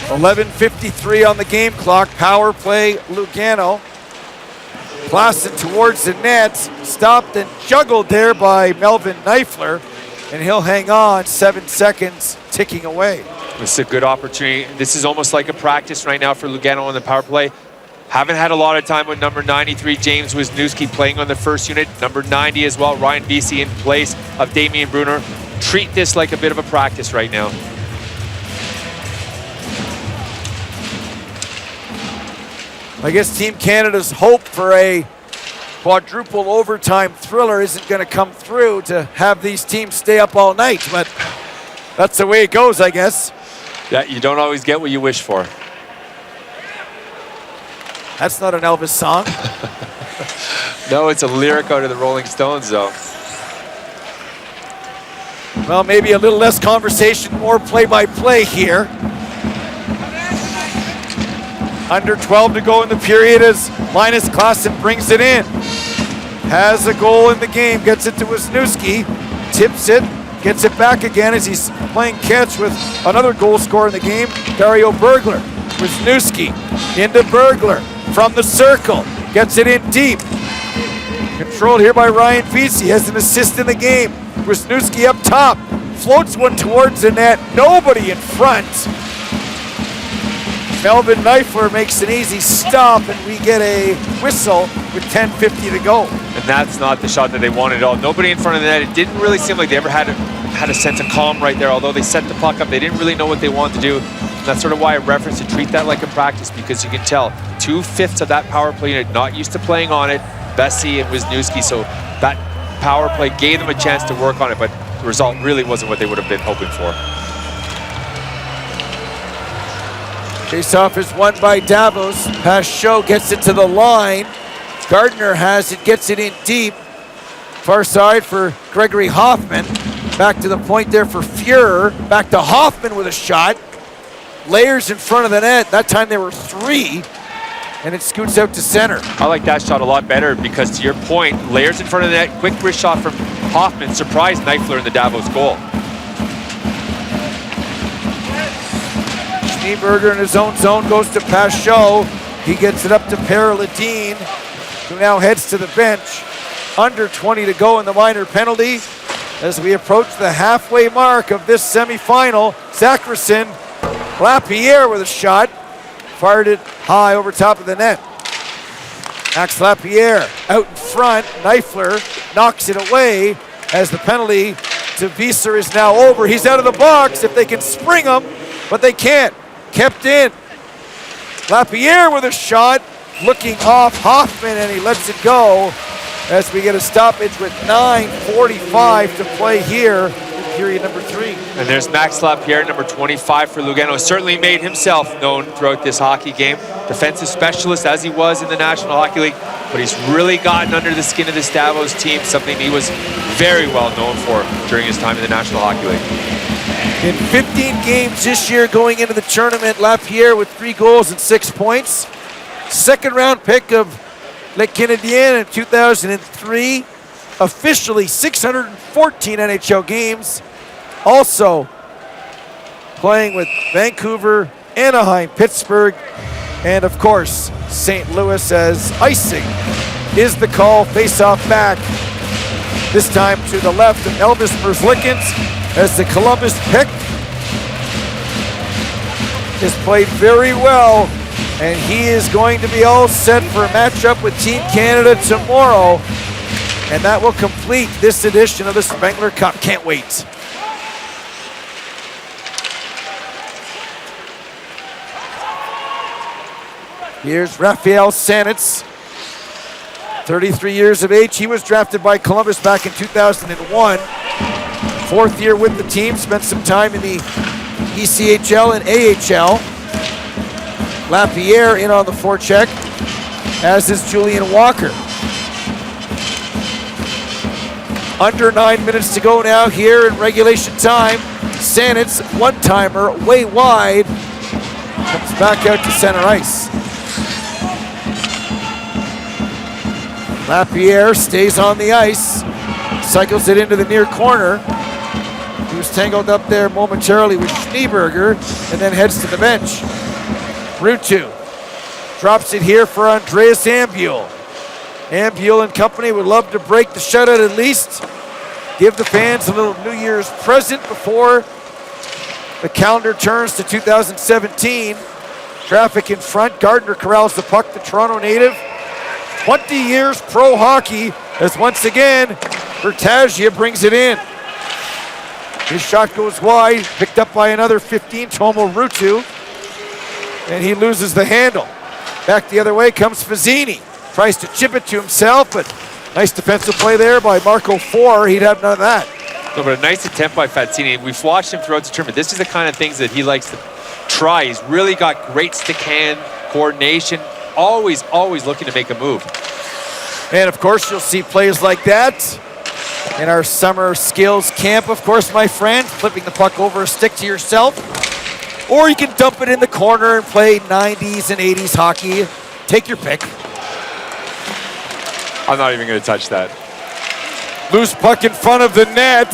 .11:53 on the game clock. Power play, Lugano. Blasted towards the net. Stopped and juggled there by Melvin Neifler. And he'll hang on. 7 seconds ticking away. This is a good opportunity. This is almost like a practice right now for Lugano on the power play. Haven't had a lot of time with number 93, James Wisniewski, playing on the first unit. Number 90 as well, Ryan Vesey in place of Damian Brunner. Treat this like a bit of a practice right now. I guess Team Canada's hope for a quadruple overtime thriller isn't going to come through to have these teams stay up all night, but that's the way it goes, I guess. Yeah, you don't always get what you wish for. That's not an Elvis song. No, it's a lyric out of the Rolling Stones, though. Well, maybe a little less conversation, more play-by-play here. Under 12 to go in the period as Linus Klassen brings it in. Has a goal in the game, gets it to Wisniewski, tips it, gets it back again as he's playing catch with another goal scorer in the game, Dario Bergler. Wisniewski into Bergler from the circle, gets it in deep. Controlled here by Ryan Vesey, has an assist in the game. Wisniewski up top, floats one towards the net, nobody in front. Melvin Neifler makes an easy stop, and we get a whistle with 10:50 to go. And that's not the shot that they wanted at all. Nobody in front of the net. It didn't really seem like they ever had a sense of calm right there. Although they set the puck up, they didn't really know what they wanted to do. And that's sort of why I referenced to treat that like a practice, because you can tell 2/5 of that power play unit not used to playing on it, Vesey and Wisniewski. So that power play gave them a chance to work on it, but the result really wasn't what they would have been hoping for. Faceoff is won by Davos. Pashot gets it to the line. Gardner has it, gets it in deep. Far side for Gregory Hoffman. Back to the point there for Fuhrer. Back to Hoffman with a shot. Layers in front of the net. That time there were 3. And it scoots out to center. I like that shot a lot better because, to your point, layers in front of the net, quick wrist shot from Hoffman surprised Neifler in the Davos goal. Schneeberger in his own zone goes to Pashot. He gets it up to Paraladine, who now heads to the bench. Under 20 to go in the minor penalty. As we approach the halfway mark of this semifinal, Zacharson, Lapierre with a shot. Fired it high over top of the net. Max Lapierre out in front. Neifler knocks it away as the penalty to Wieser is now over. He's out of the box if they can spring him, but they can't. Kept in. Lapierre with a shot, looking off Hoffman, and he lets it go as we get a stoppage with 9:45 to play here in period number 3. And there's Max Lapierre, number 25 for Lugano. Certainly made himself known throughout this hockey game. Defensive specialist as he was in the National Hockey League, but he's really gotten under the skin of this Davos team, something he was very well known for during his time in the National Hockey League. In 15 games this year going into the tournament, Lapierre with 3 goals and 6 points. Second round pick of Le Canadien in 2003. Officially 614 NHL games. Also playing with Vancouver, Anaheim, Pittsburgh, and of course, St. Louis, as icing is the call. Face-off back. This time to the left of Elvis Merzlikins as the Columbus pick is played very well, and he is going to be all set for a matchup with Team Canada tomorrow, and that will complete this edition of the Spengler Cup. Can't wait. Here's Rafael Sanitz, 33 years of age. He was drafted by Columbus back in 2001. 4th year with the team, spent some time in the ECHL and AHL. Lapierre in on the forecheck, as is Julian Walker. Under 9 minutes to go now here in regulation time. Sanitz, one-timer, way wide, comes back out to center ice. Lapierre stays on the ice, cycles it into the near corner. He was tangled up there momentarily with Schneeberger and then heads to the bench. Ruutu drops it here for Andreas Ambule. Ambule and company would love to break the shutout at least. Give the fans a little New Year's present before the calendar turns to 2017. Traffic in front. Gardner corrals the puck, the Toronto native. 20 years pro hockey as once again Bertagia brings it in. His shot goes wide, picked up by another 15, Tomo Ruutu, and he loses the handle. Back the other way comes Fazzini. Tries to chip it to himself, but nice defensive play there by Marco Four. He'd have none of that. No, but a nice attempt by Fazzini. We've watched him throughout the tournament. This is the kind of things that he likes to try. He's really got great stick hand coordination. Always looking to make a move. And of course, you'll see plays like that in our summer skills camp, of course, my friend. Flipping the puck over a stick to yourself. Or you can dump it in the corner and play 90s and 80s hockey. Take your pick. I'm not even going to touch that. Loose puck in front of the net.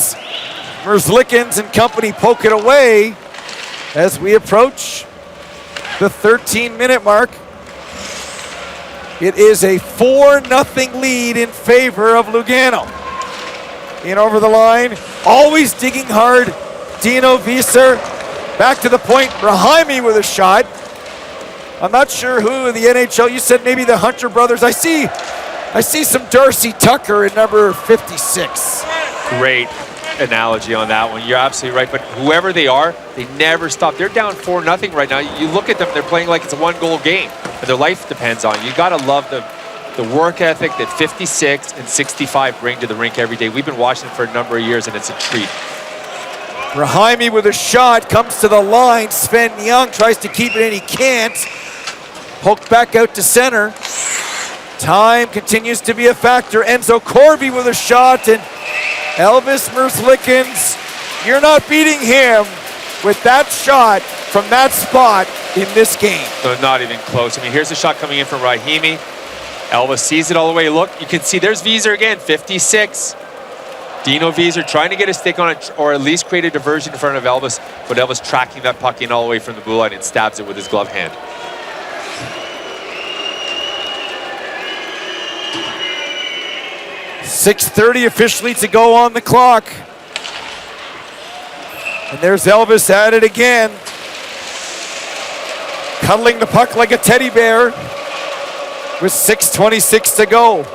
Merzlikins and company poke it away as we approach the 13-minute mark. It is a 4-0 lead in favor of Lugano. In over the line, always digging hard, Dino Wieser. Back to the point, Rahimi with a shot. I'm not sure who in the NHL, you said maybe the Hunter brothers. I see some Darcy Tucker in number 56. Great analogy on that one. You're absolutely right, but whoever they are, they never stop. They're down 4-0 right now. You look at them, they're playing like it's a 1-goal game, and their life depends on it. You gotta love the work ethic that 56 and 65 bring to the rink every day. We've been watching it for a number of years, and it's a treat. Rahimi with a shot, comes to the line. Sven Young tries to keep it in, he can't. Poked back out to center. Time continues to be a factor. Enzo Corvi with a shot, and Elvis Merzlikins, you're not beating him with that shot from that spot in this game. So not even close. I mean, here's a shot coming in from Rahimi. Elvis sees it all the way. Look, you can see there's Wieser again, 56. Dino Wieser trying to get a stick on it, or at least create a diversion in front of Elvis, but Elvis tracking that puck in all the way from the blue line and stabs it with his glove hand. 6:30 officially to go on the clock. And there's Elvis at it again. Cuddling the puck like a teddy bear with 6:26 to go.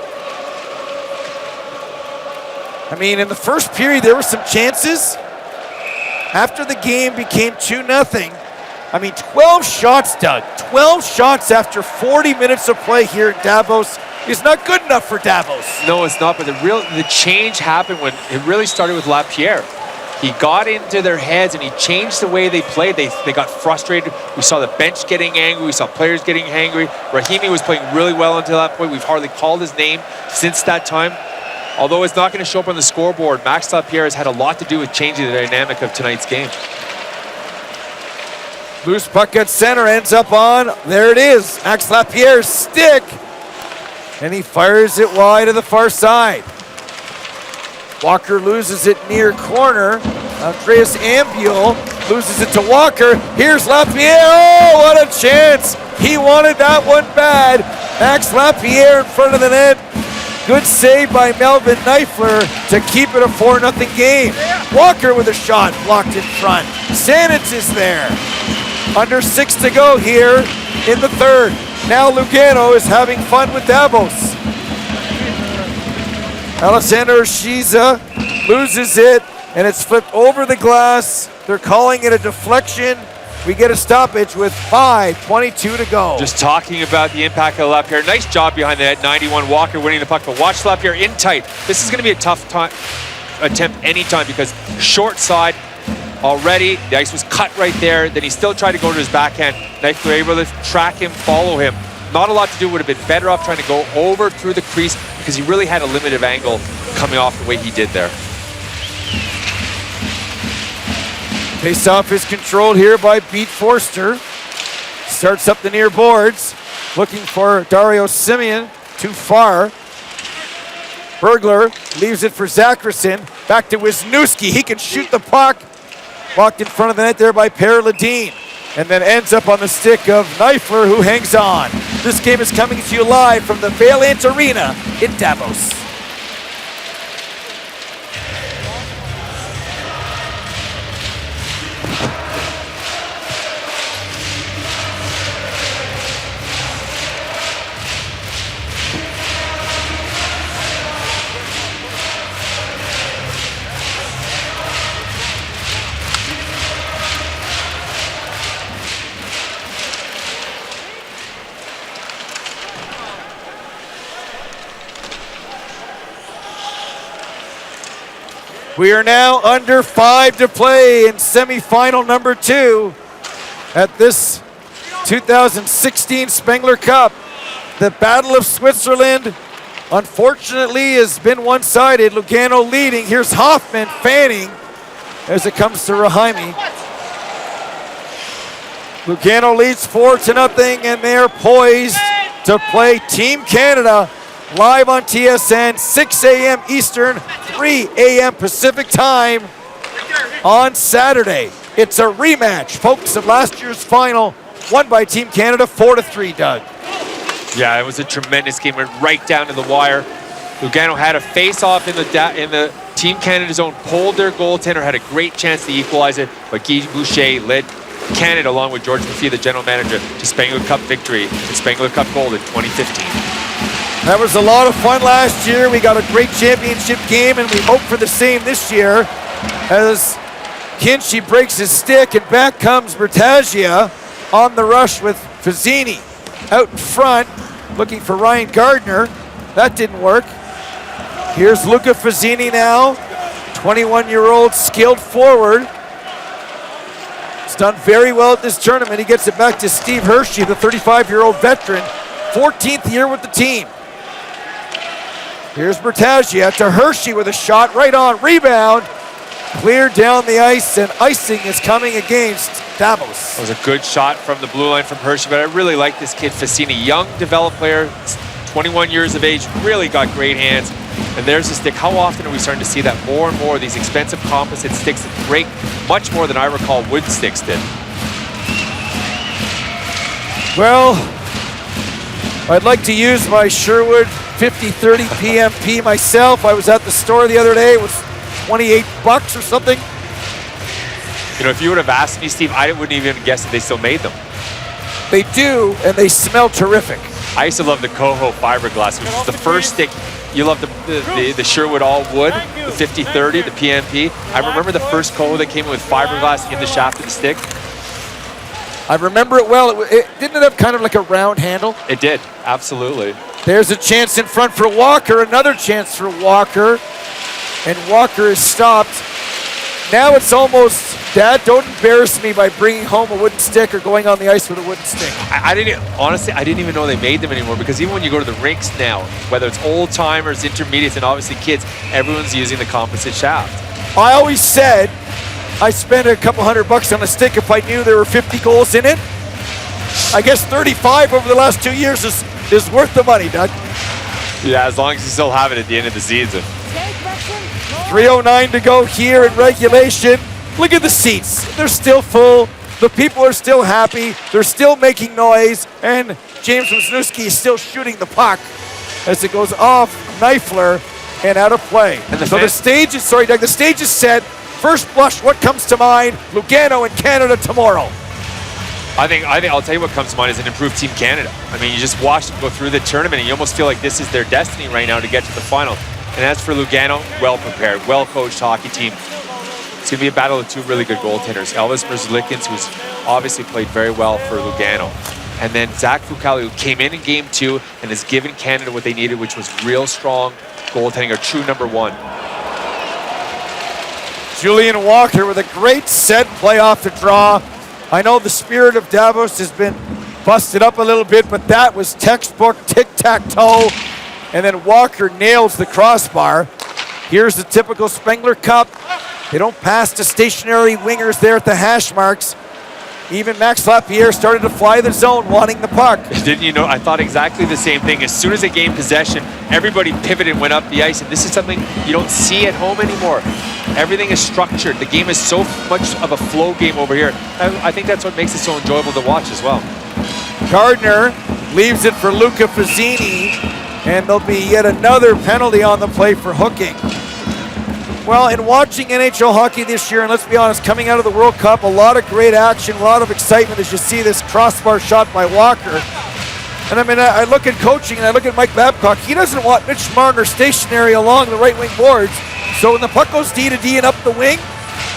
I mean, in the first period, there were some chances. After the game became 2-0, I mean, 12 shots, Doug. 12 shots after 40 minutes of play here in Davos is not good enough for Davos. No, it's not, but the change happened when it really started with Lapierre. He got into their heads and he changed the way they played. They got frustrated. We saw the bench getting angry. We saw players getting angry. Rahimi was playing really well until that point. We've hardly called his name since that time. Although it's not going to show up on the scoreboard, Max Lapierre has had a lot to do with changing the dynamic of tonight's game. Loose puck at center, ends up on, there it is, Max Lapierre's stick. And he fires it wide to the far side. Walker loses it near corner. Andreas Ambiel loses it to Walker. Here's Lapierre, oh, what a chance. He wanted that one bad. Max Lapierre in front of the net. Good save by Melvin Neifler to keep it a 4-0 game. Walker with a shot blocked in front. Sanitz is there. Under 6 to go here in the third. Now Lugano is having fun with Davos. Alexander Shiza loses it, and it's flipped over the glass. They're calling it a deflection. We get a stoppage with 5:22 to go. Just talking about the impact of Lapierre. Nice job behind the net. 91 Walker winning the puck, but watch Lapierre in tight. This is going to be a tough attempt anytime because short side already. The ice was cut right there. Then he still tried to go to his backhand. Knife were able to track him, follow him. Not a lot to do. Would have been better off trying to go over through the crease because he really had a limited angle coming off the way he did there. Face-off is controlled here by Pete Forster. Starts up the near boards, looking for Dario Simeon, too far. Bergler leaves it for Zacherson, back to Wisniewski. He can shoot the puck. Walked in front of the net there by Per Ledeen, and then ends up on the stick of Neifler, who hangs on. This game is coming to you live from the Vaillant Arena in Davos. We are now under 5 to play in semifinal number 2 at this 2016 Spengler Cup. The Battle of Switzerland, unfortunately, has been one-sided. Lugano leading. Here's Hoffman fanning as it comes to Rahimi. Lugano leads 4-0, and they're poised to play Team Canada live on TSN, 6 a.m. Eastern, 3 a.m. Pacific time on Saturday. It's a rematch, folks, of last year's final, won by Team Canada 4-3, Doug. Yeah, it was a tremendous game. Went right down to the wire. Lugano had a face-off in the Team Canada zone, pulled their goaltender, had a great chance to equalize it, but Guy Boucher led Canada, along with George Maffei, the general manager, to Spengler Cup victory and Spengler Cup gold in 2015. That was a lot of fun last year. We got a great championship game, and we hope for the same this year as Kinchy breaks his stick, and back comes Bertagia on the rush with Fazzini out in front, looking for Ryan Gardner. That didn't work. Here's Luca Fazzini now, 21-year-old skilled forward. He's done very well at this tournament. He gets it back to Steve Hershey, the 35-year-old veteran, 14th year with the team. Here's Bertagia to Hershey with a shot right on, rebound, cleared down the ice, and icing is coming against Davos. It was a good shot from the blue line from Hershey, but I really like this kid, Fazzini. Young, developed player, 21 years of age, really got great hands. And there's the stick. How often are we starting to see that more and more, these expensive composite sticks that break much more than I recall wood sticks did? Well, I'd like to use my Sherwood 50-30 PMP myself. I was at the store the other day. It was $28 or something. You know, if you would have asked me, Steve, I wouldn't even guess that they still made them. They do, and they smell terrific. I used to love the Coho fiberglass, which is the first stick. You love the Sherwood all wood, the 50-30, the PMP. I remember the first Coho that came in with fiberglass in the shaft of the stick. I remember it well. Didn't it have kind of like a round handle? It did, absolutely. There's a chance in front for Walker, another chance for Walker, and Walker is stopped. Now it's almost, Dad, don't embarrass me by bringing home a wooden stick or going on the ice with a wooden stick. Honestly, I didn't even know they made them anymore, because even when you go to the rinks now, whether it's old timers, intermediates, and obviously kids, everyone's using the composite shaft. I always said I spent a couple $100 on a stick if I knew there were 50 goals in it. I guess 35 over the last 2 years is worth the money, Doug. Yeah, as long as you still have it at the end of the season. 3:09 to go here in regulation. Look at the seats. They're still full. The people are still happy. They're still making noise. And James Wisniewski is still shooting the puck as it goes off Neifler and out of play. And so the stage is, sorry, Doug, the stage is set. First blush, what comes to mind? Lugano in Canada tomorrow. I think I'll tell you what comes to mind is an improved Team Canada. I mean, you just watch them go through the tournament and you almost feel like this is their destiny right now to get to the final. And as for Lugano, well prepared, well coached hockey team. It's going to be a battle of two really good goaltenders. Elvis Merzlikins, who's obviously played very well for Lugano. And then Zach Fucali, who came in game 2 and has given Canada what they needed, which was real strong goaltending, a true number 1. Julian Walker with a great set play off the draw. I know the spirit of Davos has been busted up a little bit, but that was textbook tic-tac-toe. And then Walker nails the crossbar. Here's the typical Spengler Cup. They don't pass to stationary wingers there at the hash marks. Even Max Lapierre started to fly the zone, wanting the puck. Didn't you know? I thought exactly the same thing. As soon as they gained possession, everybody pivoted and went up the ice. And this is something you don't see at home anymore. Everything is structured. The game is so much of a flow game over here. I think that's what makes it so enjoyable to watch as well. Gardner leaves it for Luca Fazzini, and there'll be yet another penalty on the play for hooking. Well, in watching NHL hockey this year, and let's be honest, coming out of the World Cup, a lot of great action, a lot of excitement as you see this crossbar shot by Walker. And I mean, I look at coaching and I look at Mike Babcock. He doesn't want Mitch Marner stationary along the right wing boards. So when the puck goes D to D and up the wing,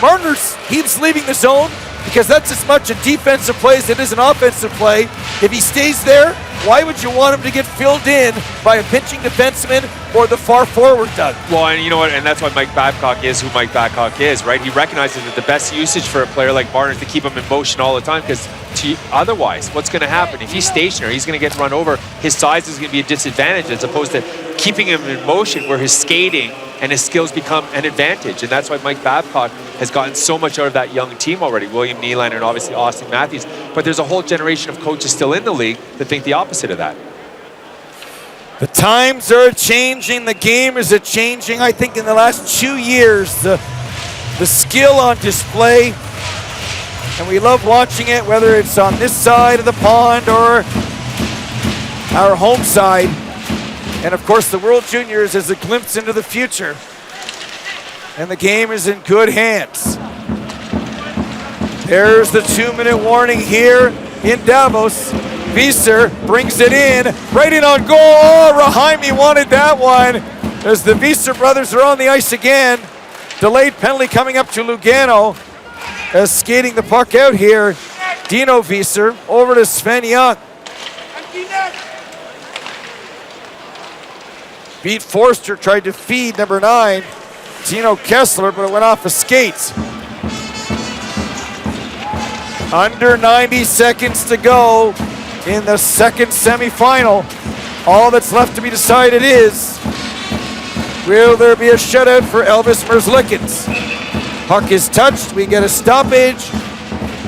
Marner keeps leaving the zone because that's as much a defensive play as it is an offensive play. If he stays there, why would you want him to get filled in by a pinching defenseman or the far forward, Doug? Well, and you know what, and that's why Mike Babcock is who Mike Babcock is, right? He recognizes that the best usage for a player like Marner is to keep him in motion all the time, because otherwise, what's going to happen? If he's stationary, he's going to get run over. His size is going to be a disadvantage as opposed to keeping him in motion where his skating and his skills become an advantage. And that's why Mike Babcock has gotten so much out of that young team already. William Nylander and obviously Austin Matthews. But there's a whole generation of coaches still in the league that think the opposite of that. The times are changing. The game is changing. I think in the last 2 years, the skill on display, and we love watching it, whether it's on this side of the pond or our home side. And of course, the World Juniors is a glimpse into the future. And the game is in good hands. There's the 2-minute warning here in Davos. Wieser brings it in, right in on goal. Oh, Rahaimi wanted that one. As the Wieser brothers are on the ice again. Delayed penalty coming up to Lugano. As skating the puck out here, Dino Wieser over to Sven Young. Beat Forster, tried to feed number 9, Tino Kessler, but it went off his skates. Under 90 seconds to go in the second semifinal. All that's left to be decided is, will there be a shutout for Elvis Merzlikins? Puck is touched, we get a stoppage,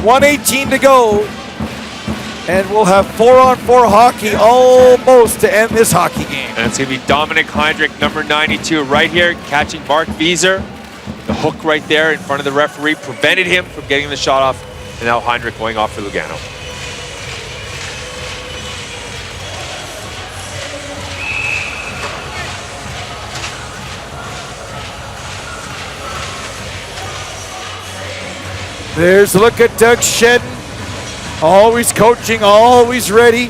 1:18 to go, and we'll have 4-on-4 hockey almost to end this hockey game. And it's going to be Dominic Heinrich, number 92, right here, catching Mark Wieser. The hook right there in front of the referee prevented him from getting the shot off, and now Heinrich going off for Lugano. There's a look at Doug Shedden. Always coaching, always ready.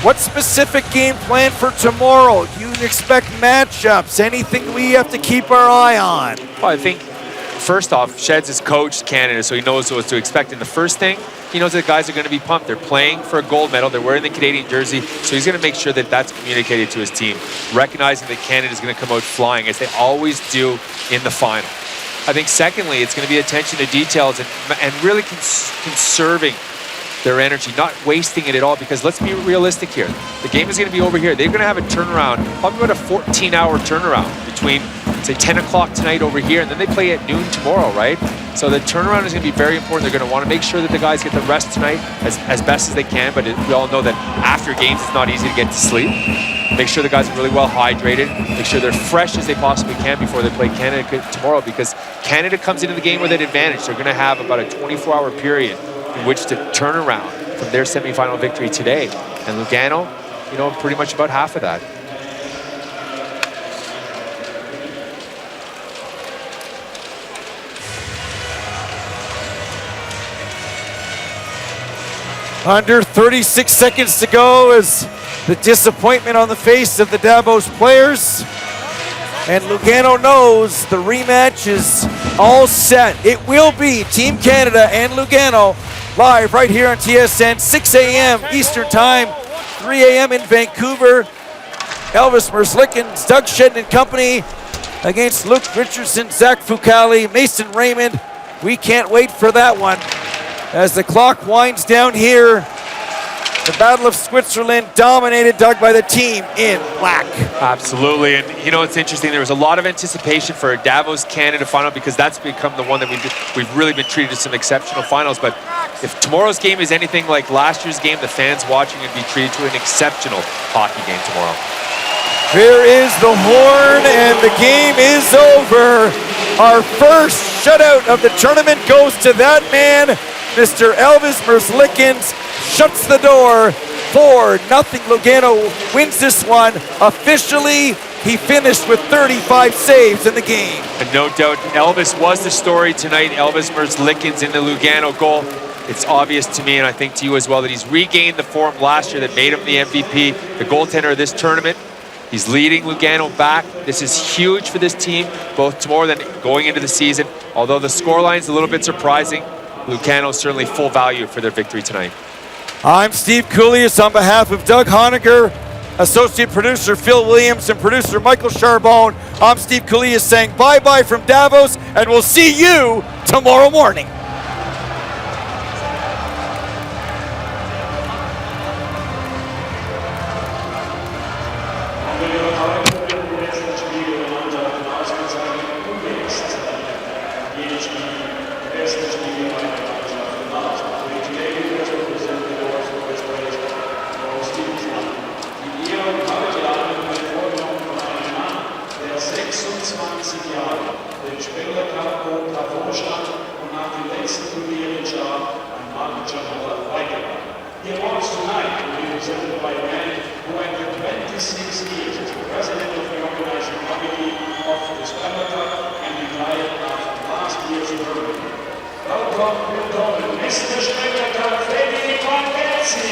What specific game plan for tomorrow? Do you expect matchups? Anything we have to keep our eye on? Well, I think, first off, Sheds has coached Canada, so he knows what to expect. And the first thing, he knows that guys are going to be pumped. They're playing for a gold medal. They're wearing the Canadian jersey, so he's going to make sure that that's communicated to his team, recognizing that Canada is going to come out flying, as they always do in the final. I think, secondly, it's going to be attention to details and really conserving their energy, not wasting it at all, because let's be realistic here. The game is going to be over here. They're going to have a turnaround, probably about a 14-hour turnaround between, say, 10 o'clock tonight over here, and then they play at noon tomorrow, right? So the turnaround is going to be very important. They're going to want to make sure that the guys get the rest tonight as best as they can, but we all know that after games, it's not easy to get to sleep. Make sure the guys are really well hydrated. Make sure they're fresh as they possibly can before they play Canada tomorrow, because Canada comes into the game with an advantage. They're going to have about a 24-hour period in which to turn around from their semifinal victory today. And Lugano, you know, pretty much about half of that. Under 36 seconds to go as the disappointment on the face of the Davos players. And Lugano knows the rematch is all set. It will be Team Canada and Lugano live right here on TSN, 6 a.m. Eastern Time, 3 a.m. in Vancouver. Elvis Merzlikins, Doug Shedden and company against Luke Richardson, Zach Fucali, Mason Raymond. We can't wait for that one. As the clock winds down here, the Battle of Switzerland dominated, Doug, by the team in black. Absolutely, and you know, it's interesting, there was a lot of anticipation for a Davos Canada final, because that's become the one that we've really been treated to some exceptional finals. But if tomorrow's game is anything like last year's game, the fans watching would be treated to an exceptional hockey game tomorrow. Here is the horn, and the game is over. Our first shutout of the tournament goes to that man, Mr. Elvis Merzlikins. Shuts the door. 4-0. Lugano wins this one. Officially, he finished with 35 saves in the game. And no doubt, Elvis was the story tonight. Elvis Merzlikins in the Lugano goal. It's obvious to me, and I think to you as well, that he's regained the form last year that made him the MVP, the goaltender of this tournament. He's leading Lugano back. This is huge for this team, both tomorrow and going into the season. Although the scoreline's a little bit surprising, Lugano certainly full value for their victory tonight. I'm Steve Coolius on behalf of Doug Honegger, associate producer Phil Williams, and producer Michael Charbonne. I'm Steve Coolius saying bye-bye from Davos, and we'll see you tomorrow morning. Den Spengler Davos stand und nach dem letzten Turnier in Jahr ein Manager weitergebracht. He wants tonight to be presented by a man who after 26 years is the president of the organizing committee of the Spengler Cup and retired after last year's tournament. Welcome, Mr. Spengler Cup, Freddy von Percy.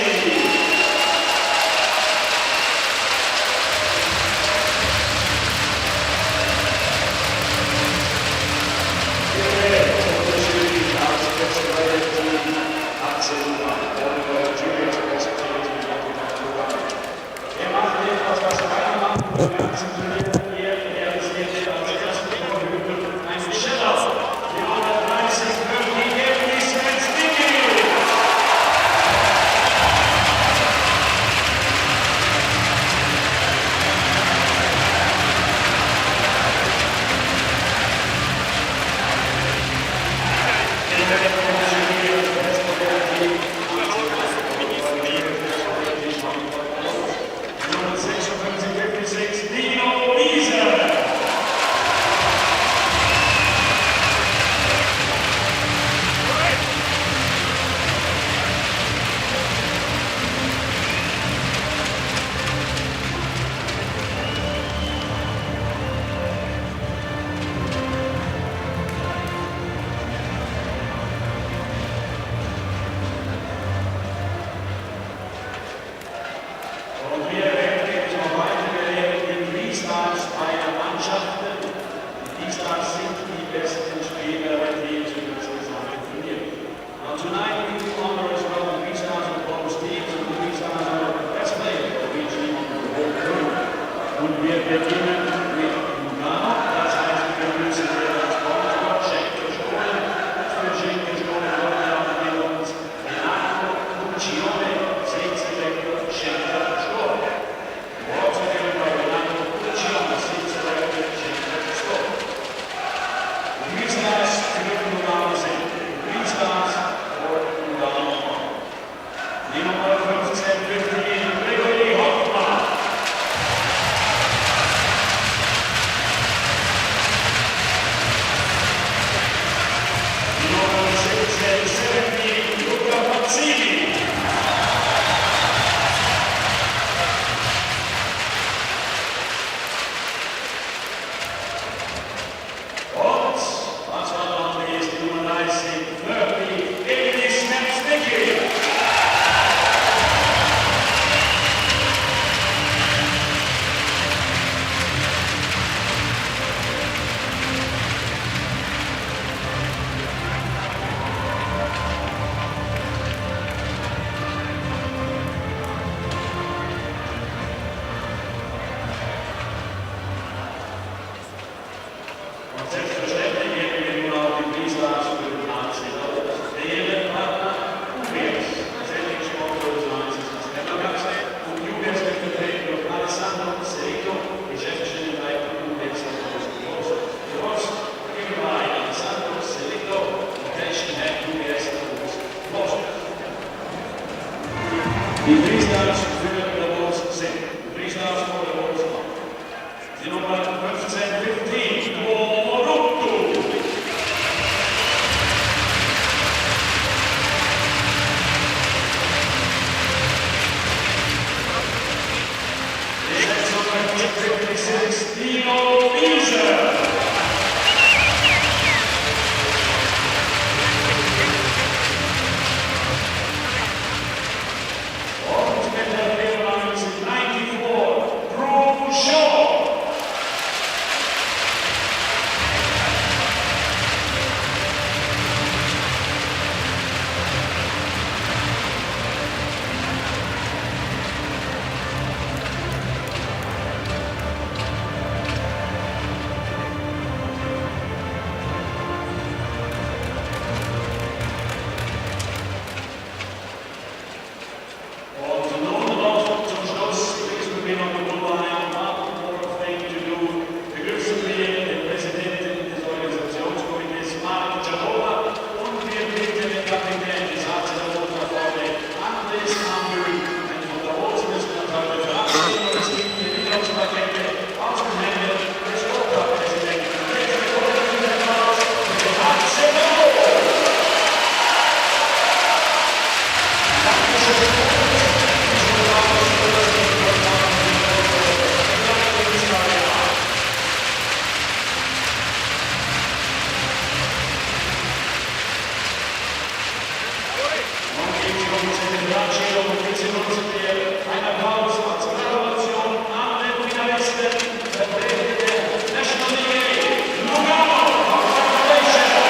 zu der ein Applaus zur Gratulation an den Finalisten, Vertreter der National League, Lugano, confrontation.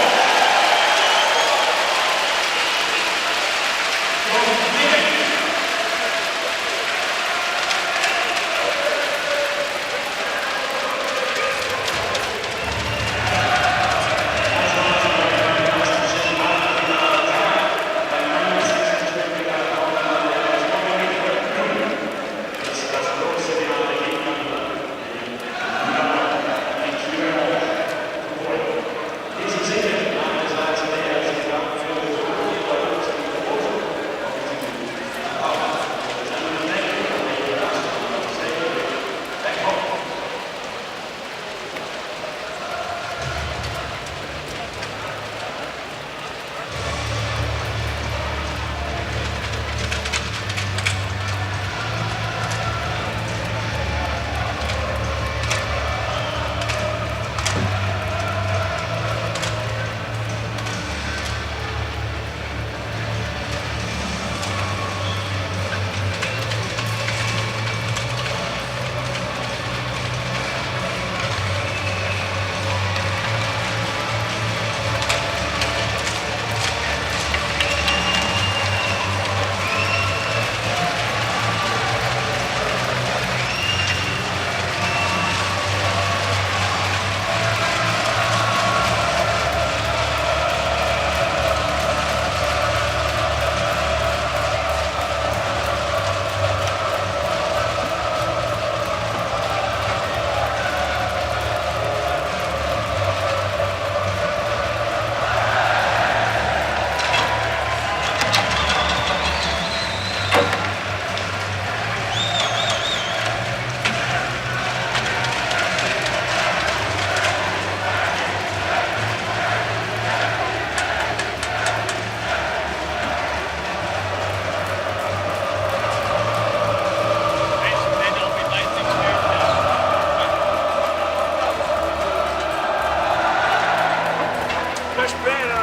Much better.